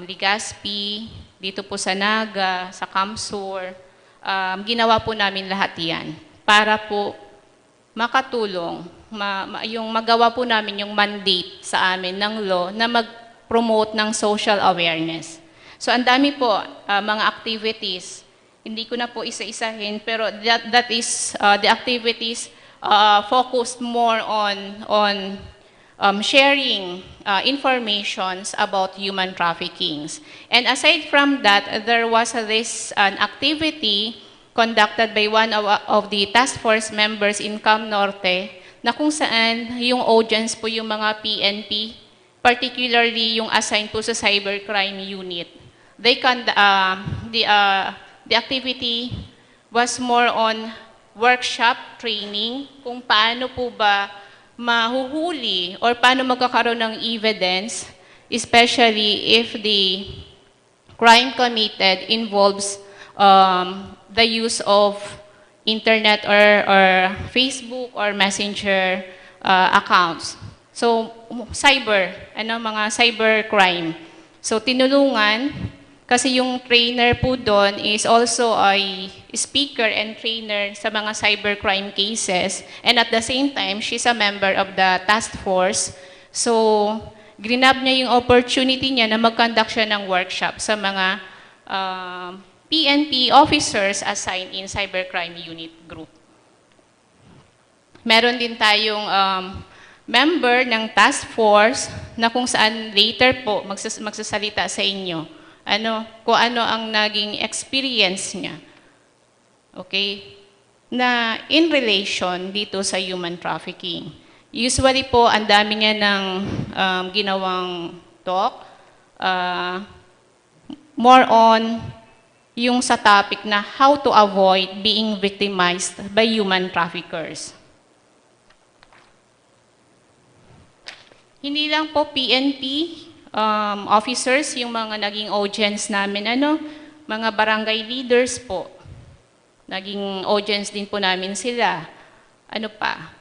Legazpi, dito po sa Naga, sa Camsur. Ginawa po namin lahat yan para po makatulong, yung magawa po namin yung mandate sa amin ng law na mag-promote ng social awareness. So ang dami po mga activities, hindi ko na po isa-isahin, pero that is the activities focused more on sharing informations about human traffickings. And aside from that, there was an activity conducted by one of the task force members in Cam Norte na kung saan yung audience po yung mga PNP, particularly yung assigned po sa cybercrime unit. The activity was more on workshop training kung paano po ba mahuhuli or paano magkakaroon ng evidence, especially if the crime committed involves the use of internet or Facebook or messenger accounts. So, mga cybercrime. So, tinulungan, kasi yung trainer po doon is also a speaker and trainer sa mga cybercrime cases. And at the same time, she's a member of the task force. So, grinab niya yung opportunity niya na mag-conduct siya ng workshop sa mga PNP officers assigned in cybercrime unit group. Meron din tayong member ng task force na kung saan later po magsasalita sa inyo kung ano ang naging experience niya. Okay? Na in relation dito sa human trafficking. Usually po, ang dami niya ng ginawang talk. More on yung sa topic na how to avoid being victimized by human traffickers. Hindi lang po PNP officers, yung mga naging audience namin, mga barangay leaders po. Naging audience din po namin sila.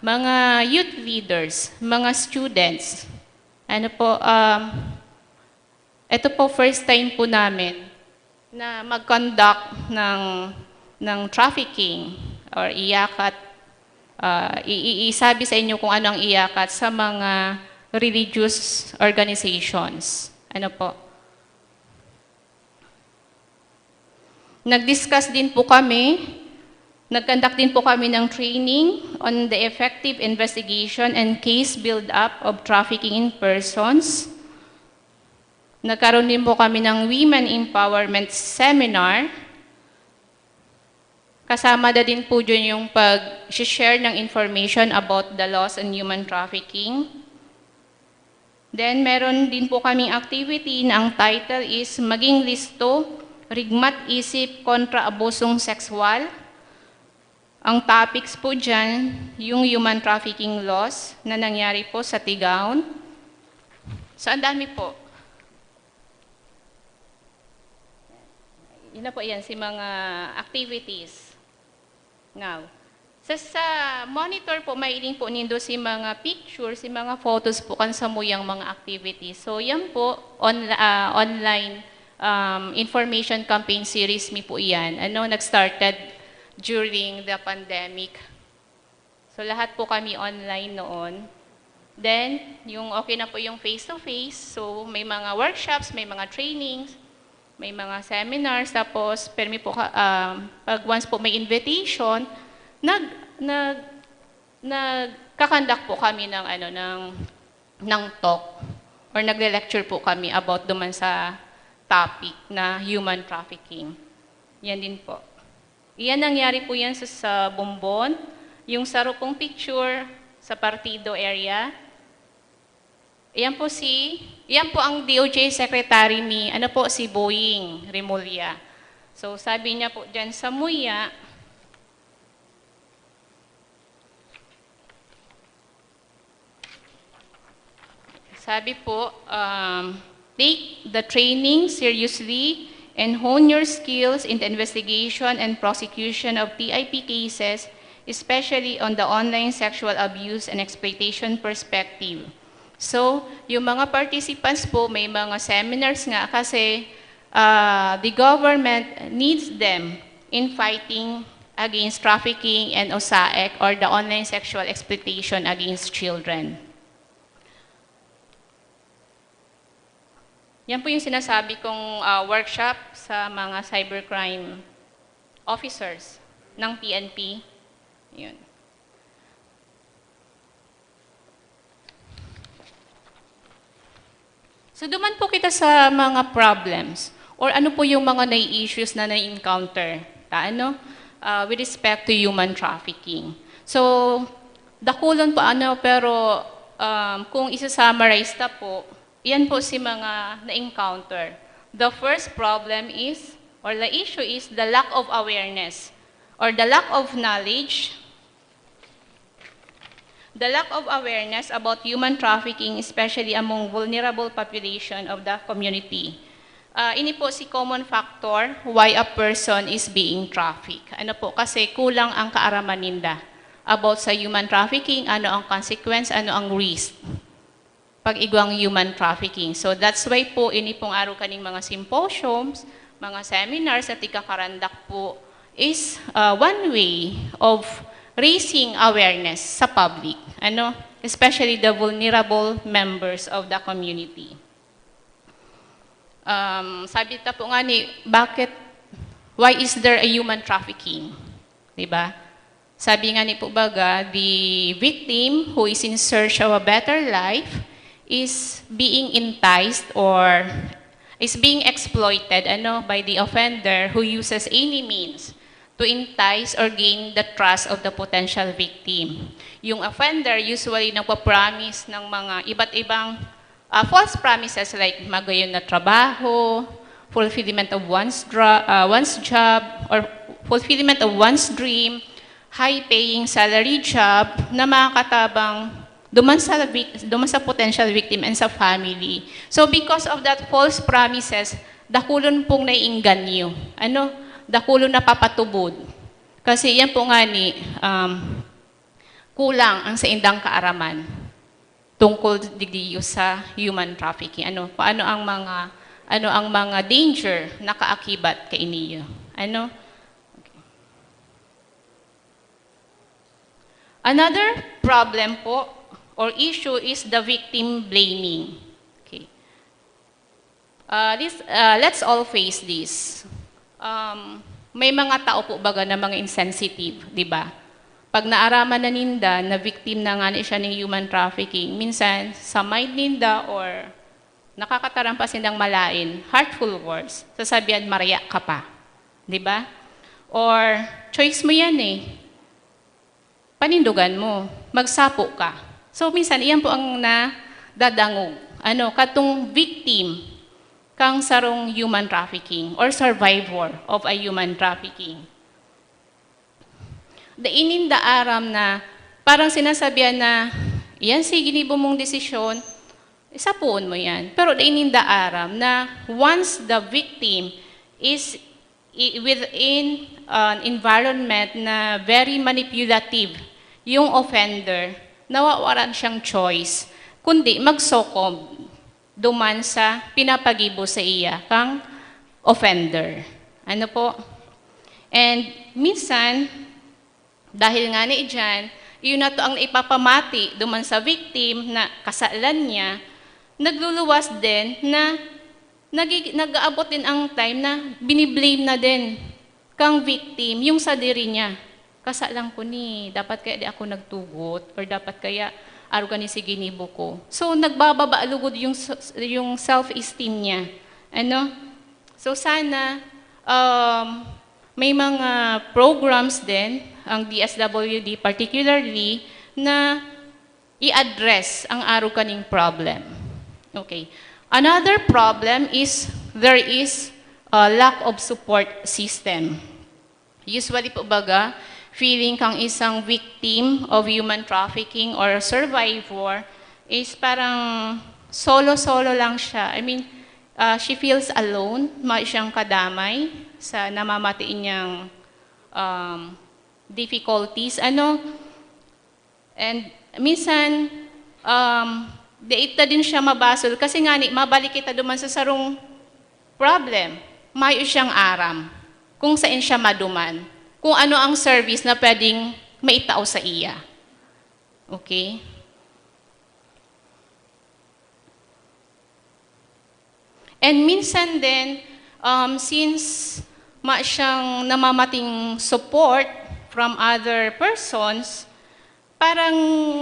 Mga youth leaders, mga students. Ito po first time po namin na mag-conduct ng trafficking or iyakat. Isabi sa inyo kung ano ang iyakat sa mga religious organizations. Nag-discuss din po kami, nag-conduct din po kami ng training on the effective investigation and case build-up of trafficking in persons. Nagkaroon din po kami ng Women Empowerment Seminar. Kasama na din po dyan yung pag-share ng information about the laws on human trafficking. Then, meron din po kaming activity na ang title is Maging Listo, Rigmat Isip kontra Abusong Sexual. Ang topics po dyan, yung human trafficking laws na nangyari po sa Tigaon. So, ang dami po. Yun na po yan, si mga activities. Now, sa monitor po, mailing po nindo si mga pictures, si mga photos po kan sa muyang mga activities. So, yan po, online information campaign series mi po yan. Nag-started during the pandemic. So, lahat po kami online noon. Then, yung okay na po yung face-to-face. So, may mga workshops, may mga trainings, may mga seminars. Tapos, pag once po may invitation, nagkakandak po kami ng talk or nagle-lecture po kami about duman sa topic na human trafficking. Yan din po. Iyan nangyari po yan sa Bombon, yung sarupong picture sa Partido area. Iyan po ang DOJ Secretary si Boying Remulla. So sabi niya po dyan sa Muya, sabi po, take the training seriously and hone your skills in the investigation and prosecution of TIP cases especially on the online sexual abuse and exploitation perspective. So, yung mga participants po, may mga seminars nga kasi the government needs them in fighting against trafficking and OSAEC, or the online sexual exploitation against children. Yan po yung sinasabi kong workshop sa mga cybercrime officers ng PNP. Yun. So, duman po kita sa mga problems or ano po yung mga na-issues na na-encounter with respect to human trafficking. So, dakulan po pero kung isa-summarize na po, yan po si mga na-encounter. The first problem is, or the issue is the lack of awareness or the lack of knowledge. The lack of awareness about human trafficking, especially among vulnerable population of the community. Ini po si common factor why a person is being trafficked. Ano po, kasi kulang ang kaaraman ninda about sa human trafficking, ano ang consequence, ano ang risk pag igwang human trafficking. So that's why po, ini pong araw kaning mga symposiums, mga seminars at ikakarandak po is one way of raising awareness sa public, especially the vulnerable members of the community. Sabi ta po nga ni, why is there a human trafficking? Diba? Sabi nga ni po baga, the victim who is in search of a better life is being enticed or is being exploited by the offender who uses any means to entice or gain the trust of the potential victim. Yung offender usually nagpa-promise ng mga iba't ibang false promises like magayon na trabaho, fulfillment of one's job, or fulfillment of one's dream, high-paying salary job na makakatabang duman sa potential victim and sa family. So because of that false promises, dakulon pong naiinganyo. Dakulon na papatubod. Kasi yan po nga ni, kulang ang sa indang kaaraman tungkol digdiyo sa human trafficking. Paano ang mga danger na kaakibat kay iniyo? Okay. Another problem po or issue is the victim blaming. Okay. Let's all face this. May mga tao po baga na mga insensitive, di ba? Pag naaraman na ninda na victim na nga siya ng human trafficking, minsan sa mind ninda or nakakatarampas nindang malain, hurtful words, sasabihan, maraya ka pa. Di ba? Or, choice mo yan panindugan mo, magsapo ka. So, minsan, iyan po ang nadadangog. Katong victim kang sarong human trafficking or survivor of a human trafficking. Dainin da aram na parang sinasabihan na, yan sige ginibo mong desisyon, isapuon mo yan. Pero dainin da aram na once the victim is within an environment na very manipulative, yung offender, nawawaran siyang choice, kundi magsokom duman sa pinapagibo sa iya kang offender. And minsan, dahil nga ni dyan, yun na to ang ipapamati duman sa victim na kasalan niya, nagluluwas din na nag-aabot din ang time na biniblame na din kang victim yung sa diri niya. Kasalan ko dapat kaya di ako nagtugot or dapat kaya araw ka ni si ginibo ko. So, nagbababaalugod yung self-esteem niya. So, sana may mga programs din, ang DSWD particularly, na i-address ang araw kaning problem. Okay. Another problem is there is a lack of support system. Usually po baga, feeling kang isang victim of human trafficking or survivor is parang solo-solo lang siya. She feels alone, siyang kadamay sa namamatiin niyang difficulties, and minsan, diita din siya mabasol, kasi nga mabalik kita duman sa sarong problem, mayo siyang aram, kung saan siya maduman, kung ano ang service na pwedeng maitao sa iya. Okay? And minsan din, since siyang namamating support from other persons, parang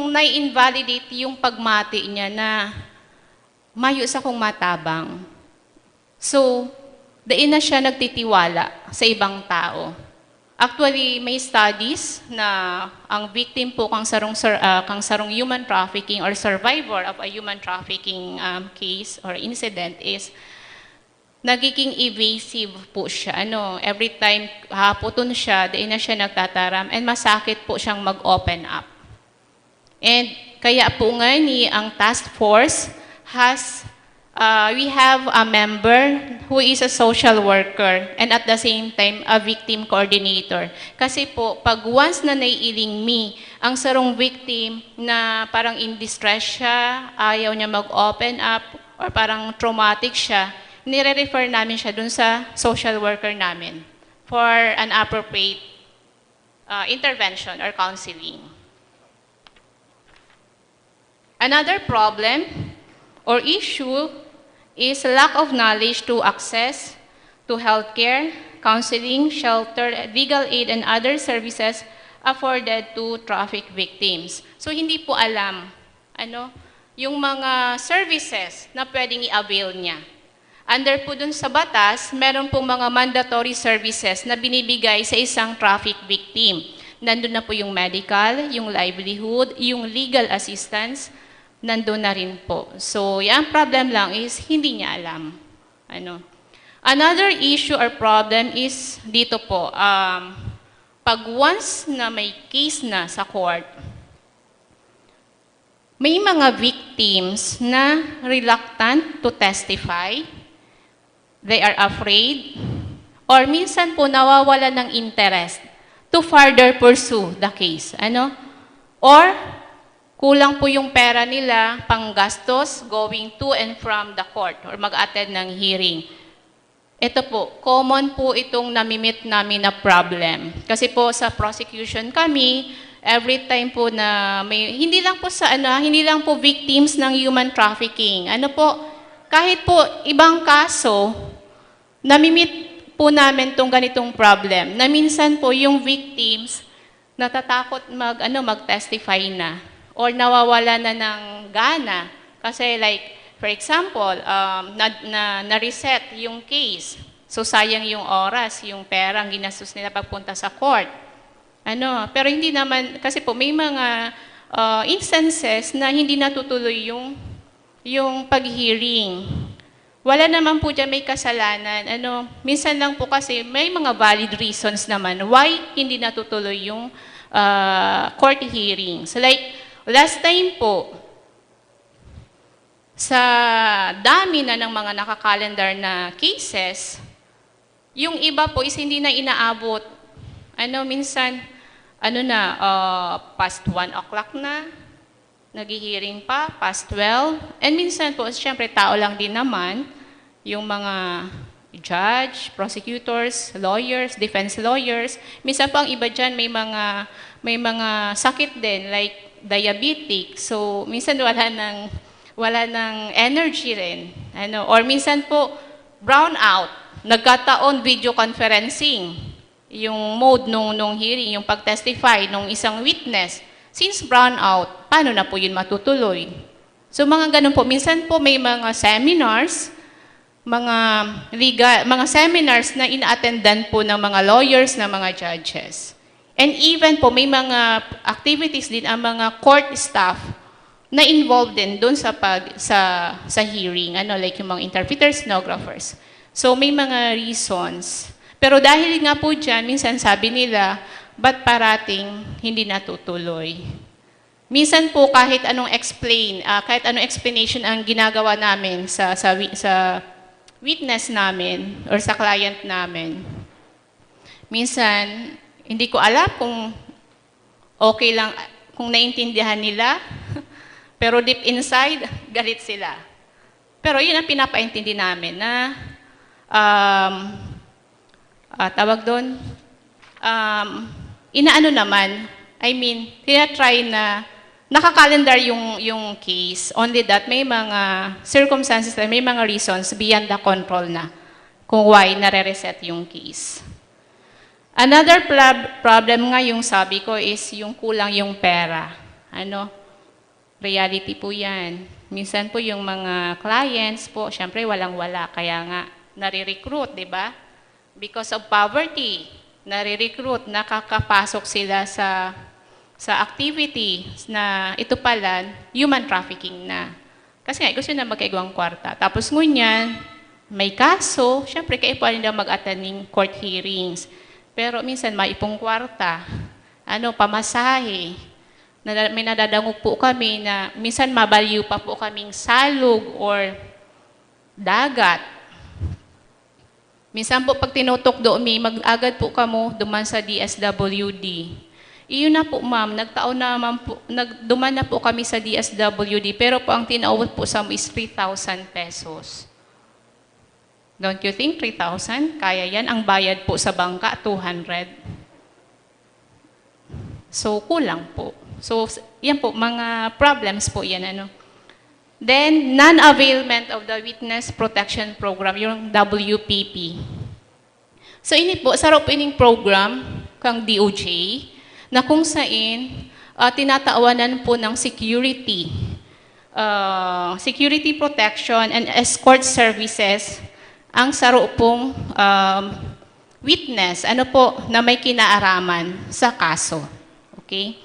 nai-invalidate yung pagmati niya na mayo sa kong matabang. So, dain na siya nagtitiwala sa ibang tao. Actually, may studies na ang victim po kang sarong human trafficking or survivor of a human trafficking case or incident is nagiging evasive po siya. Every time haputon siya, dain na siya nagtataram and masakit po siyang mag-open up. And kaya po nga ang task force we have a member who is a social worker and at the same time a victim coordinator. Kasi po, pag once na naiiling ang sarong victim na parang in distress siya, ayaw niya mag-open up, or parang traumatic siya, nire-refer namin siya dun sa social worker namin for an appropriate intervention or counseling. Another problem or issue is lack of knowledge to access to healthcare, counseling, shelter, legal aid, and other services afforded to traffic victims. So hindi po alam yung mga services na pwedeng i-avail niya. Under po dun sa batas, meron pong mga mandatory services na binibigay sa isang traffic victim. Nandun na po yung medical, yung livelihood, yung legal assistance, nandun na rin po. So, yung problem lang is hindi niya alam. Another issue or problem is dito po, pag once na may case na sa court, may mga victims na reluctant to testify, they are afraid, or minsan po nawawala ng interest to further pursue the case. Or kulang po yung pera nila panggastos going to and from the court or mag-attend ng hearing. Ito po, common po itong namimit namin na problem. Kasi po sa prosecution kami, every time po na may, hindi lang po victims ng human trafficking. Kahit po ibang kaso, namimit po namin itong ganitong problem. Na minsan po yung victims natatakot mag-testify na. Or nawawala na ng gana. Kasi like, for example, na-reset yung case. So sayang yung oras, yung perang ginastos nila pagpunta sa court. Pero hindi naman, kasi po may mga instances na hindi natutuloy yung pag-hearing. Wala naman po dyan may kasalanan. Minsan lang po kasi may mga valid reasons naman why hindi natutuloy yung court hearings. Like, last time po, sa dami na ng mga nakakalendar na cases, yung iba po is hindi na inaabot. Minsan, past 1 o'clock na, nag-hearing pa, past 12. And minsan po, siyempre, tao lang din naman, yung mga judge, prosecutors, lawyers, defense lawyers. Minsan po ang iba dyan, may mga sakit din, like diabetic. So, minsan wala ng energy rin. Or minsan po, brown out. Nagkataon video conferencing. Yung mode nung hearing, yung pag-testify nung isang witness. Since brown out, paano na po yun matutuloy? So, mga ganun po. Minsan po may mga seminars, mga seminars na ina-attendan po ng mga lawyers, ng mga judges. And even po, may mga activities din ang mga court staff na involved din doon sa hearing, like yung mga interpreters, stenographers. So may mga reasons. Pero dahil nga po dyan, minsan sabi nila, ba't parating hindi natutuloy? Minsan po kahit anong explanation ang ginagawa namin sa witness namin or sa client namin, minsan Hindi ko alam kung okay lang, kung naintindihan nila, pero deep inside, galit sila. Pero yun ang pinapaintindi namin na, tawag doon, inaano naman, I mean, tinatry na, nakakalendar yung case, only that may mga circumstances, may mga reasons beyond the control na kung why nare-reset yung case. Another problem nga yung sabi ko is yung kulang yung pera. Reality po yan. Minsan po yung mga clients po, syempre walang-wala, kaya nga nare-recruit, di ba? Because of poverty, nare-recruit, nakakapasok sila sa activity na ito pala, human trafficking na. Kasi nga, gusto na magkaigawang kwarta. Tapos ngunyan, may kaso, syempre kayo po rin mag-attend ng court hearings. Pero minsan may ipong kwarta, pamasahe. May nadadangog po kami na minsan mabaliw pa po kaming salog or dagat. Minsan po pag tinutok doon, mag-agad po kamo duman sa DSWD. Iyon na po ma'am, duman na po kami sa DSWD, pero po ang tinawad po sa mo is 3,000 pesos. Don't you think 3,000? Kaya yan. Ang bayad po sa bangka, 200. So, kulang po. So, yan po, mga problems po yan. Then, non-availment of the Witness Protection Program, yung WPP. So, ini po, sarap ining program kang DOJ, na kung saan tinatawanan po ng security protection and escort services ang saro pong witness, na may kinaaraman sa kaso. Okay?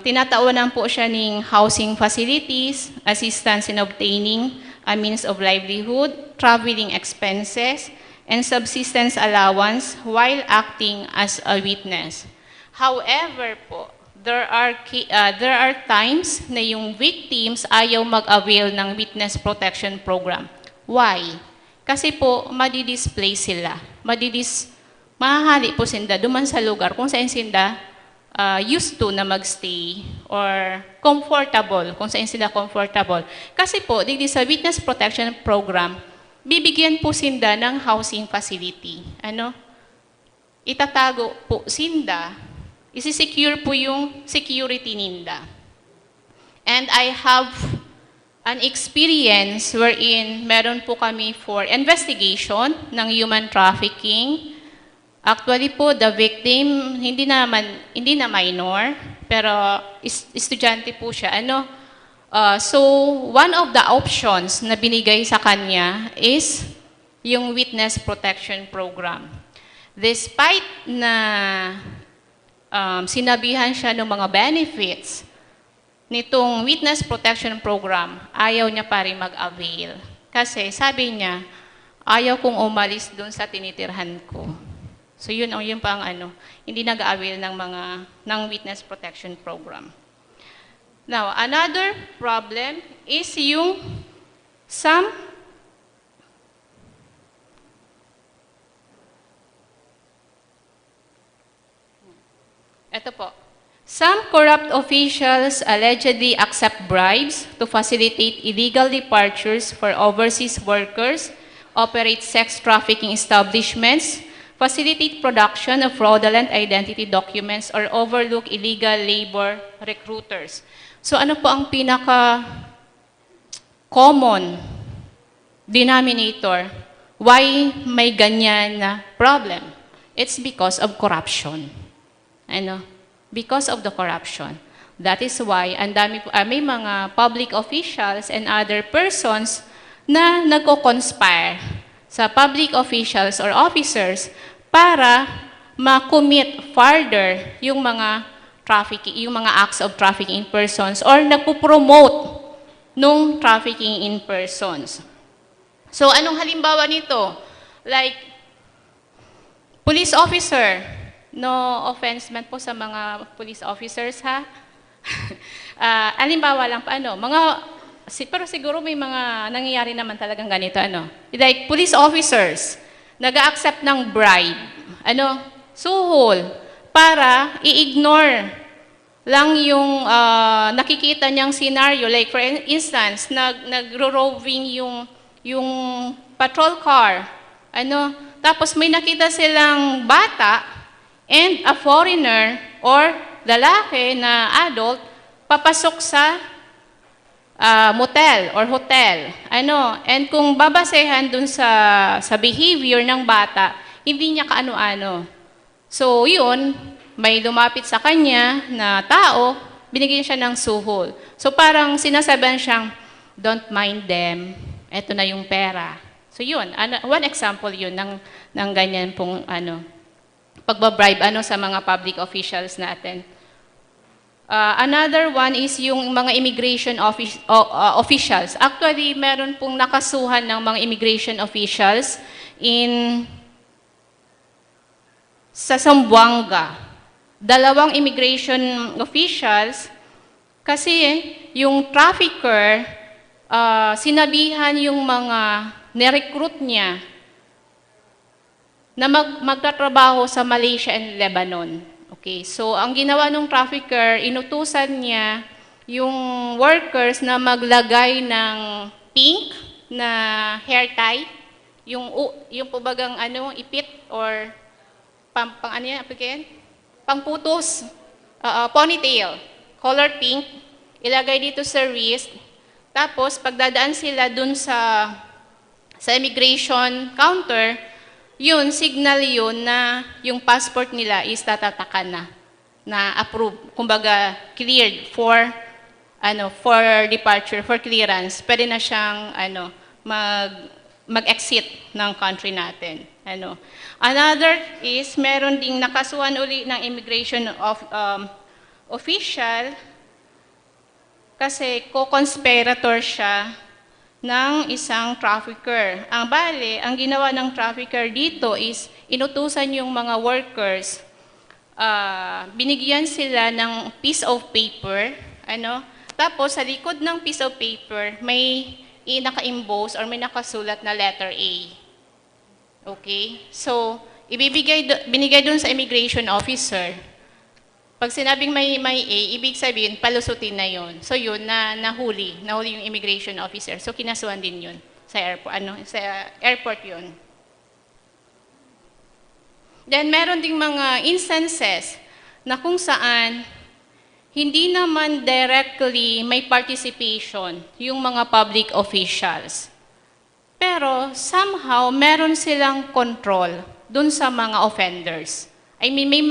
Tinatawanan po siya ng housing facilities, assistance in obtaining a means of livelihood, traveling expenses, and subsistence allowance while acting as a witness. However po, there are times na yung victims ayaw mag-avail ng witness protection program. Why? Kasi po, madi-display sila. Mahahali po sila duman sa lugar kung saan sila used to na magstay or comfortable, kung saan sila comfortable. Kasi po, dito sa witness protection program, bibigyan po sila ng housing facility. Itatago po sila, isi-secure po yung security ninda. And I have an experience wherein meron po kami for investigation ng human trafficking. Actually po, the victim, hindi na minor, pero estudyante po siya. So, one of the options na binigay sa kanya is yung witness protection program. Despite na sinabihan siya ng mga benefits nitong witness protection program, ayaw niya pa rin mag-avail. Kasi sabi niya, ayaw kong umalis doon sa tinitirhan ko. So yun pa ang hindi nag-avail ng witness protection program. Now, another problem is yung some corrupt officials allegedly accept bribes to facilitate illegal departures for overseas workers, operate sex trafficking establishments, facilitate production of fraudulent identity documents, or overlook illegal labor recruiters. So ano po ang pinaka-common denominator? Why may ganyan na problem? It's because of corruption. Because of the corruption. That is why may mga public officials and other persons na nagko-conspire sa public officials or officers para ma-commit further yung mga acts of trafficking in persons or nagpo-promote nung trafficking in persons. So anong halimbawa nito? Like police officer. No offense man po sa mga police officers, ha? Halimbawa lang pa, pero siguro may mga nangyayari naman talagang ganito, Like, police officers, nag-accept ng bribe, suhol, para i-ignore lang yung nakikita niyang scenario. Like for instance, nagro-roving yung patrol car. Tapos may nakita silang bata and a foreigner or lalaki na adult papasok sa motel or hotel. And kung babasehan dun sa behavior ng bata, hindi niya kaano-ano. So yun, may lumapit sa kanya na tao, binigyan siya ng suhol. So parang sinasabihan siyang, don't mind them, eto na yung pera. So yun, one example yun ng ganyan pong pagbabribe sa mga public officials natin. Another one is yung mga immigration officials. Actually, meron pong nakasuhan ng mga immigration officials sa Zamboanga. 2 immigration officials kasi yung trafficker, sinabihan yung mga nirecruit niya na magtatrabaho sa Malaysia and Lebanon. Okay, so ang ginawa ng trafficker, inutusan niya yung workers na maglagay ng pink na hair tie, yung pubagang ipit or pangputos, ponytail, color pink, ilagay dito sa wrist. Tapos pagdadaan sila dun sa immigration counter, yun, signal yun na yung passport nila is tatatakan na approved, kumbaga cleared for departure, for clearance. Pwede na siyang mag-exit ng country natin. Another is meron ding nakasuhan uli ng immigration official kasi co-conspirator siya ng isang trafficker. Ang ginawa ng trafficker dito is inutusan yung mga workers, binigyan sila ng piece of paper, tapos sa likod ng piece of paper may naka-emboss or may nakasulat na letter A. Okay? So, binigay dun sa immigration officer. Pag sinabing may A, ibig sabihin, palusutin na yun. So yun, nahuli yung immigration officer. So kinasuhan din yun sa airport yun. Then meron ding mga instances na kung saan hindi naman directly may participation yung mga public officials. Pero somehow meron silang control dun sa mga offenders. I mean, may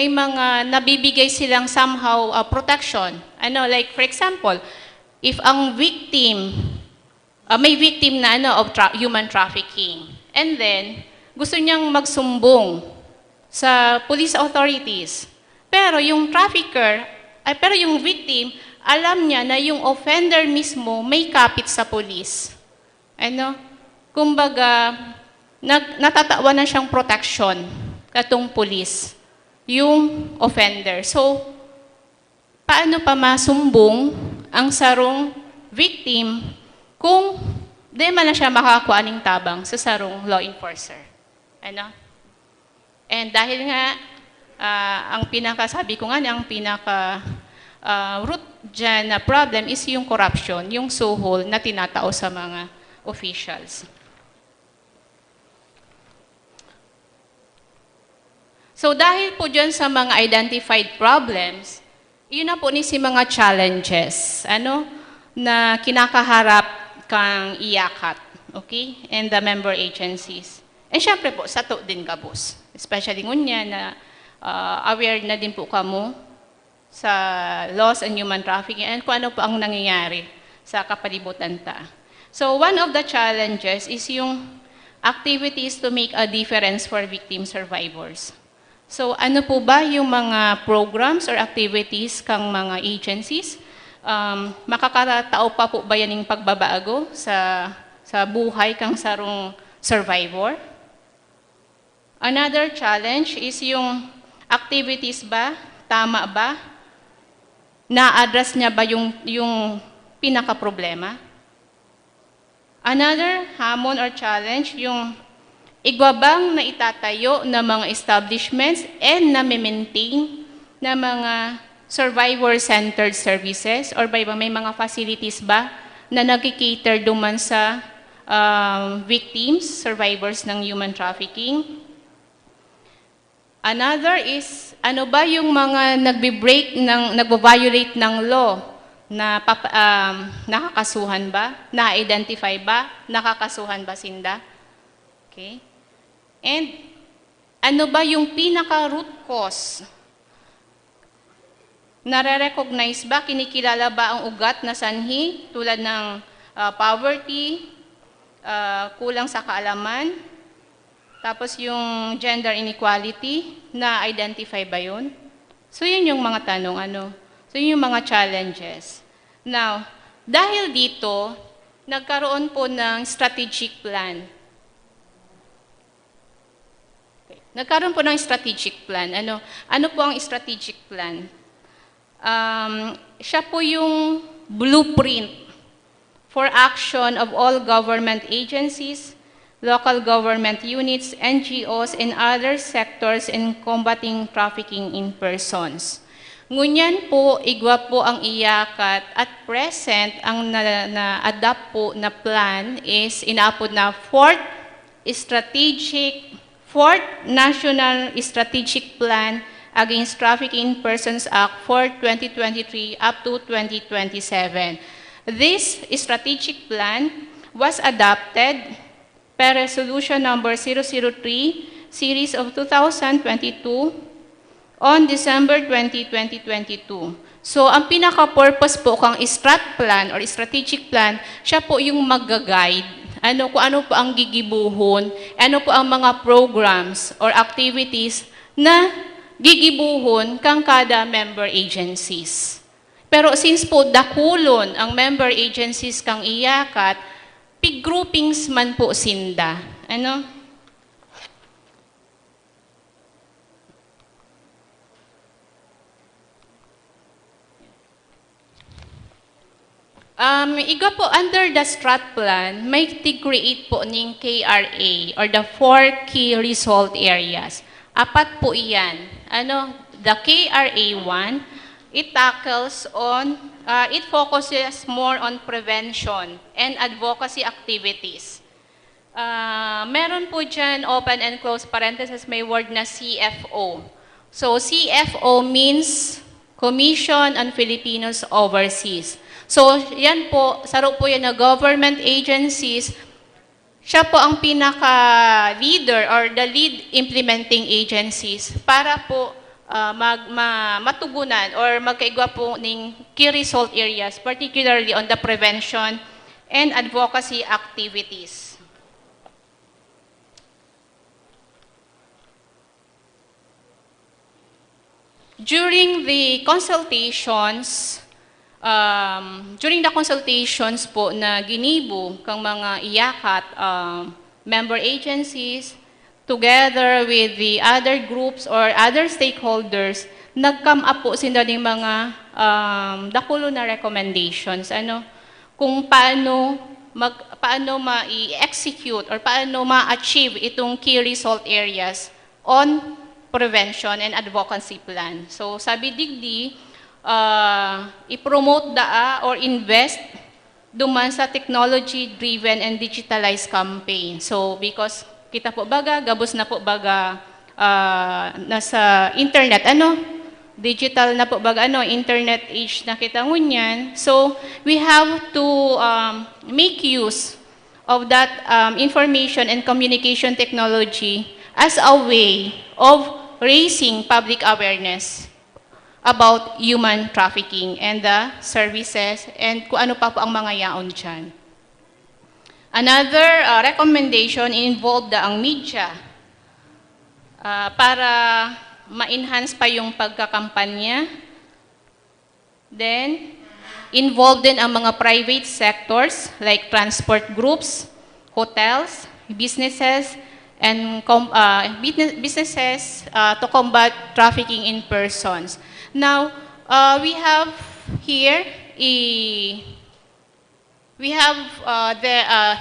mga nabibigay silang somehow protection. Like for example, if ang victim, may victim na of human trafficking, and then gusto niyang magsumbong sa police authorities, pero yung victim, alam niya na yung offender mismo may kapit sa police. Kumbaga, natatawa na siyang protection katong police yung offender. So, paano pa masumbong ang sarong victim kung di man na siya makakuha ng tabang sa sarong law enforcer? And dahil nga, ang root dyan na problem is yung corruption, yung suhol na tinatao sa mga officials. So dahil po dyan sa mga identified problems, yun na po si mga challenges na kinakaharap kang iyakat, okay? And the member agencies. And syempre po, sato din kabus. Especially ngunya na aware na din po kamo sa laws and human trafficking and kung ano po ang nangyayari sa kapalibutan ta. So one of the challenges is yung activities to make a difference for victim survivors. So ano po ba yung mga programs or activities kang mga agencies? Makakatao pa po ba yan yung pagbabago sa buhay kang sarong survivor? Another challenge is yung activities ba, tama ba? Na-address niya ba yung pinaka-problema? Another hamon or challenge, yung igwabang na itatayo na mga establishments and na maintain na mga survivor-centered services or may mga facilities ba na nagki-cater duman sa victims, survivors ng human trafficking? Another is, ano ba yung mga nagbo-violate ng law na nakakasuhan ba? Na-identify ba? Nakakasuhan ba sinda? Okay. And ano ba yung pinaka-root cause? Nare-recognize ba, kinikilala ba ang ugat na sanhi tulad ng poverty, kulang sa kaalaman, tapos yung gender inequality, na-identify ba yun? So yun yung mga tanong, So yun yung mga challenges. Now, dahil dito, nagkaroon po ng strategic plan. Okay. Nagkaroon po ng strategic plan. Ano po ang strategic plan? Siya po yung blueprint for action of all government agencies, local government units, NGOs, and other sectors in combating trafficking in persons. Ngunyan po, igwa po ang iyakat at present ang na-adapt po na plan is inaapod na Fourth National Strategic Plan Against Trafficking in Persons Act for 2023 up to 2027. This strategic plan was adopted per Resolution number 003, Series of 2022 on December 20, 2022. So, ang pinaka-purpose po kang strat plan or strategic plan, siya po yung mag-guide. Kung ano po ang gigibuhon, ano po ang mga programs or activities na gigibuhon kang kada member agencies. Pero since po dakulon ang member agencies kang iyakat, big groupings man po sinda. Iga po, under the strat plan, may create po ng KRA or the 4 key result areas. Apat po iyan. The KRA1, it tackles on, it focuses more on prevention and advocacy activities. Meron po dyan, open and close parenthesis, may word na CFO. So, CFO means Commission on Filipinos Overseas. So, yan po, saro po yan na government agencies. Siya po ang pinaka-leader or the lead implementing agencies para po matugunan or magkaigwa po ng key result areas, particularly on the prevention and advocacy activities. During the consultations po na ginibo kang mga iyakat member agencies together with the other groups or other stakeholders, nag-come up po sila ng mga dakulo na recommendations. Kung paano ma-execute or paano ma-achieve itong key result areas on prevention and advocacy plan. So sabi digdi, i-promote or invest duman sa technology-driven and digitalized campaign. So, because kita po baga, gabos na po baga nasa internet, digital na po baga, internet age na kita ngunyan. So, we have to make use of that information and communication technology as a way of raising public awareness about human trafficking and the services and kung ano pa po ang mga yaon dyan. Another recommendation involved ang media para ma-enhance pa yung pagkakampanya. Then, involved din ang mga private sectors like transport groups, hotels, businesses, and businesses to combat trafficking in persons. Now, we have here We have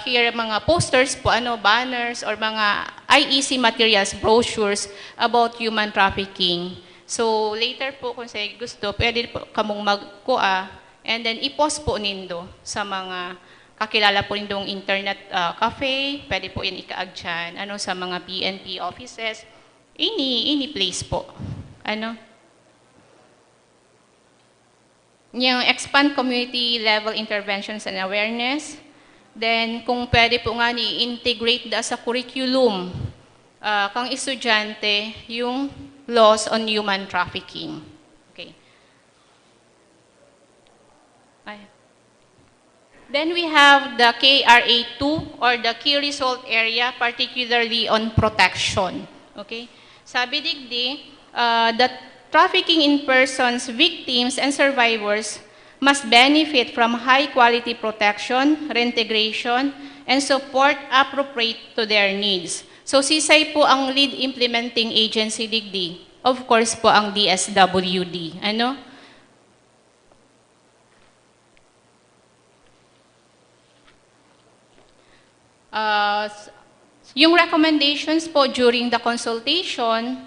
here mga posters po, banners or mga IEC materials, brochures about human trafficking. So later po kung say gusto, pwede po kamong magkuha and then i-post po nindo sa mga kakilala po nindong internet cafe, pwede po yan ikaag dyan, sa mga PNP offices, any place po. Yung expand community level interventions and awareness. Then, kung pwede po nga i-integrate sa curriculum kang estudyante yung laws on human trafficking. Okay. Then we have the KRA2 or the key result area, particularly on protection. Okay. Sabi digdi, that trafficking in persons, victims, and survivors must benefit from high-quality protection, reintegration, and support appropriate to their needs. So, SISAY po ang lead implementing agency digdi. Of course po ang DSWD. Yung recommendations po during the consultation,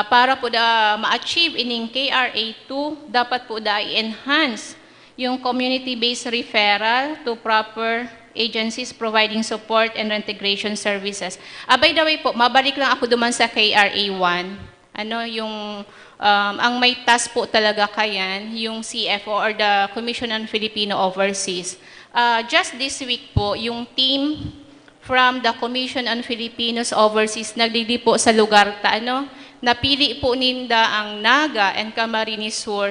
para po ma-achieve ining KRA2, dapat po i-enhance yung community-based referral to proper agencies providing support and reintegration services. By the way po, mabalik lang ako duman sa KRA1. Ang may task po talaga kayan, yung CFO or the Commission on Filipino Overseas. Just this week po, yung team from the Commission on Filipinos Overseas nagdidi po sa lugar napili po ninda ang Naga and Camarines Sur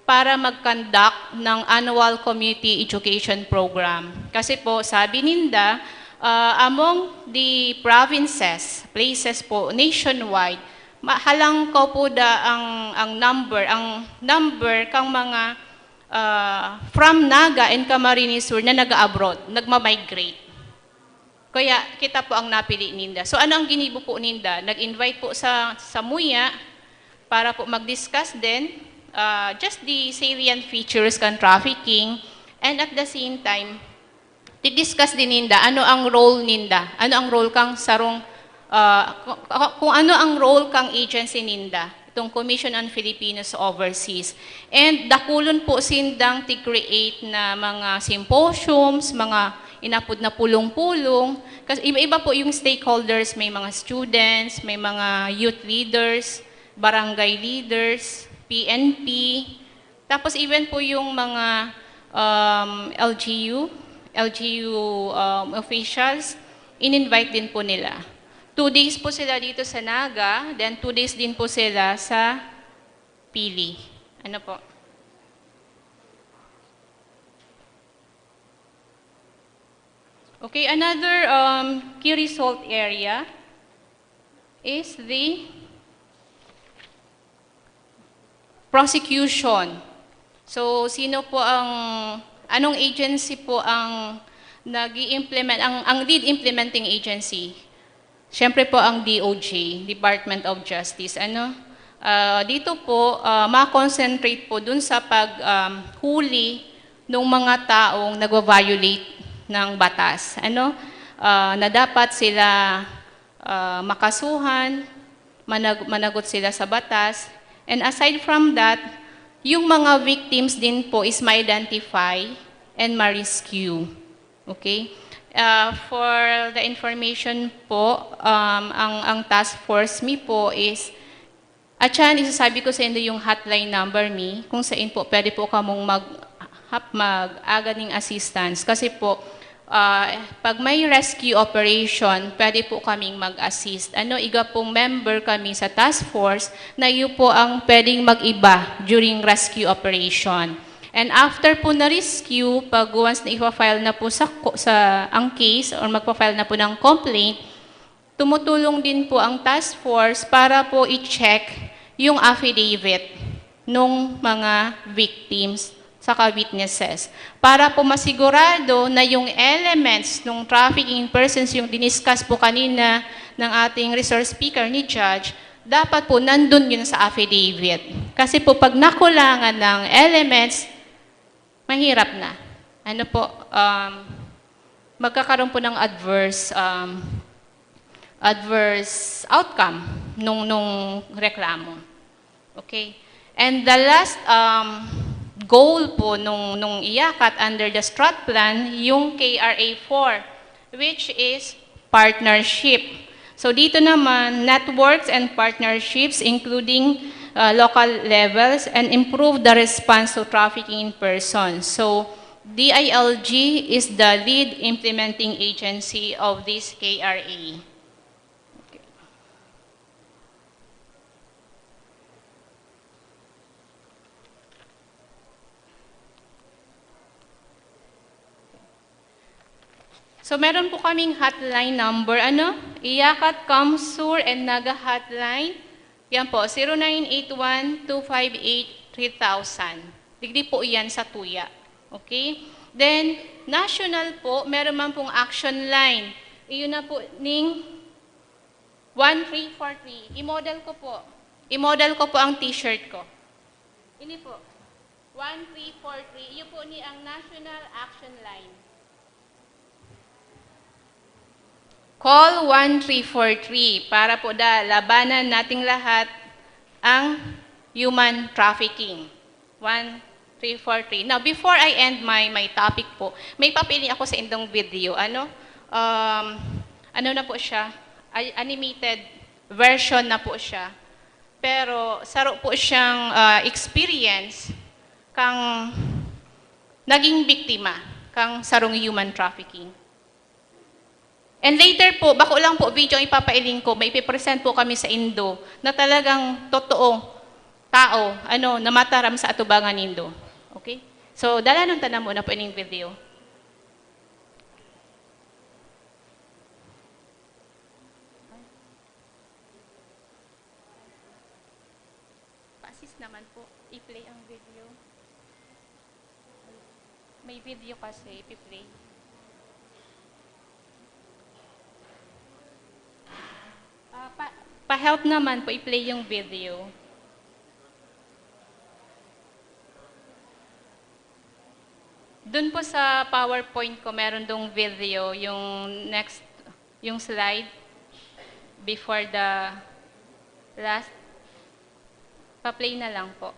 para mag-conduct ng annual community education program. Kasi po, sabi ninda, among the provinces, places po, nationwide, halang ko po ang number kang mga from Naga and Camarines Sur na nag-abroad, nagma-migrate. Kaya kita po ang napili ninda. So ano ang ginibo po ninda? Nag-invite po sa Muya para po mag-discuss din just the salient features kan trafficking and at the same time, di-discuss din ninda ano ang role ninda, ano ang role kang sarong, kung ano ang role kang agency ninda, itong Commission on Filipinos Overseas. And dakulon po sindang to-create na mga symposiums, mga inapod na pulong-pulong. Kasi iba-iba po yung stakeholders, may mga students, may mga youth leaders, barangay leaders, PNP, tapos even po yung mga LGU officials, in-invite din po nila. 2 days po sila dito sa Naga, then 2 days din po sila sa Pili. Ano po? Okay, another key result area is the prosecution. So, anong agency po ang nag-i-implement, ang lead implementing agency? Siyempre po ang DOJ, Department of Justice. Dito po, ma-concentrate po dun sa paghuli ng mga taong nag-violate ng batas. Na dapat sila makasuhan, managot sila sa batas. And aside from that, yung mga victims din po is ma-identify and ma-rescue. Okay? For the information po, ang task force mi po is, at yan, isasabi ko sa inyo yung hotline number mi, kung saan po pwede po kamong mag-aga ng assistance. Kasi po, pag may rescue operation, pwede po kaming mag-assist. Iga pong member kami sa task force na iyo po ang pwedeng mag-iba during rescue operation. And after po na-rescue, pag once na ipa-file na po ang case or magpa-file na po ng complaint, tumutulong din po ang task force para po i-check yung affidavit ng mga victims saka witnesses. Para po masigurado na yung elements ng trafficking persons, yung diniscuss po kanina ng ating resource speaker ni Judge, dapat po nandun yun sa affidavit. Kasi po pag nakulangan ng elements, mahirap na. ano po, magkakaroon po ng adverse outcome nung reklamo. Okay? And the last goal po nung IACAT under the strat plan, yung KRA 4, which is partnership. So dito naman, networks and partnerships including local levels and improve the response to trafficking in persons. So DILG is the lead implementing agency of this KRA. So meron po kaming hotline number, IACAT, COMSUR, and Naga hotline. Yan po, 0981-258-3000. Digdi po yan sa tuya. Okay? Then, national po, meron man pong action line. Iyon na po ning 1343. I-model ko po. I-model ko po ang t-shirt ko. Ini po. 1343. Iyon po ni ang national action line. Call 1343 para po labanan nating lahat ang human trafficking. 1343. Now, before I end my topic po, may papili ako sa indong video. Ano na po siya? Animated version na po siya. Pero saro po siyang experience kang naging biktima kang sarong human trafficking. And later po, bako lang po video ang ipapailing ko, may ipipresent po kami sa Indo na talagang totoo tao, namataram sa atubangan Indo. Okay? So, dala nung tanam muna po ining video. Pa-assist naman po, i-play ang video. May video kasi, i-play. Pa-help naman po, i-play yung video. Doon po sa PowerPoint ko, meron dong video, yung slide before the last. Pa-play na lang po.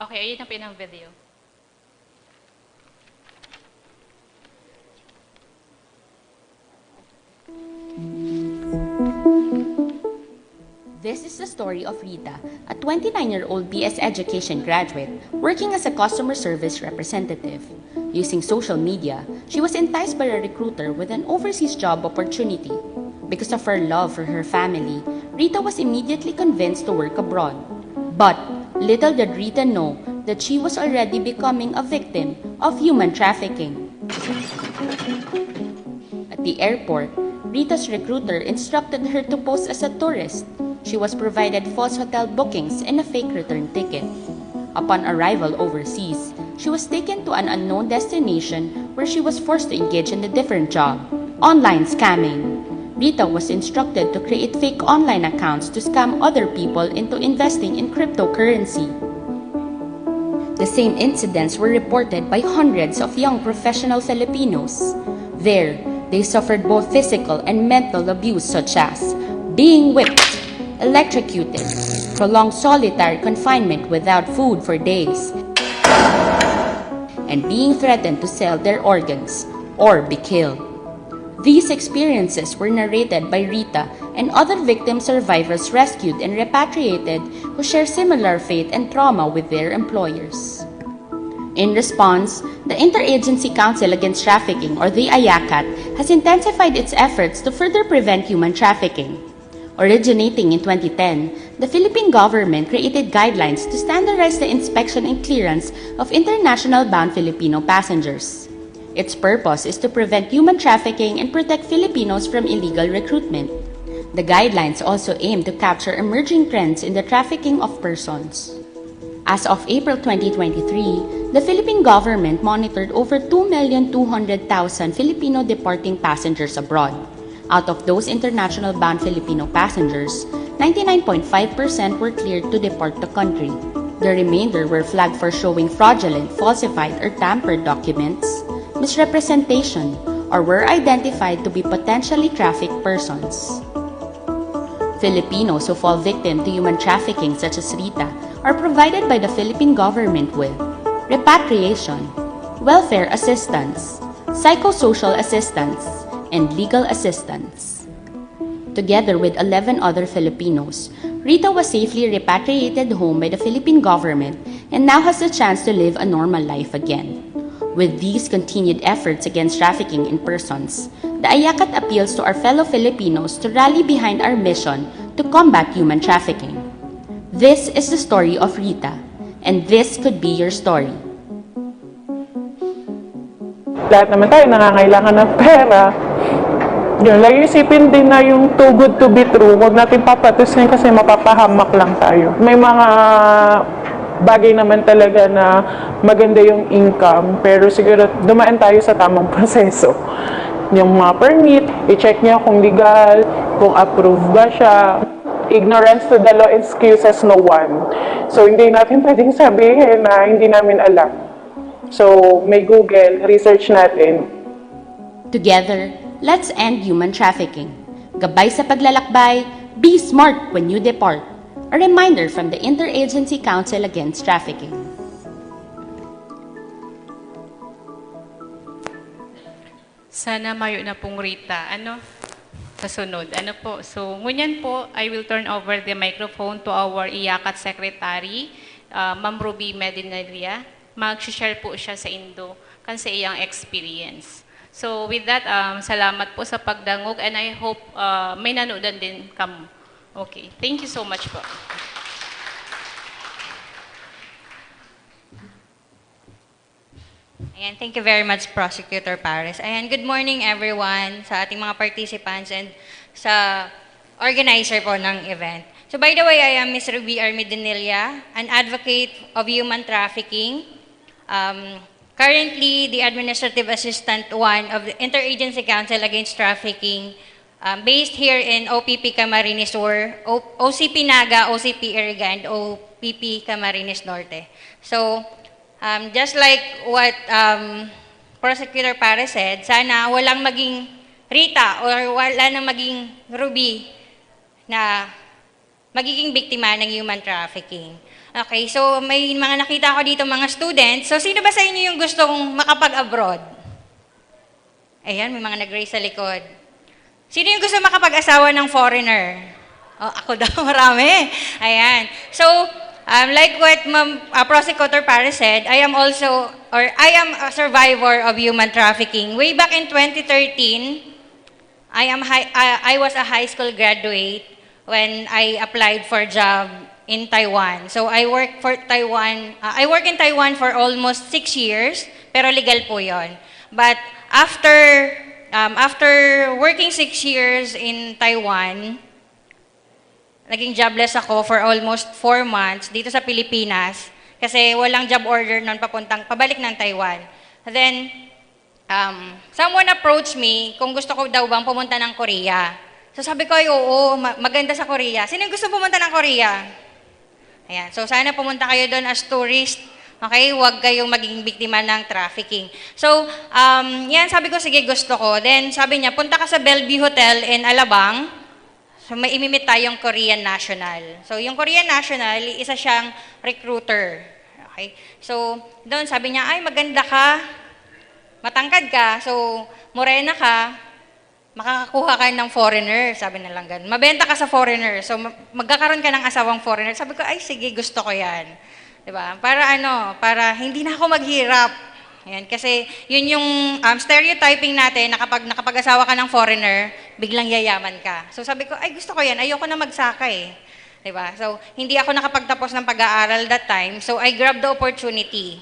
Okay, ayun ang pinang video. This is the story of Rita, a 29-year-old BS education graduate working as a customer service representative. Using social media, she was enticed by a recruiter with an overseas job opportunity. Because of her love for her family, Rita was immediately convinced to work abroad. But little did Rita know that she was already becoming a victim of human trafficking. At the airport, Rita's recruiter instructed her to pose as a tourist. She was provided false hotel bookings and a fake return ticket. Upon arrival overseas, she was taken to an unknown destination where she was forced to engage in a different job, online scamming. Rita was instructed to create fake online accounts to scam other people into investing in cryptocurrency. The same incidents were reported by hundreds of young professional Filipinos. There, they suffered both physical and mental abuse such as being whipped, electrocuted, prolonged solitary confinement without food for days, and being threatened to sell their organs or be killed. These experiences were narrated by Rita and other victim survivors rescued and repatriated who share similar fate and trauma with their employers. In response, the Interagency Council Against Trafficking, or the IACAT, has intensified its efforts to further prevent human trafficking. Originating in 2010, the Philippine government created guidelines to standardize the inspection and clearance of international-bound Filipino passengers. Its purpose is to prevent human trafficking and protect Filipinos from illegal recruitment. The guidelines also aim to capture emerging trends in the trafficking of persons. As of April 2023, the Philippine government monitored over 2,200,000 Filipino departing passengers abroad. Out of those international-bound Filipino passengers, 99.5% were cleared to depart the country. The remainder were flagged for showing fraudulent, falsified, or tampered documents, misrepresentation, or were identified to be potentially trafficked persons. Filipinos who fall victim to human trafficking such as Rita are provided by the Philippine government with repatriation, welfare assistance, psychosocial assistance, and legal assistance. Together with 11 other Filipinos, Rita was safely repatriated home by the Philippine government and now has the chance to live a normal life again. With these continued efforts against trafficking in persons, the Ayakat appeals to our fellow Filipinos to rally behind our mission to combat human trafficking. This is the story of Rita, and this could be your story. Lahat naman tayo nangangailangan ng pera. Yun, lagi isipin din na yung too good to be true, huwag natin papatusin kasi mapapahamak lang tayo. May mga bagay naman talaga na maganda yung income, pero siguro dumaan tayo sa tamang proseso. Yung mga permit, i-check niya kung legal, kung approved ba siya. Ignorance to the law excuses no one. So, hindi natin pwedeng sabihin na hindi namin alam. So, may Google, research natin. Together, let's end human trafficking. Gabay sa paglalakbay, be smart when you depart. A reminder from the Interagency Council Against Trafficking. Sana mayo na pong Rita. Kasunod. So, ngunyan po, I will turn over the microphone to our Iyakat Secretary, Ma'am Ruby Medinaria. Mag-share po siya sa Indo kan sa iyang experience. So, with that, salamat po sa pagdangog and I hope may nanonood din kamo. Okay. Thank you so much po. Ayan, thank you very much, Prosecutor Pares. Ayan, good morning everyone sa ating mga participants and sa organizer po ng event. So by the way, I am Ms. Ruby Armidinilia, an advocate of human trafficking. Currently, the Administrative Assistant 1 of the Interagency Council Against Trafficking, based here in OPP Camarines Sur, OCP Naga, OCP Iriga, and OPP Camarines Norte. So, just like what Prosecutor Pares said, sana walang maging Rita or wala nang maging Ruby na magiging biktima ng human trafficking. Okay, so may mga nakita ko dito mga students. So sino ba sa inyo yung gustong makapag-abroad? Ayan, may mga nag-raise sa likod. Sino yung gusto makapag-asawa ng foreigner? Oh, ako daw, marami. Ayan. So, like what Prosecutor Pares said, I am a survivor of human trafficking. Way back in 2013, I was a high school graduate when I applied for a job in Taiwan. So I work in Taiwan for almost 6 years, pero legal po 'yon. But after working 6 years in Taiwan, naging jobless ako for almost 4 months dito sa Pilipinas kasi walang job order noon pabalik ng Taiwan. Then, someone approached me kung gusto ko daw bang pumunta ng Korea. So sabi ko, oo, maganda sa Korea. Sino gusto pumunta ng Korea? Ayan, so sana pumunta kayo doon as tourist. Okay, huwag kayong maging biktima ng trafficking. So, yan, sabi ko, sige, gusto ko. Then, sabi niya, punta ka sa Bellevue Hotel in Alabang. So, may imimit tayong Korean national. So, yung Korean national, isa siyang recruiter. Okay? So, doon, sabi niya, ay, maganda ka, matangkad ka, so, morena ka, makakakuha ka ng foreigner, sabi na lang ganun. Mabenta ka sa foreigner, so, magkakaroon ka ng asawang foreigner. Sabi ko, ay, sige, gusto ko yan. Diba? Para hindi na ako maghirap. Ayan, kasi yun yung stereotyping natin na kapag nakapag-asawa ka ng foreigner, biglang yayaman ka. So sabi ko, ay gusto ko yan, ayoko na magsaka eh. Diba? So hindi ako nakapagtapos ng pag-aaral that time, so I grabbed the opportunity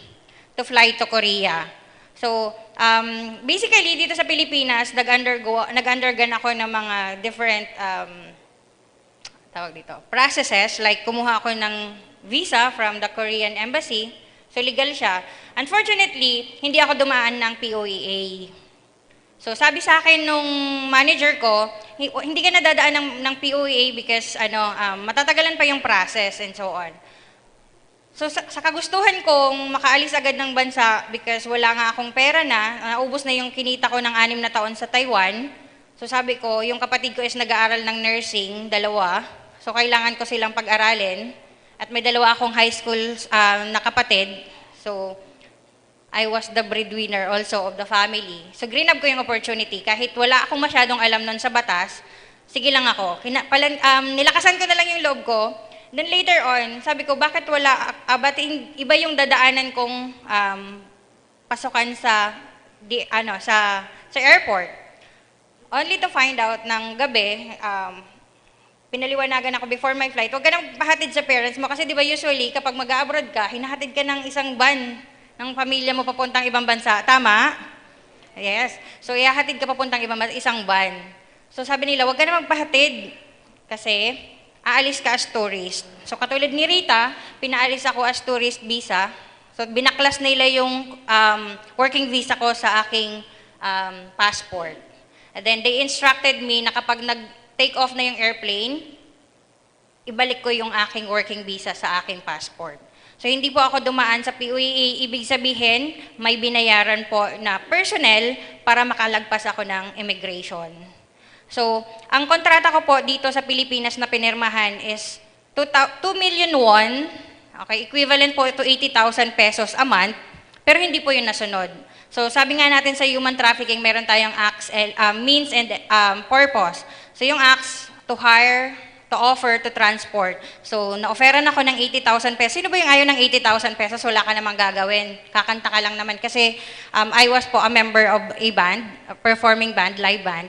to fly to Korea. So basically dito sa Pilipinas, nag-undergo ako ng mga different tawag dito, processes, like kumuha ako ng visa from the Korean embassy, so legal siya. Unfortunately, hindi ako dumaan ng POEA. So sabi sa akin nung manager ko, hindi ka nadadaan ng POEA because matatagalan pa yung process and so on. So sa kagustuhan kong makaalis agad ng bansa because wala nga akong pera na, naubos na yung kinita ko ng 6 na taon sa Taiwan. So sabi ko, yung kapatid ko is nag-aaral ng nursing, 2. So kailangan ko silang pag-aralin. At may 2 akong high school na kapatid. So I was the breadwinner also of the family. So grab ko yung opportunity. Kahit wala akong masyadong alam nun sa batas, sige lang ako. Nilakasan ko na lang yung loob ko. Then later on, sabi ko, bakit wala, iba yung dadaanan kong pasukan sa airport. Only to find out ng gabi, pinaliwanagan ako before my flight, huwag ka nang pahatid sa parents mo kasi di ba usually kapag mag-abroad ka, hinahatid ka ng isang van ng pamilya mo papuntang ibang bansa. Tama? Yes. So ihahatid ka papuntang ibang bansa, isang van. So sabi nila, huwag ka na magpahatid kasi aalis ka as tourist. So katulad ni Rita, pinaalis ako as tourist visa. So binaklas nila yung working visa ko sa aking passport. And then they instructed me na kapag nag-take off na yung airplane, ibalik ko yung aking working visa sa aking passport. So hindi po ako dumaan sa POEA, ibig sabihin may binayaran po na personnel para makalagpas ako ng immigration. So, ang kontrata ko po dito sa Pilipinas na pinirmahan is 2 million won, okay, equivalent po to 80,000 pesos a month, pero hindi po yun nasunod. So, sabi nga natin sa human trafficking, meron tayong acts, means and purpose. So, yung acts, to hire, to offer, to transport. So, na-offeran ako ng 80,000 pesos. Sino ba yung ayaw ng 80,000 pesos? Wala ka namang gagawin. Kakanta ka lang naman. Kasi I was po a member of a band, a performing band, live band,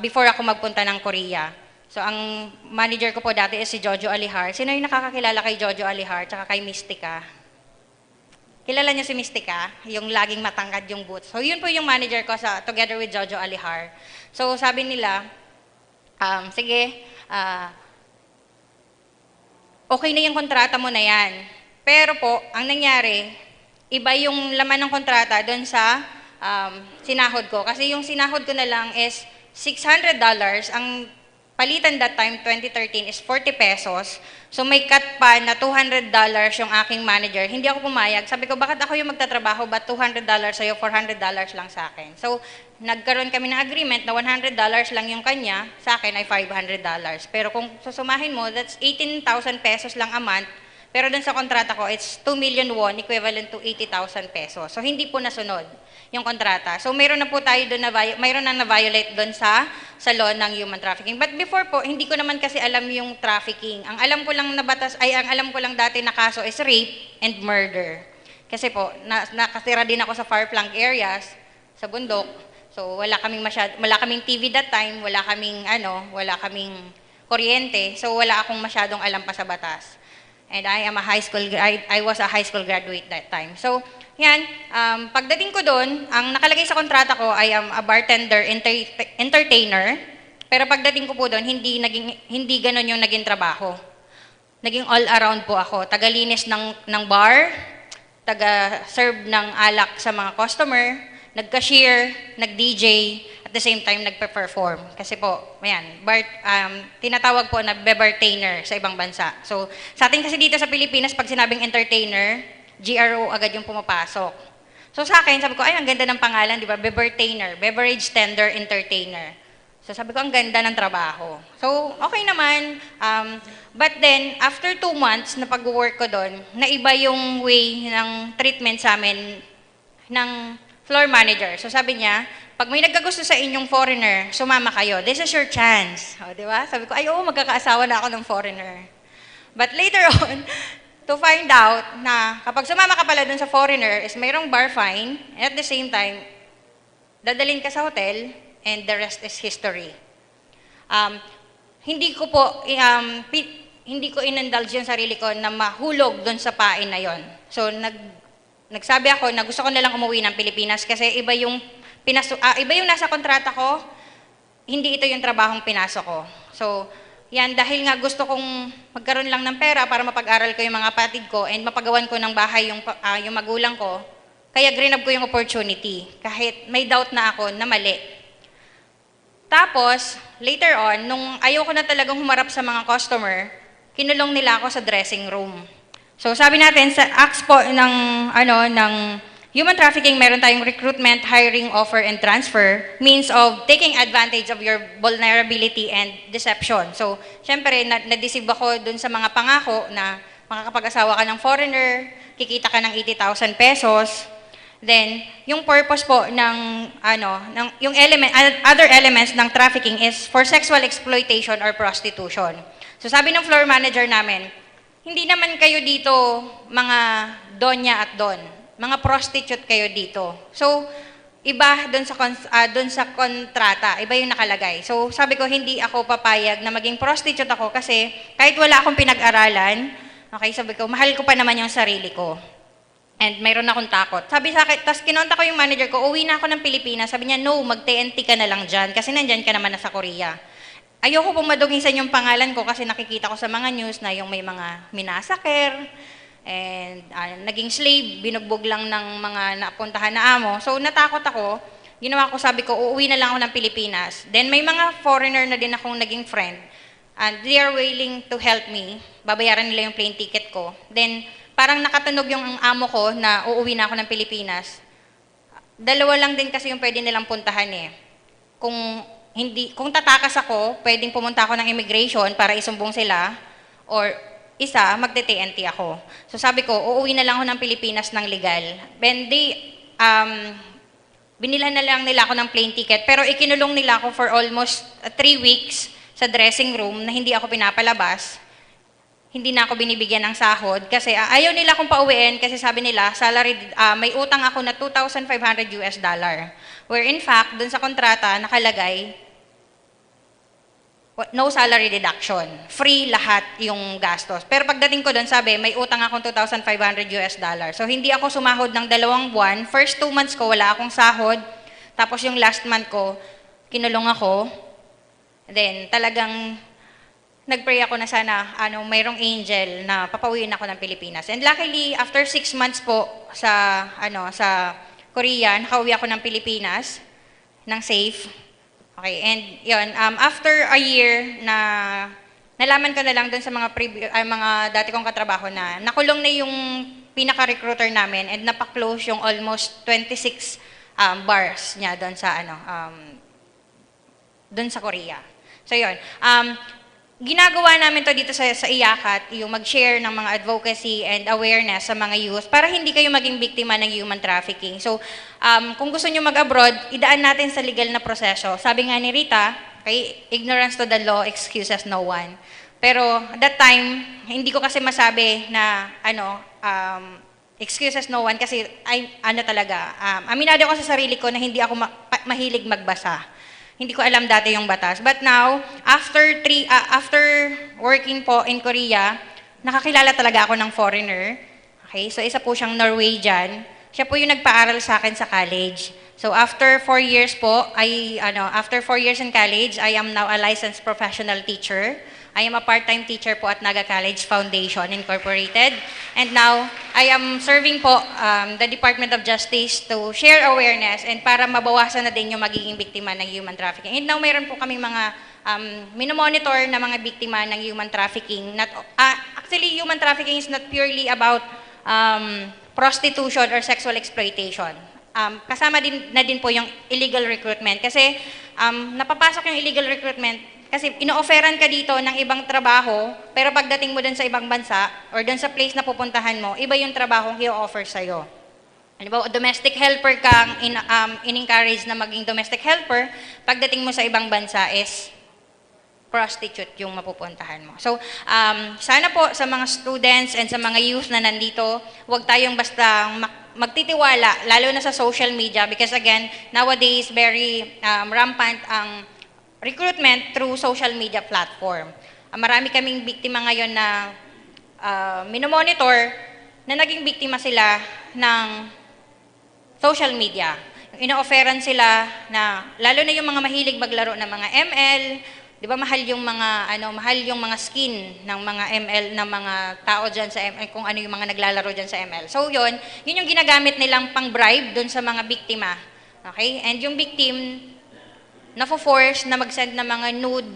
before ako magpunta ng Korea. So, ang manager ko po dati is si Jojo Alihar. Sino yung nakakakilala kay Jojo Alihar tsaka kay Mystica? Kilala niyo si Mystica? Yung laging matangkad yung boots. So, yun po yung manager ko together with Jojo Alihar. So, sabi nila, sige, okay na yung kontrata mo na yan. Pero po, ang nangyari, iba yung laman ng kontrata doon sa sinahod ko. Kasi yung sinahod ko na lang is $600. Ang palitan that time, 2013, is 40 pesos. So may cut pa na $200 yung aking manager. Hindi ako pumayag. Sabi ko, bakit ako yung magtatrabaho? Ba't $200 sa'yo, $400 lang sa akin? So nagkaroon kami ng agreement na $100 lang yung kanya, sa akin ay $500. Pero kung susumahin mo, that's 18,000 pesos lang a month. Pero dun sa kontrata ko, it's 2 million won, equivalent to 80,000 pesos. So hindi po nasunod yung kontrata. So mayroon na po tayo doon mayroon na na-violate doon sa law ng human trafficking. But before po, hindi ko naman kasi alam yung trafficking. Ang alam ko lang na batas, ang alam ko lang dati na kaso is rape and murder. Kasi po, nakatira din ako sa far-flung areas, sa bundok. So wala kaming TV that time, wala kaming kuryente. So wala akong masyadong alam pa sa batas. And I was a high school graduate that time. So, yan, pagdating ko doon, ang nakalagay sa kontrata ko ay a bartender, entertainer. Pero pagdating ko po doon, hindi ganun yung naging trabaho. Naging all around po ako. Tagalinis ng bar, taga-serve ng alak sa mga customer, nag-cashier, nag-DJ, at the same time nagpe-perform. Kasi po, tinatawag po na bebartainer sa ibang bansa. So, sa atin kasi dito sa Pilipinas, pag sinabing entertainer, GRO agad yung pumapasok. So sa akin, sabi ko, ay, ang ganda ng pangalan, di ba? Bebartainer, beverage tender entertainer. So sabi ko, ang ganda ng trabaho. So, okay naman. But then, after 2 months na pag-work ko doon, naiba yung way ng treatment sa amin ng floor manager. So sabi niya, pag may nagkagusto sa inyong foreigner, sumama kayo. This is your chance. O, di ba? Sabi ko, ay, oo, magkakaasawa na ako ng foreigner. But later on, to find out na kapag sumama ka pala dun sa foreigner, is mayroong bar fine, and at the same time, dadalhin ka sa hotel, and the rest is history. Hindi ko inindulge yung sarili ko na mahulog dun sa pain na yon. So, nagsabi ako na gusto ko nalang umuwi ng Pilipinas kasi iba yung nasa kontrata ko, hindi ito yung trabahong pinasok ko. So, yan, dahil nga gusto kong magkaroon lang ng pera para mapag-aral ko yung mga kapatid ko and mapagawan ko ng bahay yung magulang ko, kaya grinab ko yung opportunity, kahit may doubt na ako na mali. Tapos, later on, nung ayoko na talagang humarap sa mga customer, kinulong nila ako sa dressing room. So, sabi natin, sa acts po ng human trafficking, meron tayong recruitment, hiring, offer, and transfer, means of taking advantage of your vulnerability and deception. So, syempre, na-deceive ako dun sa mga pangako na makakapag-asawa ka ng foreigner, kikita ka ng 80,000 pesos. Then, yung purpose po yung other elements ng trafficking is for sexual exploitation or prostitution. So, sabi ng floor manager namin, hindi naman kayo dito mga donya at don. Mga prostitute kayo dito. So, iba doon sa kontrata, iba yung nakalagay. So, sabi ko, hindi ako papayag na maging prostitute ako kasi kahit wala akong pinag-aralan, okay, sabi ko, mahal ko pa naman yung sarili ko. And mayroon akong takot. Sabi sa akin, tapos kinonta ko yung manager ko, uwi na ako ng Pilipinas. Sabi niya, no, mag-TNT ka na lang dyan kasi nandyan ka naman na sa Korea. Ayoko pong madungisan yung pangalan ko kasi nakikita ko sa mga news na yung may mga minasaker, and naging slave, binugbog lang ng mga napuntahan na amo. So natakot ako, ginawa ko, sabi ko, uuwi na lang ako ng Pilipinas. Then may mga foreigner na din akong naging friend, and they are willing to help me. Babayaran nila yung plane ticket ko. Then parang nakatunog yung amo ko na uuwi na ako ng Pilipinas. Dalawa lang din kasi yung pwede nilang puntahan eh. Kung tatakas ako, pwedeng pumunta ako ng immigration para isumbong sila, or isa, magte-TNT ako. So sabi ko, uuwi na lang ako ng Pilipinas ng legal. And binilhan na lang nila ako ng plane ticket, pero ikinulong nila ako for almost 3 weeks sa dressing room na hindi ako pinapalabas. Hindi na ako binibigyan ng sahod kasi ayaw nila akong pauwiin kasi sabi nila, may utang ako na $2,500. Where in fact, dun sa kontrata, nakalagay, no salary deduction. Free lahat yung gastos. Pero pagdating ko doon, sabi, may utang akong $2,500. So, hindi ako sumahod ng 2 buwan. First 2 months ko, wala akong sahod. Tapos yung last month ko, kinulong ako. Then, talagang nag-pray ako na sana, mayroong angel na papauwiin ako ng Pilipinas. And luckily, after 6 months po sa Korea, nakauwi ako ng Pilipinas, ng safe. Okay, and yun, after a year na nalaman ko na lang dun sa mga dati kong katrabaho na nakulong na yung pinaka-recruiter namin and napaklose yung almost 26 bars niya dun sa Korea. So yun, ginagawa namin to dito sa Iyakat, yung mag-share ng mga advocacy and awareness sa mga youth para hindi kayo maging biktima ng human trafficking. So, kung gusto nyo mag-abroad, idaan natin sa legal na proseso. Sabi nga ni Rita, okay, ignorance to the law excuses no one. Pero that time, hindi ko kasi masabi na excuses no one kasi aminado ako sa sarili ko na hindi ako mahilig magbasa. Hindi ko alam dati yung batas. But now, after working po in Korea, nakakilala talaga ako ng foreigner. Okay, so isa po siyang Norwegian. Siya po yung nagpaaral sa akin sa college. So after 4 years po, after 4 years in college, I am now a licensed professional teacher. I am a part-time teacher po at Naga College Foundation Incorporated. And now, I am serving po the Department of Justice to share awareness and para mabawasan na din yung magiging biktima ng human trafficking. And now, mayroon po kami mga minomonitor na mga biktima ng human trafficking. Actually, human trafficking is not purely about prostitution or sexual exploitation. Kasama na din po yung illegal recruitment. Kasi napapasok yung illegal recruitment kasi ino-offeran ka dito ng ibang trabaho, pero pagdating mo dun sa ibang bansa or dun sa place na pupuntahan mo, iba yung trabahong i-offer sa'yo. Halimbawa, domestic helper kang in-encourage na maging domestic helper, pagdating mo sa ibang bansa is prostitute yung mapupuntahan mo. So, sana po sa mga students and sa mga youth na nandito, huwag tayong basta magtitiwala, lalo na sa social media because again, nowadays, very rampant ang recruitment through social media platform. Marami kaming biktima ngayon na minomonitor na naging biktima sila ng social media. Ino-offeran sila na, lalo na yung mga mahilig maglaro ng mga ML, 'Di ba mahal yung mga skin ng mga ML ng mga tao diyan sa ML, kung ano yung mga naglalaro diyan sa ML. So yun yung ginagamit nilang pang-bribe doon sa mga biktima. Okay? And yung victim nafo-force na mag-send ng mga nude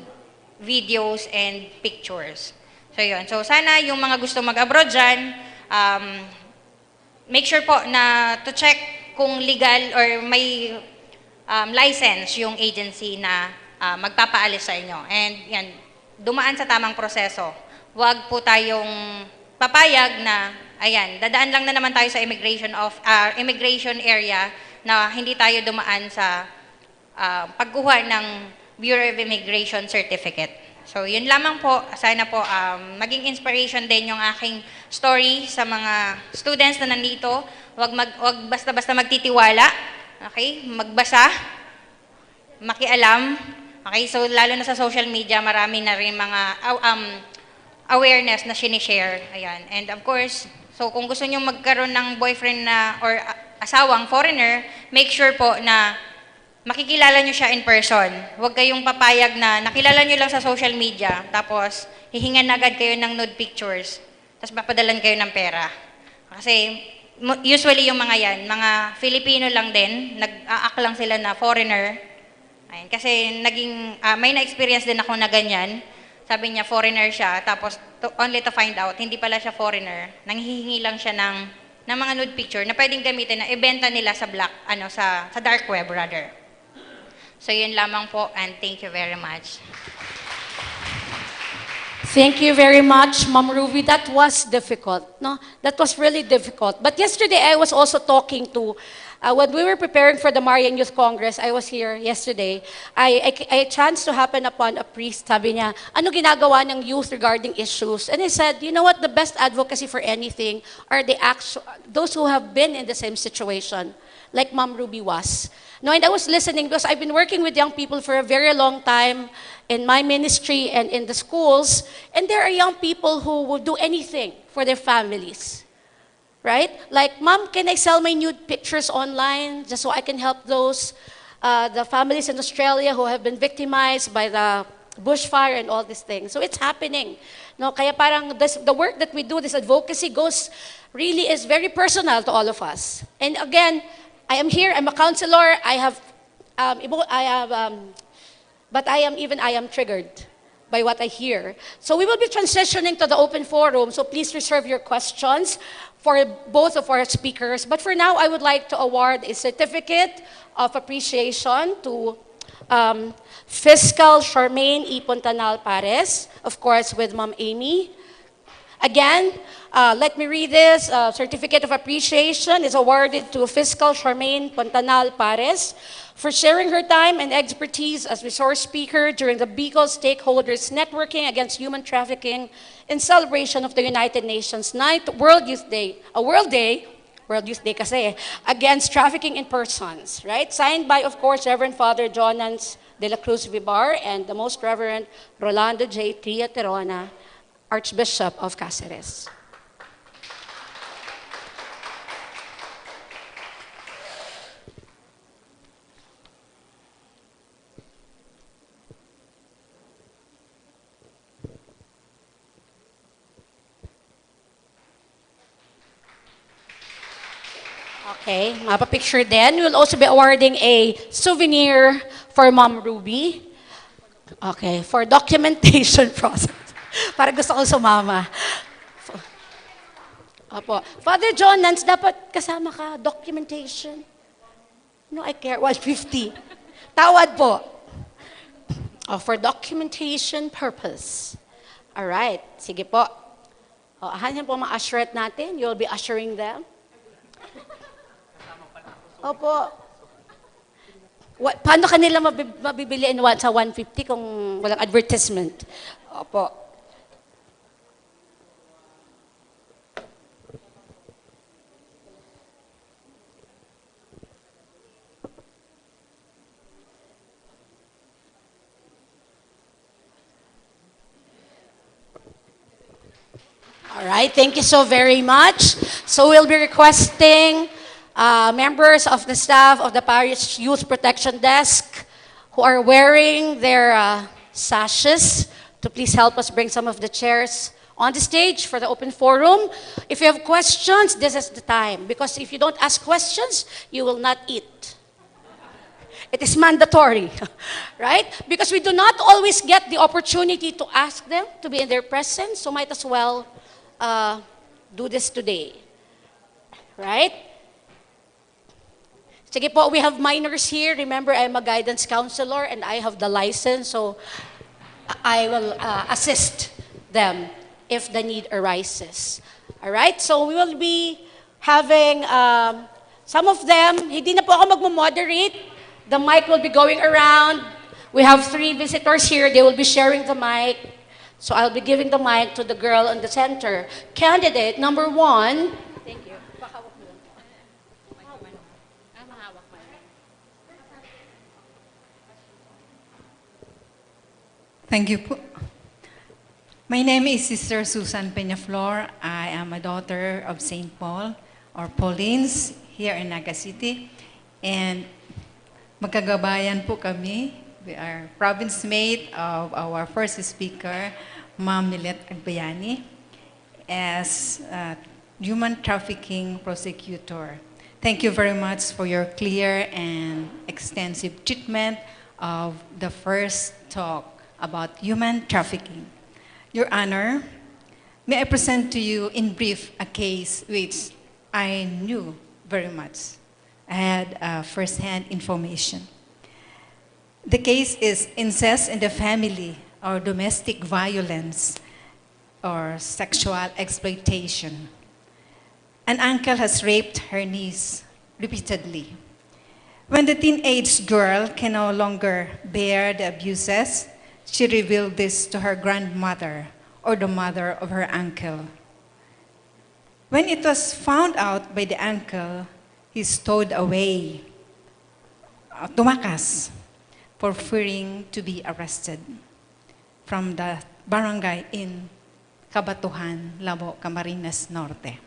videos and pictures. So yun. So sana yung mga gusto mag-abroad diyan, make sure po na to check kung legal or may license yung agency na magpapaalis sa inyo. And yan, dumaan sa tamang proseso. Huwag po tayong papayag na, ayan, dadaan lang na naman tayo sa immigration area na hindi tayo dumaan sa pagkuha ng Bureau of Immigration Certificate. So, yun lamang po. Sana po maging inspiration din yung aking story sa mga students na nandito. Huwag basta-basta magtitiwala. Okay? Magbasa. Makialam. Okay? So, lalo na sa social media, marami na rin mga awareness na sinishare. Ayan. And of course, so kung gusto nyo magkaroon ng boyfriend na or asawang foreigner, make sure po na makikilala nyo siya in person. Huwag kayong papayag na nakilala nyo lang sa social media, tapos hihingan agad kayo ng nude pictures, tapos papadalan kayo ng pera. Kasi usually yung mga yan, mga Filipino lang din, nag-aak lang sila na foreigner. Ayun, kasi may na-experience din ako na ganyan. Sabi niya foreigner siya, tapos only to find out, hindi pala siya foreigner. Nanghihingi lang siya ng mga nude picture na pwedeng gamitin na ibenta nila sa sa dark web rather. So yun lamang po, and thank you very much. Thank you very much, Ma'am Ruby. That was difficult, no? That was really difficult. But yesterday, I was also talking to, when we were preparing for the Marian Youth Congress, I was here yesterday, I chanced to happen upon a priest, sabi niya, ano ginagawa ng youth regarding issues? And he said, you know what, the best advocacy for anything are those who have been in the same situation, like Ma'am Ruby was. No, and I was listening because I've been working with young people for a very long time in my ministry and in the schools, and there are young people who will do anything for their families, right? Like, Mom, can I sell my nude pictures online just so I can help those, the families in Australia who have been victimized by the bushfire and all these things. So it's happening. No, kaya parang the work that we do, this advocacy really is very personal to all of us. And again, I am here, I'm a counselor, but I am triggered by what I hear. So we will be transitioning to the open forum, so please reserve your questions for both of our speakers. But for now, I would like to award a certificate of appreciation to Fiscal Charmaine E. Pontanal Pares, of course with Ma'am Amy. Again, let me read this. Certificate of Appreciation is awarded to Fiscal Charmaine Pontanal Pares for sharing her time and expertise as resource speaker during the Bicol Stakeholders Networking Against Human Trafficking in celebration of the United Nations 9th World Youth Day, World Youth Day kasi, against trafficking in persons, right? Signed by, of course, Reverend Father Jonans de la Cruz Vibar and the Most Reverend Rolando J. Triaterona, Archbishop of Caceres. Okay, mapapicture din. We'll also be awarding a souvenir for Ma'am Ruby. Okay, for documentation process. Para gusto ko sumama. Opo. Father John Nance, dapat kasama ka, documentation. No, I care, 150. Tawad po. For documentation purpose. Alright, sige po. Ahan po mga usherette natin. You'll be ushering them. Opo. Paano kanila mabibili sa 150 kung walang advertisement? Opo. All right, thank you so very much. So we'll be requesting members of the staff of the Parish Youth Protection Desk who are wearing their sashes to please help us bring some of the chairs on the stage for the open forum. If you have questions, this is the time. Because if you don't ask questions, you will not eat. It is mandatory, right? Because we do not always get the opportunity to ask them to be in their presence, so might as well do this today, right? Sige po, we have minors here. Remember, I'm a guidance counselor and I have the license, so I will assist them if the need arises. All right? So we will be having some of them. Hindi na po ako magmo-moderate. The mic will be going around. We have 3 visitors here. They will be sharing the mic. So I'll be giving the mic to the girl in the center. Candidate number 1. Thank you. Thank you po. My name is Sister Susan Peñaflor. I am a daughter of St. Paul or Paulines here in Naga City. And magkagabayan po kami. We are province mate of our first speaker, Ma'am Milet Agbayani, as a human trafficking prosecutor. Thank you very much for your clear and extensive treatment of the first talk about human trafficking. Your Honor, may I present to you in brief a case which I knew very much. I had first-hand information. The case is incest in the family or domestic violence or sexual exploitation. An uncle has raped her niece repeatedly. When the teenage girl can no longer bear the abuses, she revealed this to her grandmother or the mother of her uncle. When it was found out by the uncle, he stowed away, tumakas, for fearing to be arrested from the barangay in Cabatuhan, Labo, Camarines Norte.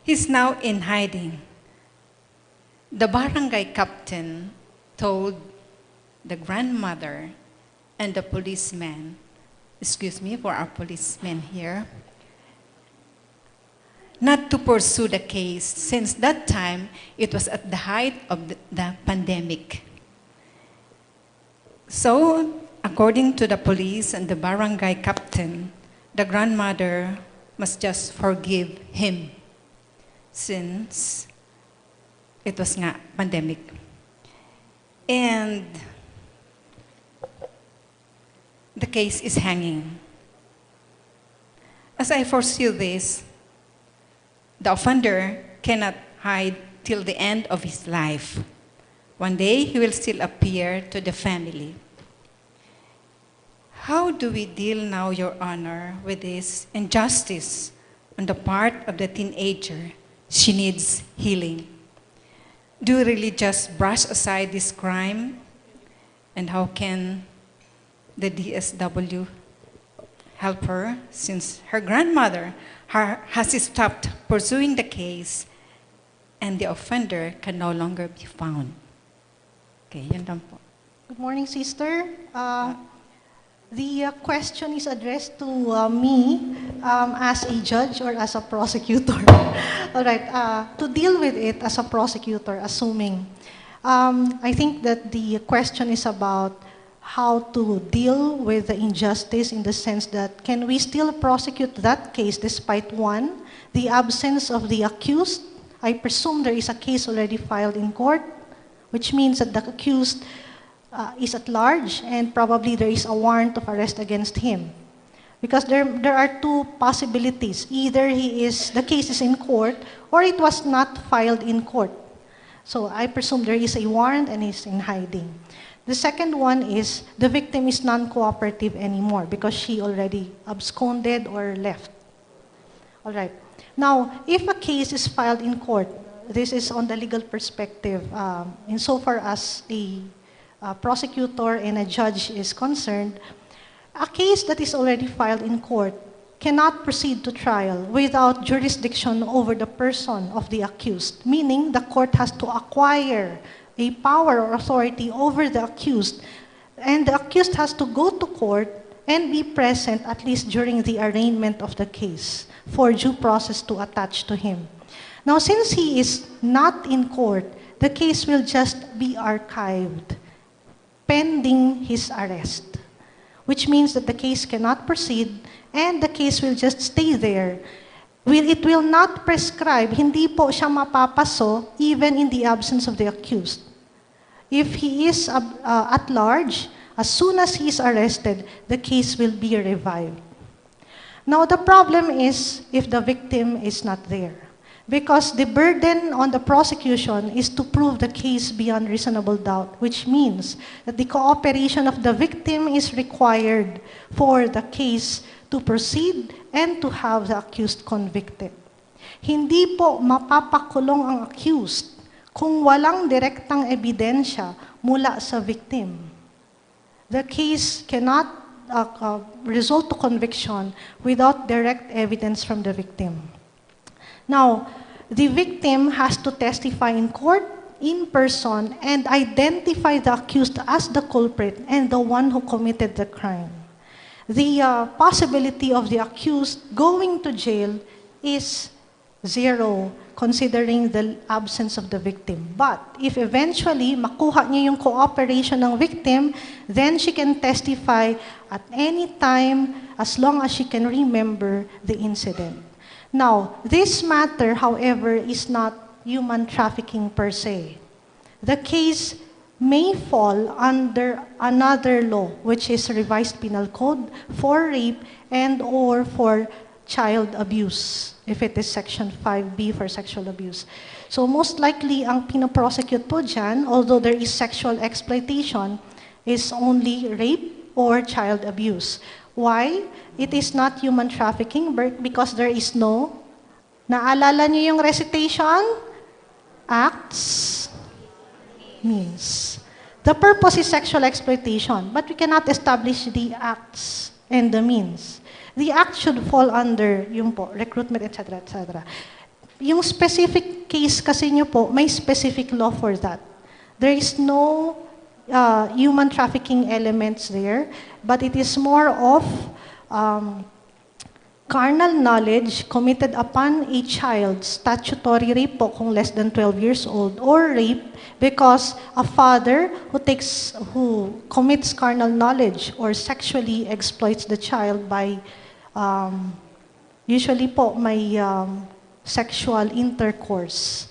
He's now in hiding. The barangay captain told the grandmother and the policeman, excuse me for our policemen here, not to pursue the case since that time it was at the height of the pandemic. So, according to the police and the barangay captain, the grandmother must just forgive him since it was nga pandemic. And the case is hanging. As I foresee this, the offender cannot hide till the end of his life. One day, he will still appear to the family. How do we deal now, Your Honor, with this injustice on the part of the teenager? She needs healing. Do we really just brush aside this crime? And how can the DSW help her since her grandmother has stopped pursuing the case and the offender can no longer be found? Okay, yun lang po. Good morning, sister. The question is addressed to me as a judge or as a prosecutor. All right, to deal with it as a prosecutor, assuming, I think that the question is about how to deal with the injustice in the sense that can we still prosecute that case despite one, the absence of the accused? I presume there is a case already filed in court, which means that the accused is at large and probably there is a warrant of arrest against him. Because there are 2 possibilities. Either the case is in court or it was not filed in court. So I presume there is a warrant and is in hiding. The second one is the victim is non-cooperative anymore because she already absconded or left. All right. Now, if a case is filed in court, this is on the legal perspective, insofar as a prosecutor and a judge is concerned, a case that is already filed in court cannot proceed to trial without jurisdiction over the person of the accused, meaning the court has to acquire a power or authority over the accused And the accused has to go to court and be present at least during the arraignment of the case for due process to attach to him. Now, since he is not in court, the case will just be archived pending his arrest, which means that the case cannot proceed and the case will just stay there. It will not prescribe, hindi po siya mapapaso even in the absence of the accused. If he is at large, as soon as he is arrested, the case will be revived. Now, the problem is if the victim is not there, because the burden on the prosecution is to prove the case beyond reasonable doubt, which means that the cooperation of the victim is required for the case to proceed and to have the accused convicted. Hindi po mapapakulong ang accused kung walang direktang ebidensya mula sa victim. The case cannot result to conviction without direct evidence from the victim. Now, the victim has to testify in court, in person, and identify the accused as the culprit and the one who committed the crime. The possibility of the accused going to jail is zero, considering the absence of the victim. But if eventually makuha niya yung cooperation ng victim, then she can testify at any time as long as she can remember the incident. Now, this matter, however, is not human trafficking per se. The case may fall under another law, which is Revised Penal Code, for rape and or for child abuse, if it is Section 5B for sexual abuse. So most likely, ang pinoprosecute po dyan, although there is sexual exploitation, is only rape or child abuse. Why? It is not human trafficking because there is no, naalala niyo yung recitation? Acts, means. The purpose is sexual exploitation, but we cannot establish the acts and the means. The act should fall under yung po, recruitment, etc., etc. Yung specific case kasi nyo po, may specific law for that. There is no human trafficking elements there, but it is more of carnal knowledge committed upon a child, statutory rape po kung less than 12 years old, or rape because a father who commits carnal knowledge or sexually exploits the child by usually po may sexual intercourse,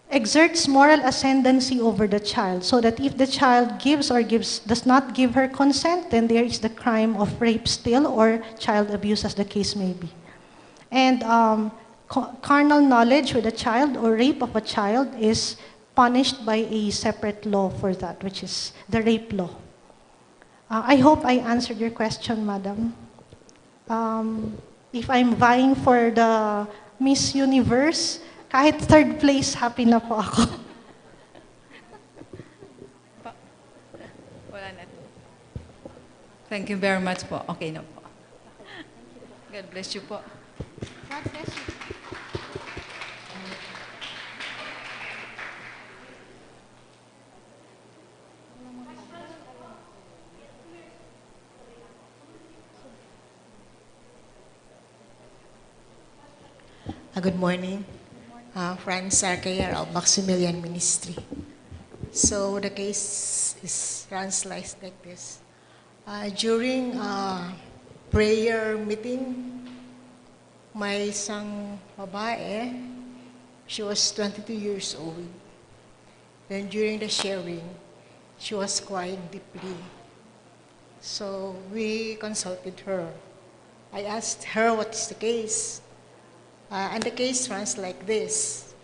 exerts moral ascendancy over the child, so that if the child does not give her consent, then there is the crime of rape still or child abuse, as the case may be. And carnal knowledge with a child or rape of a child is punished by a separate law for that, which is the rape law. I hope I answered your question, madam. If I'm vying for the Miss Universe, kahit third place, happy na po ako. Wala na to. Thank you very much po. Okay na po. God bless you po. God bless you. Good morning. Franz Arcayer of Maximilian Ministry. So the case runs like this. During prayer meeting, may isang babae, she was 22 years old. Then during the sharing, she was crying deeply. So we consulted her. I asked her what is the case. And the case runs like this.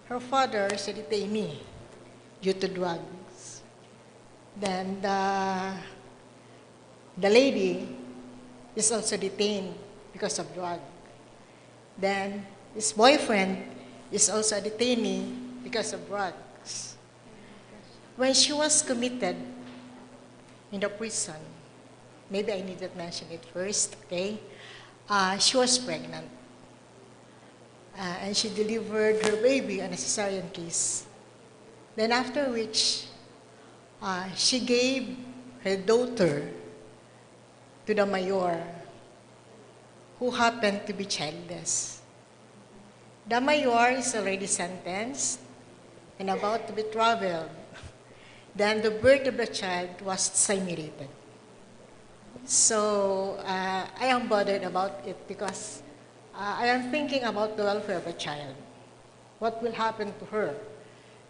Her father is a detainee due to drugs. Then the lady is also detained because of drug. Then his boyfriend is also a detainee because of drugs. When she was committed in the prison, maybe I need to mention it first, okay? She was pregnant. And she delivered her baby on a cesarean case. Then after which, she gave her daughter to the mayor, who happened to be childless. The mayor is already sentenced and about to be traveled. Then the birth of the child was simulated. So I am bothered about it because I am thinking about the welfare of a child. What will happen to her?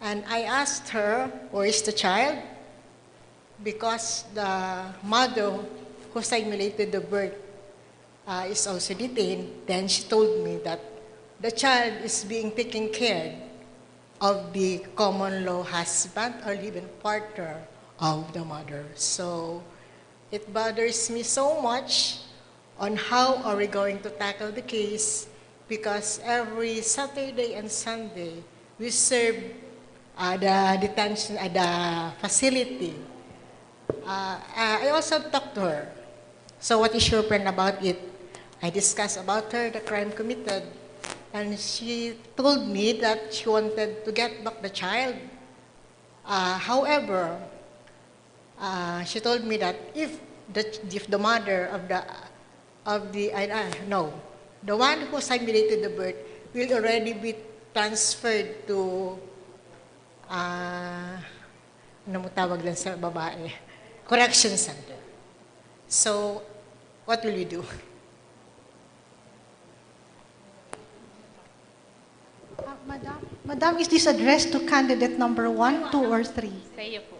And I asked her, where is the child? Because the mother who simulated the birth is also detained. Then she told me that the child is being taken care of the common law husband or live-in partner of the mother. So it bothers me so much on how are we going to tackle the case, because every Saturday and Sunday we serve the detention at the facility. I also talked to her. So what is your plan about it? I discussed about her, the crime committed, and she told me that she wanted to get back the child. However, she told me that if the mother the one who simulated the birth will already be transferred to ano mo tawag lang sa babae? Correction center. So, what will we do? Madam, is this addressed to candidate number 1, 2, or 3? Sa iyo po.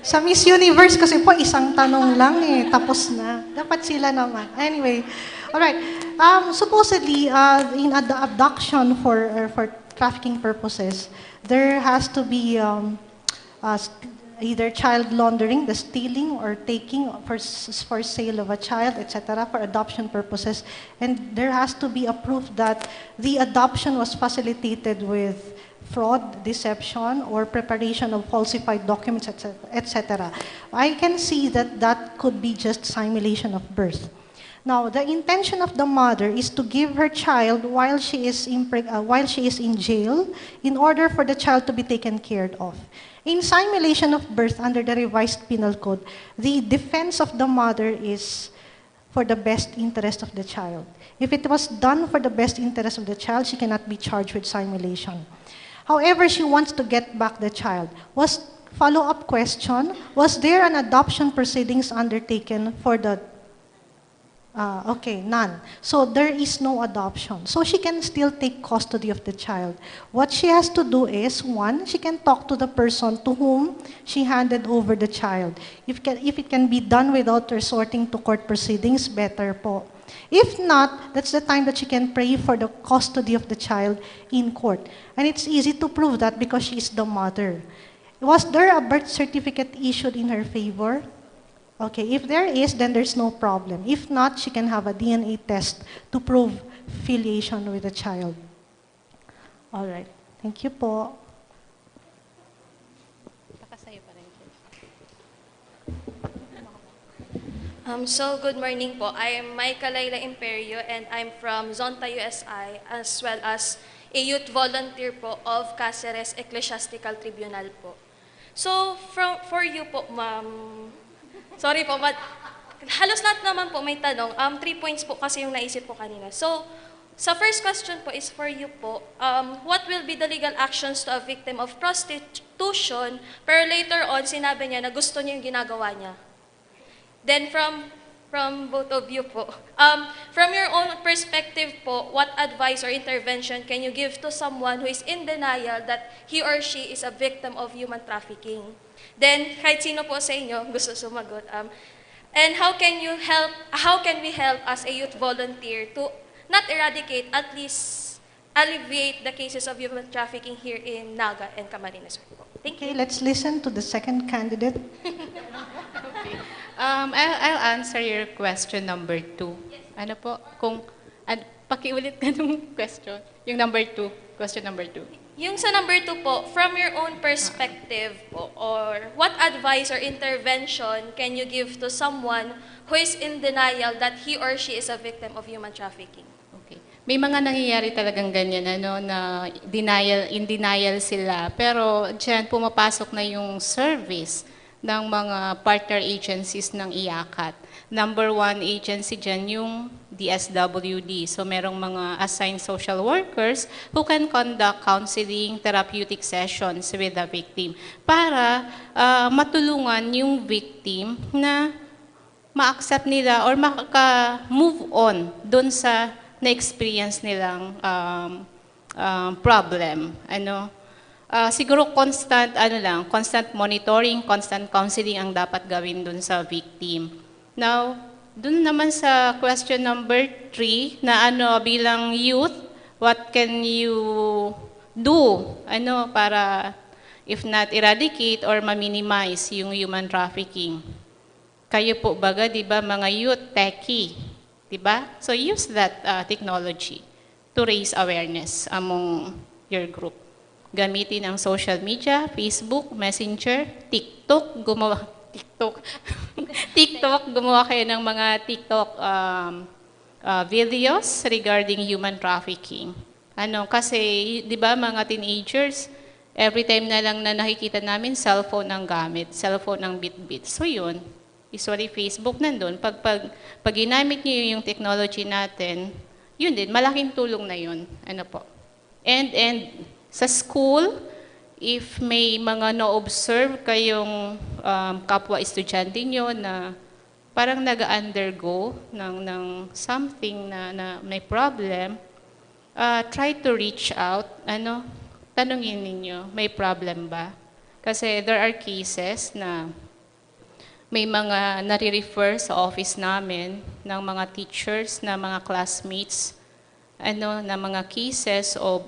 Sa Miss Universe kasi po, isang tanong lang tapos na. Dapat sila naman. Anyway, alright. Supposedly, in the abduction for trafficking purposes, there has to be either child laundering, the stealing or taking for sale of a child, etc., for adoption purposes. And there has to be a proof that the adoption was facilitated with fraud, deception, or preparation of falsified documents, etc. I can see that that could be just simulation of birth. Now, the intention of the mother is to give her child while she is in jail in order for the child to be taken care of. In simulation of birth under the revised penal code, the defense of the mother is for the best interest of the child. If it was done for the best interest of the child, she cannot be charged with simulation. However, she wants to get back the child. Follow-up question, was there an adoption proceedings undertaken for the okay, none. So there is no adoption. So she can still take custody of the child. What she has to do is, 1, she can talk to the person to whom she handed over the child. If it can be done without resorting to court proceedings, better po. If not, that's the time that she can pray for the custody of the child in court. And it's easy to prove that because she is the mother. Was there a birth certificate issued in her favor? Okay, if there is, then there's no problem. If not, she can have a DNA test to prove filiation with the child. All right. Thank you po. So, good morning po. I am Michael Layla Imperio and I'm from Zonta USI as well as a youth volunteer po of Caceres Ecclesiastical Tribunal po. So, for you po, ma'am, sorry po, halos lahat naman po may tanong. 3 points po kasi yung naisip po kanina. So, sa first question po is for you po, what will be the legal actions to a victim of prostitution pero later on sinabi niya na gusto niya yung ginagawa niya? Then from both of you po, from your own perspective po, what advice or intervention can you give to someone who is in denial that he or she is a victim of human trafficking? Then, kahit sino po sa inyo gusto sumagot. And how can we help as a youth volunteer to not eradicate, at least alleviate the cases of human trafficking here in Naga and Camarines? Thank you. Okay, let's listen to the second candidate. Okay. I'll answer your question number 2. Yes. Ano po? Pakiulit ka ng question. Yung number 2. Question number 2. Yung sa number 2 po, from your own perspective po, or what advice or intervention can you give to someone who is in denial that he or she is a victim of human trafficking? Okay. May mga nangyayari talagang ganyan, na in denial sila. Pero dyan pumapasok na yung service ng mga partner agencies ng IACAT. Number 1 agency dyan yung DSWD. So merong mga assigned social workers who can conduct counseling, therapeutic sessions with the victim para matulungan yung victim na ma-accept nila or maka-move on dun sa na-experience nilang problem. Siguro constant monitoring, constant counseling ang dapat gawin dun sa victim. Now, dun naman sa question number 3 na bilang youth, what can you do para if not eradicate or ma-minimize yung human trafficking? Kayo po baga, di ba, mga youth, techie, di ba? So use that technology to raise awareness among your group. Gamitin ang social media, Facebook, Messenger, TikTok, gumawa kayo ng mga TikTok videos regarding human trafficking. Kasi, di ba, mga teenagers, every time na lang na nakikita namin, cellphone ang gamit, cellphone ang bit-bit. So yun, usually Facebook nandun. Pag ginamit niyo yung technology natin, yun din, malaking tulong na yun. And sa school, if may mga na-observe kayong kapwa estudyante nyo na parang nag-undergo ng something na may problem, try to reach out. Tanungin ninyo, may problem ba? Kasi there are cases na may mga nare-refer sa office namin ng mga teachers, na mga classmates, na mga cases of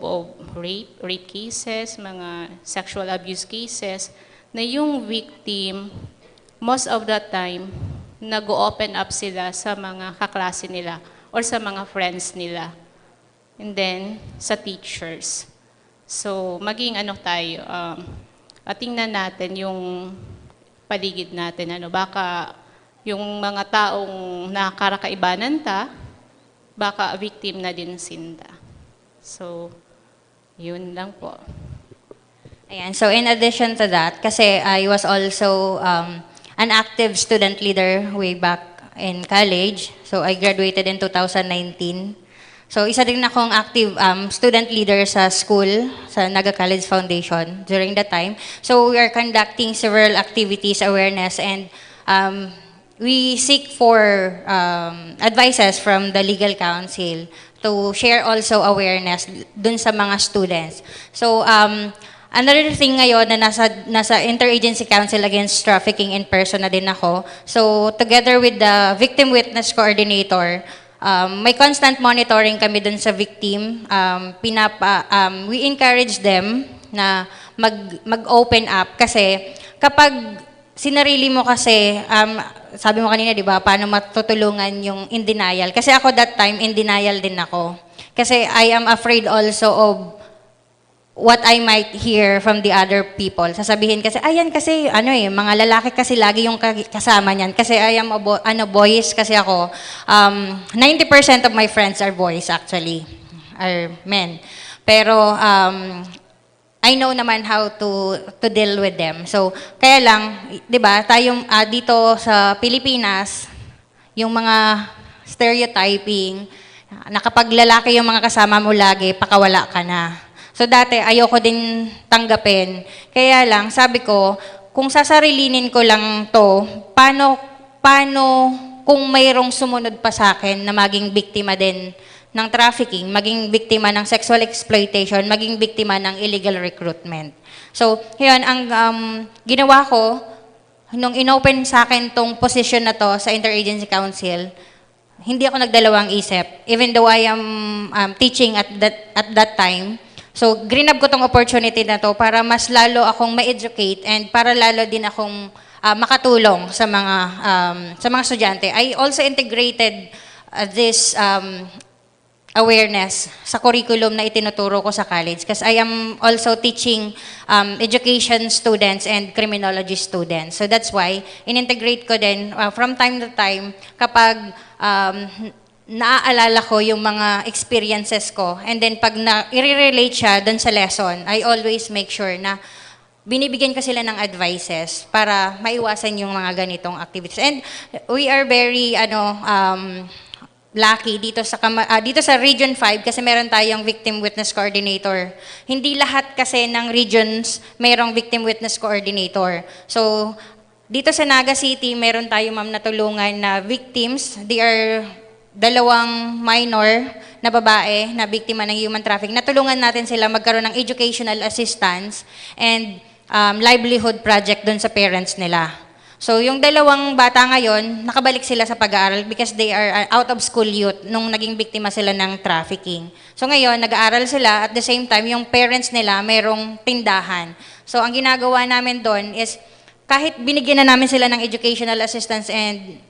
rape cases, mga sexual abuse cases, na yung victim, most of the time, nag-open up sila sa mga kaklase nila or sa mga friends nila. And then, sa teachers. So, maging tayo, tingnan natin yung paligid natin. Baka yung mga taong nakarakaibanan baka victim na din sinda. So, yun lang po. Ayan, so in addition to that, kasi I was also an active student leader way back in college. So I graduated in 2019. So isa din akong active student leader sa school, sa Naga College Foundation during that time. So we are conducting several activities, awareness, and we seek for advices from the legal counsel to share also awareness dun sa mga students. So, another thing ngayon na nasa Interagency Council Against Trafficking in person na din ako. So, together with the Victim Witness Coordinator, may constant monitoring kami dun sa victim. We encourage them na mag-open up kasi kapag sinarili mo kasi, sabi mo kanina, di ba, paano matutulungan yung in denial. Kasi ako that time, in denial din ako. Kasi I am afraid also of what I might hear from the other people. Sasabihin kasi, ayan kasi, mga lalaki kasi lagi yung kasama niyan. Kasi I am boys kasi ako. 90% of my friends are boys actually, are men. Pero, I know naman how to deal with them. So, kaya lang, 'di ba, tayong dito sa Pilipinas, yung mga stereotyping, na kapag lalaki yung mga kasama mo lagi, pakawala ka na. So, dati ayoko din tanggapin. Kaya lang, sabi ko, kung sasarilinin ko lang 'to, paano kung mayroong sumunod pa sa akin na maging biktima din ng trafficking, maging biktima ng sexual exploitation, maging biktima ng illegal recruitment. So, yun, ang ginawa ko, nung inopen sa akin tong position na to sa Interagency Council, hindi ako nagdalawang isip, even though I am teaching at that time. So, grinab ko tong opportunity na to para mas lalo akong ma-educate and para lalo din akong makatulong sa mga estudyante. I also integrated this awareness sa curriculum na itinuturo ko sa college kasi I am also teaching education students and criminology students. So that's why in-integrate ko din from time to time kapag naaalala ko yung mga experiences ko and then pag i-relate siya dun sa lesson, I always make sure na binibigyan ko sila ng advices para maiwasan yung mga ganitong activities. And we are very lucky dito sa Region 5 kasi meron tayong Victim Witness Coordinator. Hindi lahat kasi ng regions mayroong Victim Witness Coordinator. So, dito sa Naga City, meron tayo ma'am natulungan na victims. They are 2 minor na babae na biktima ng human trafficking. Natulungan natin sila magkaroon ng educational assistance and livelihood project doon sa parents nila. So, yung 2 bata ngayon, nakabalik sila sa pag-aaral because they are out of school youth nung naging biktima sila ng trafficking. So, ngayon, nag-aaral sila at the same time, yung parents nila mayroong tindahan. So, ang ginagawa namin doon is kahit binigyan na namin sila ng educational assistance and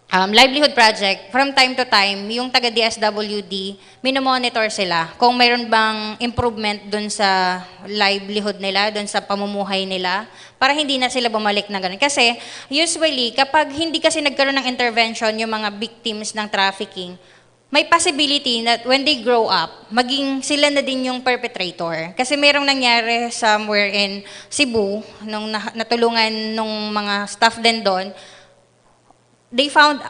livelihood project, from time to time, yung taga-DSWD, minomonitor sila kung mayroon bang improvement dun sa livelihood nila, dun sa pamumuhay nila, para hindi na sila bumalik na ganun. Kasi, usually, kapag hindi kasi nagkaroon ng intervention yung mga victims ng trafficking, may possibility that when they grow up, maging sila na din yung perpetrator. Kasi merong nangyari somewhere in Cebu, nung natulungan nung mga staff din doon, they found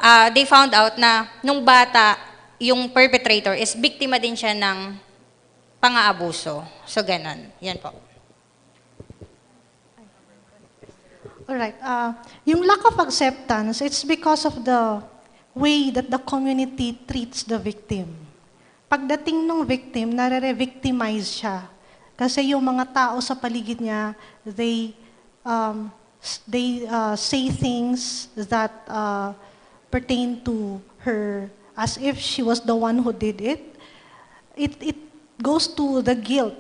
out na nung bata, yung perpetrator is biktima din siya ng pang-aabuso. So, ganun. Yan po. Alright. Yung lack of acceptance, it's because of the way that the community treats the victim. Pagdating ng victim, nare-victimize siya. Kasi yung mga tao sa paligid niya, they say things that pertain to her as if she was the one who did it. It goes to the guilt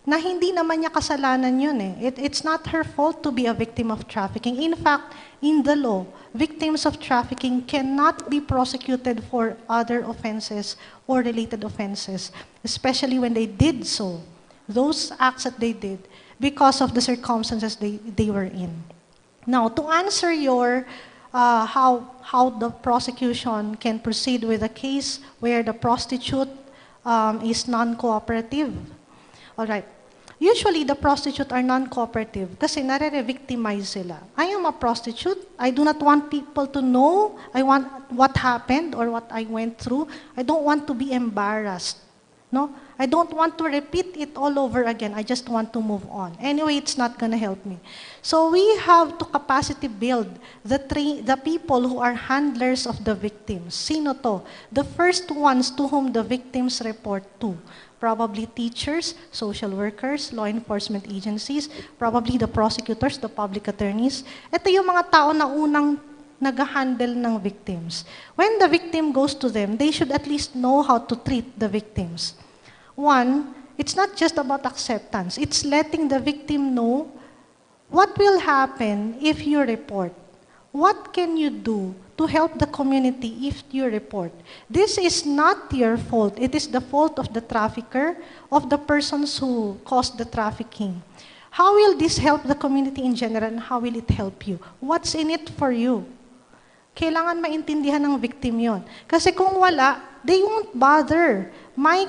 na hindi naman niya kasalanan yun eh. It's not her fault to be a victim of trafficking. In fact, in the law, victims of trafficking cannot be prosecuted for other offenses or related offenses, especially when they did so, those acts that they did, because of the circumstances they were in. Now, to answer your how the prosecution can proceed with a case where the prostitute is non-cooperative. All right. Usually, the prostitute are non-cooperative kasi nare-victimize sila. I am a prostitute. I do not want people to know what happened or what I went through. I don't want to be embarrassed. No? I don't want to repeat it all over again. I just want to move on. Anyway, it's not going to help me. So we have to capacity build the people who are handlers of the victims. Sino to? The first ones to whom the victims report to. Probably teachers, social workers, law enforcement agencies, probably the prosecutors, the public attorneys. Ito yung mga tao na unang nag-handle ng victims. When the victim goes to them, they should at least know how to treat the victims. One, it's not just about acceptance. It's letting the victim know what will happen if you report. What can you do to help the community if you report? This is not your fault. It is the fault of the trafficker, of the persons who caused the trafficking. How will this help the community in general and how will it help you? What's in it for you? Kailangan maintindihan ng victim yon. Kasi kung wala, they won't bother. My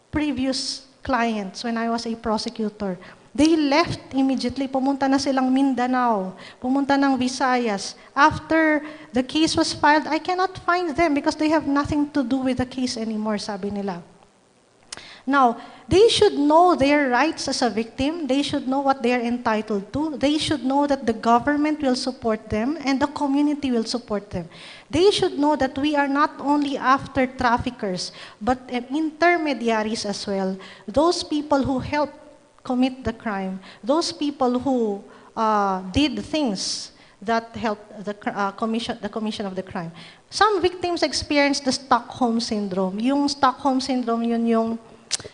previous clients, when I was a prosecutor, they left immediately. Pumunta na silang Mindanao, pumunta ng Visayas. After the case was filed, I cannot find them because they have nothing to do with the case anymore, sabi nila. Now, they should know their rights as a victim. They should know what they are entitled to. They should know that the government will support them and the community will support them. They should know that we are not only after traffickers, but intermediaries as well. Those people who help commit the crime, those people who did things that helped the commission of the crime. Some victims experience the Stockholm Syndrome. Yung Stockholm Syndrome, yun yung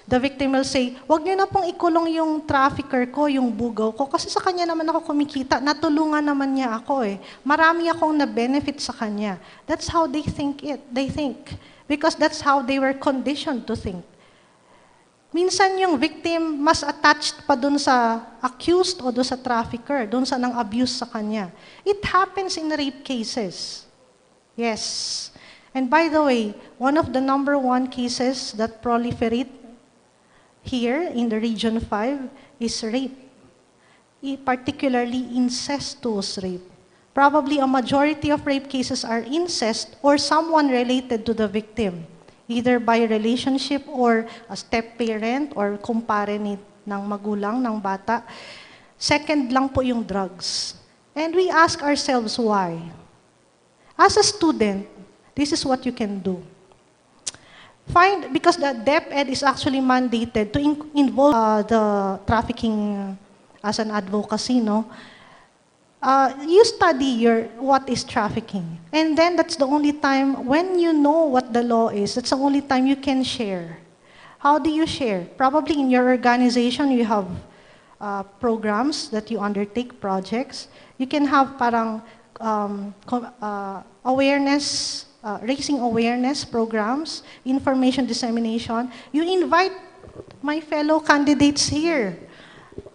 the victim will say, wag niyo na pong ikulong yung trafficker ko, yung bugaw ko, kasi sa kanya naman ako kumikita, natulungan naman niya ako eh. Marami akong na-benefit sa kanya. That's how they think. Because that's how they were conditioned to think. Minsan yung victim mas attached pa dun sa accused o dun sa trafficker, dun sa nang abuse sa kanya. It happens in rape cases. Yes. And by the way, one of the number 1 cases that proliferate here in the Region 5 is rape. particularly incestuous rape. Probably a majority of rape cases are incest or someone related to the victim, either by relationship or a step-parent or kumpare ng magulang, ng bata. Second lang po yung drugs. And we ask ourselves why. As a student, this is what you can do. Because the DepEd is actually mandated to involve the trafficking as an advocacy, no? You study what is trafficking. And then that's the only time, when you know what the law is, that's the only time you can share. How do you share? Probably in your organization, you have programs that you undertake, projects. You can have parang awareness, raising awareness programs, information dissemination. You invite my fellow candidates here,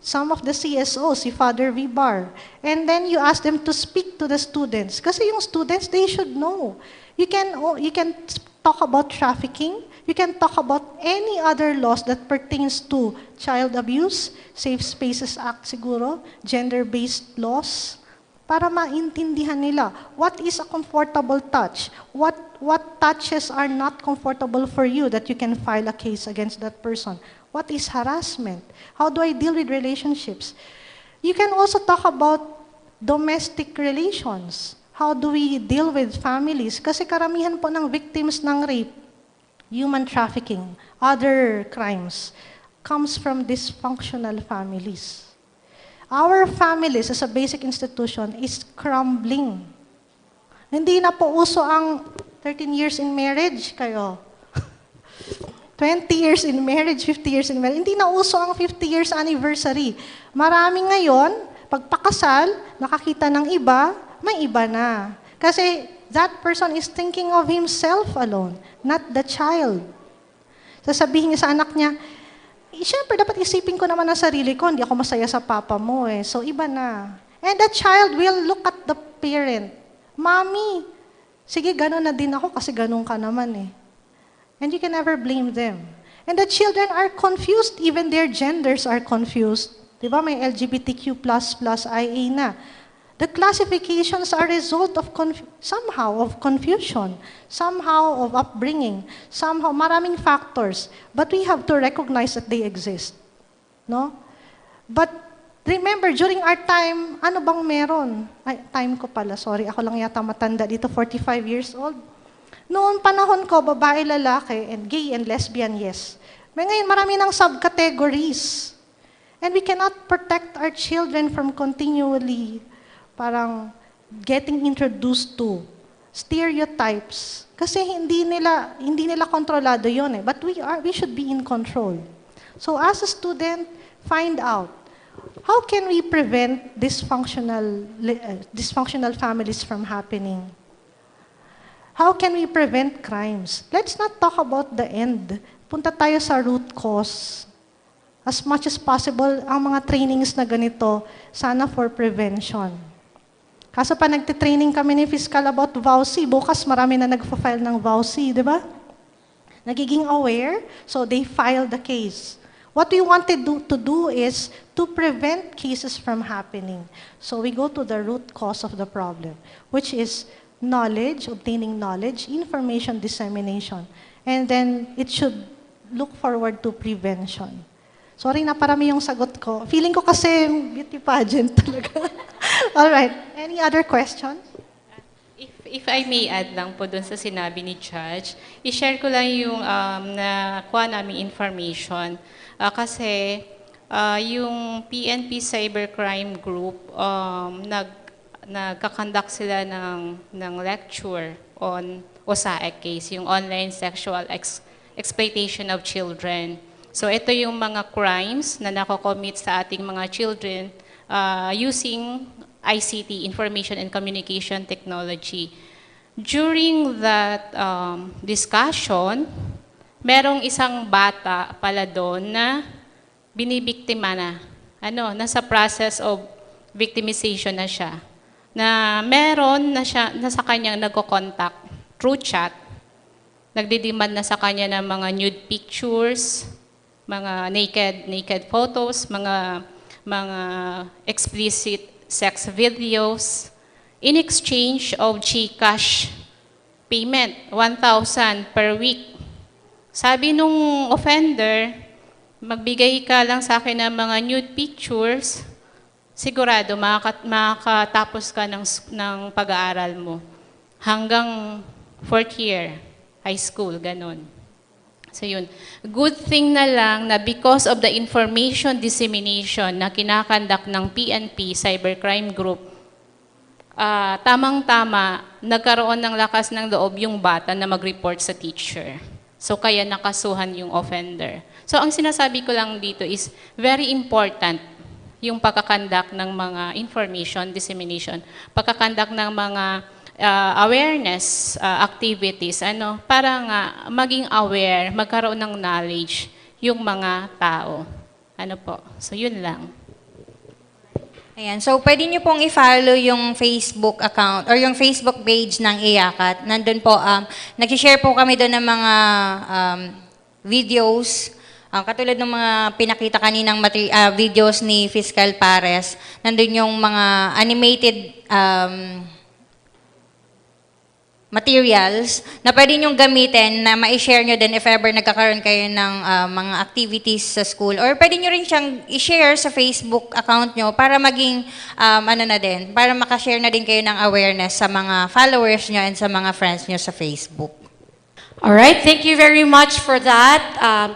some of the CSOs, si Father Vibar. And then you ask them to speak to the students. Kasi yung students, they should know. You can talk about trafficking. You can talk about any other laws that pertains to child abuse, Safe Spaces Act siguro, gender-based laws, para maintindihan nila what is a comfortable touch, what touches are not comfortable for you that you can file a case against that person. What is harassment? How do I deal with relationships? You can also talk about domestic relations. How do we deal with families? Kasi karamihan po ng victims ng rape, human trafficking, other crimes, comes from dysfunctional families. Our families as a basic institution is crumbling. Hindi na po uso ang 13 years in marriage kayo. 20 years in marriage, 50 years in marriage. Hindi na uso ang 50 years anniversary. Marami ngayon, pagpakasal, nakakita ng iba, may iba na. Kasi that person is thinking of himself alone, not the child. Sasabihin niya sa anak niya, siyempre, dapat isipin ko naman ang sarili ko, hindi ako masaya sa papa mo eh. So, iba na. And the child will look at the parent. Mommy, sige, gano'n na din ako kasi gano'n ka naman eh. And you can never blame them. And the children are confused, even their genders are confused. Diba, may LGBTQ++ IA na. The classifications are a result of somehow of confusion, somehow of upbringing, somehow maraming factors. But we have to recognize that they exist. No? But remember, during our time, ano bang meron? Ay, time ko pala, sorry, ako lang yata matanda dito, 45 years old. Noon panahon ko, babae, lalaki, and gay and lesbian, yes. May ngayon, marami ng subcategories. And we cannot protect our children from continually parang getting introduced to stereotypes. Kasi hindi nila kontrolado yon eh. But we should be in control. So as a student, find out, how can we prevent dysfunctional families from happening? How can we prevent crimes? Let's not talk about the end. Punta tayo sa root cause. As much as possible, ang mga trainings na ganito, sana for prevention. Kaso pa nagtitraining kami ni Fiscal about VAUC, bukas marami na nagfa-file ng VAUC, di ba? Nagiging aware, so they file the case. What we wanted to do is to prevent cases from happening. So we go to the root cause of the problem, which is knowledge, obtaining knowledge, information dissemination. And then it should look forward to prevention. Sorry na parami yung sagot ko. Feeling ko kasi beauty pageant talaga. Alright, any other questions? If I may add lang po dun sa sinabi ni Judge, i-share ko lang yung nakuha namin information. Kasi yung PNP Cybercrime Group, nagkakandak sila ng lecture on OSAEC case, yung online sexual exploitation of children. So ito yung mga crimes na nako-commit sa ating mga children using ICT, Information and Communication Technology. During that discussion, merong isang bata pala doon na binibiktima na. Nasa process of victimization na siya. Na meron na siya, na sa kanyang nagko-contact through chat, nagdidemand na sa kanya ng mga nude pictures, mga naked photos, mga mga explicit sex videos in exchange of GCash payment, 1,000 per week. Sabi nung offender, magbigay ka lang sa akin ng mga nude pictures, sigurado makakatapos ka ng pag-aaral mo. Hanggang 4th year, high school, ganun. So yun. Good thing na lang na because of the information dissemination na kinakandak ng PNP, Cybercrime Group, tamang-tama, nagkaroon ng lakas ng loob yung bata na mag-report sa teacher. So kaya nakasuhan yung offender. So ang sinasabi ko lang dito is very important yung pagkakandak ng mga information dissemination, pagkakandak ng mga awareness activities, para nga maging aware, magkaroon ng knowledge yung mga tao. So yun lang. Ayan, so pwede nyo pong i-follow yung Facebook account or yung Facebook page ng IACAT. Nandun po, nag-share po kami doon ng mga videos, katulad ng mga pinakita kaninang videos ni Fiscal Pares. Nandun yung mga animated materials na pwede nyo gamitin na ma-share nyo din if ever nagkakaroon kayo ng mga activities sa school. Or pwede nyo rin siyang i-share sa Facebook account nyo para maging, para makashare na din kayo ng awareness sa mga followers nyo and sa mga friends nyo sa Facebook. Alright, thank you very much for that,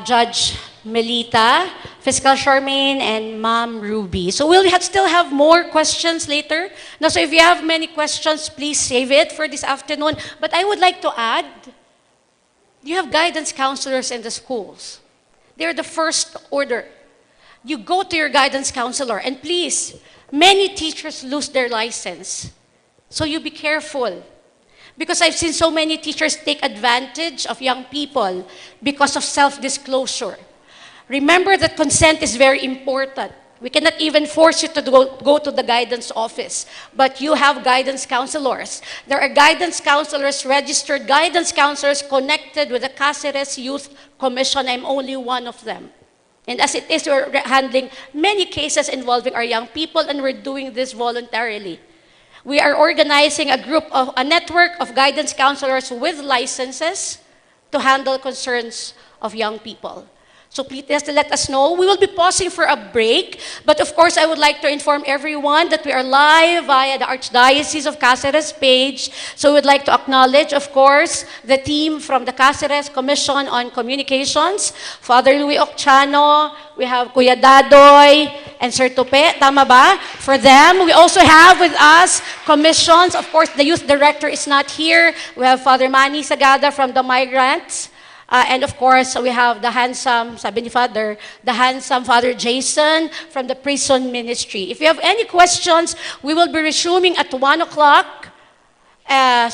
Judge Melita, Fiscal Charmaine, and Ma'am Ruby. So we'll still have more questions later. Now, so if you have many questions, please save it for this afternoon. But I would like to add, you have guidance counselors in the schools. They're the first order. You go to your guidance counselor, and please, many teachers lose their license. So you be careful. Because I've seen so many teachers take advantage of young people because of self-disclosure. Remember that consent is very important. We cannot even force you to go to the guidance office, but you have guidance counselors. There are guidance counselors, registered guidance counselors connected with the Caceres Youth Commission. I'm only one of them. And as it is, we're handling many cases involving our young people, and we're doing this voluntarily. We are organizing a network of guidance counselors with licenses to handle concerns of young people. So please just let us know. We will be pausing for a break, but of course I would like to inform everyone that we are live via the Archdiocese of Caceres page. So we would like to acknowledge, of course, the team from the Caceres Commission on Communications, Father Louis Occhano, we have Kuya Dadoy, and Sir Tope, tama ba? For them, we also have with us commissions. Of course, the youth director is not here. We have Father Manny Sagada from the Migrants. And of course, we have the handsome, sabi ni Father, the handsome Father Jason from the prison ministry. If you have any questions, we will be resuming at 1 o'clock.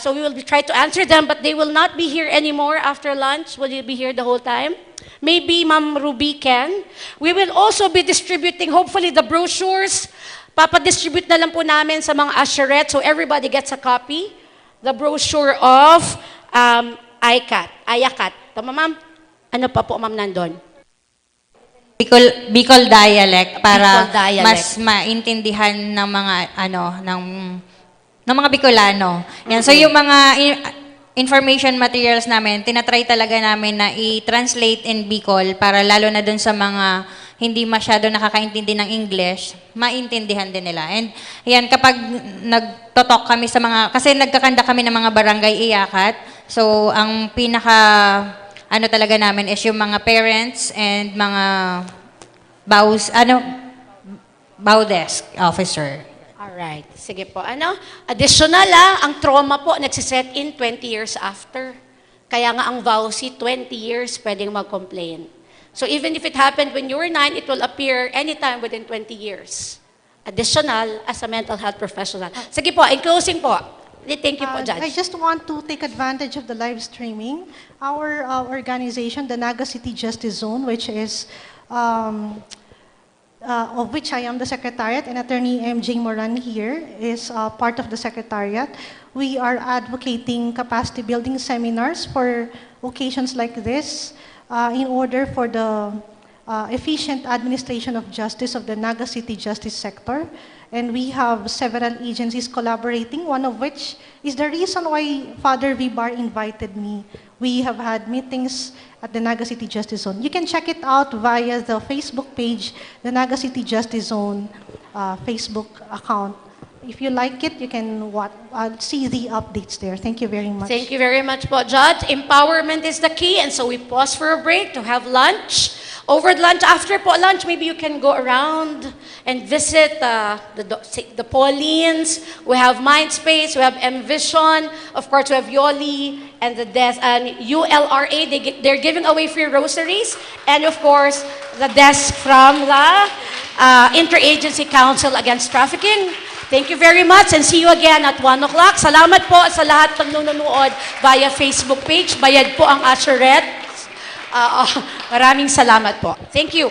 So we will try to answer them, but they will not be here anymore after lunch. Will you be here the whole time? Maybe Ma'am Ruby can. We will also be distributing, hopefully, the brochures. Papa-distribute na lang po namin sa mga usherette so everybody gets a copy. The brochure of IACAT. Tama, ma'am? Ano pa po, ma'am, nandun? Bicol dialect para Bicol dialect. mas maintindihan ng mga ng mga Bicolano. Yan. So yung mga information materials namin, tinatry talaga namin na i-translate in Bicol para lalo na dun sa mga hindi masyado nakakaintindi ng English, maintindihan din nila. And yan, kapag nagtotalk kami sa mga, kasi nagkakanda kami ng mga barangay iyakat, so ang talaga namin is yung mga parents and mga bow desk officer. Alright, sige po. Additional ang trauma po nagsiset in 20 years after. Kaya nga ang VAUSI, 20 years pwedeng mag-complain. So even if it happened when you were 9, it will appear anytime within 20 years. Additional as a mental health professional. Sige po, in closing po. Thank you po, Judge. I just want to take advantage of the live streaming. Our organization, the Naga City Justice Zone, which is of which I am the Secretariat, and Attorney MJ Moran here is part of the Secretariat. We are advocating capacity building seminars for occasions like this in order for the efficient administration of justice of the Naga City Justice Sector. And we have several agencies collaborating, one of which is the reason why Father Vibar invited me. We have had meetings at the Naga City Justice Zone. You can check it out via the Facebook page, the Naga City Justice Zone Facebook account. If you like it, you can see the updates there. Thank you very much. Thank you very much po, Judge. Empowerment is the key, and so we pause for a break to have lunch. Over lunch, after po lunch, maybe you can go around and visit the Paulines. We have Mindspace, we have M-Vision, of course we have Yoli, and the desk, and ULRA, they're giving away free rosaries, and of course, the desk from the Interagency Council Against Trafficking. Thank you very much and see you again at 1 o'clock. Salamat po sa lahat ng nanonood via Facebook page. Bayad po ang Assurette. Maraming salamat po. Thank you.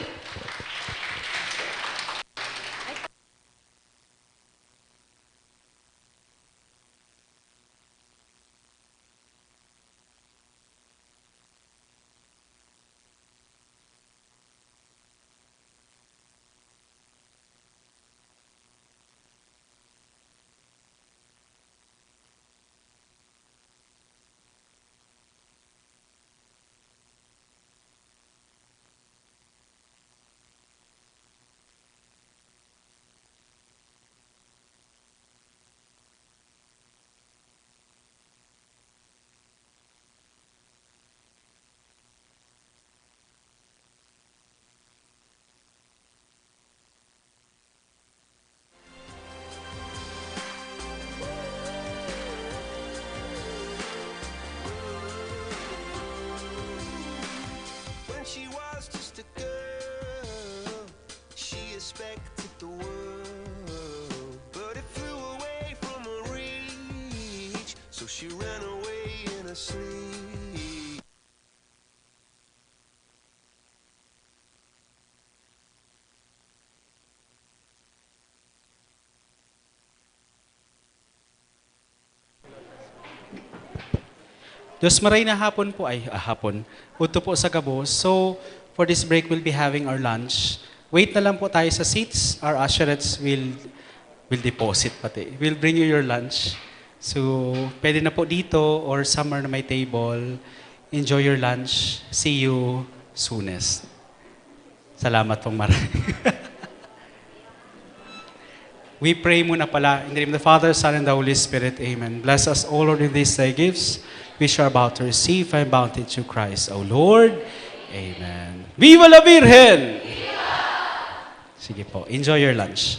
She was just a girl, she expected the world, but it flew away from her reach, so she ran away in her sleep. Diyos maray na hapon po, Uto po sa Gabo. So, for this break, we'll be having our lunch. Wait na lang po tayo sa seats. Our usherates will deposit pati. We'll bring you your lunch. So, pwede na po dito or somewhere na may table. Enjoy your lunch. See you soonest. Salamat pong marami. We pray muna pala. In the name of the Father, Son, and the Holy Spirit. Amen. Bless us, O Lord, with these thy gifts, which are about to receive and bounty through Christ, O Lord. Amen. Viva la Virgen! Viva! Sige po. Enjoy your lunch.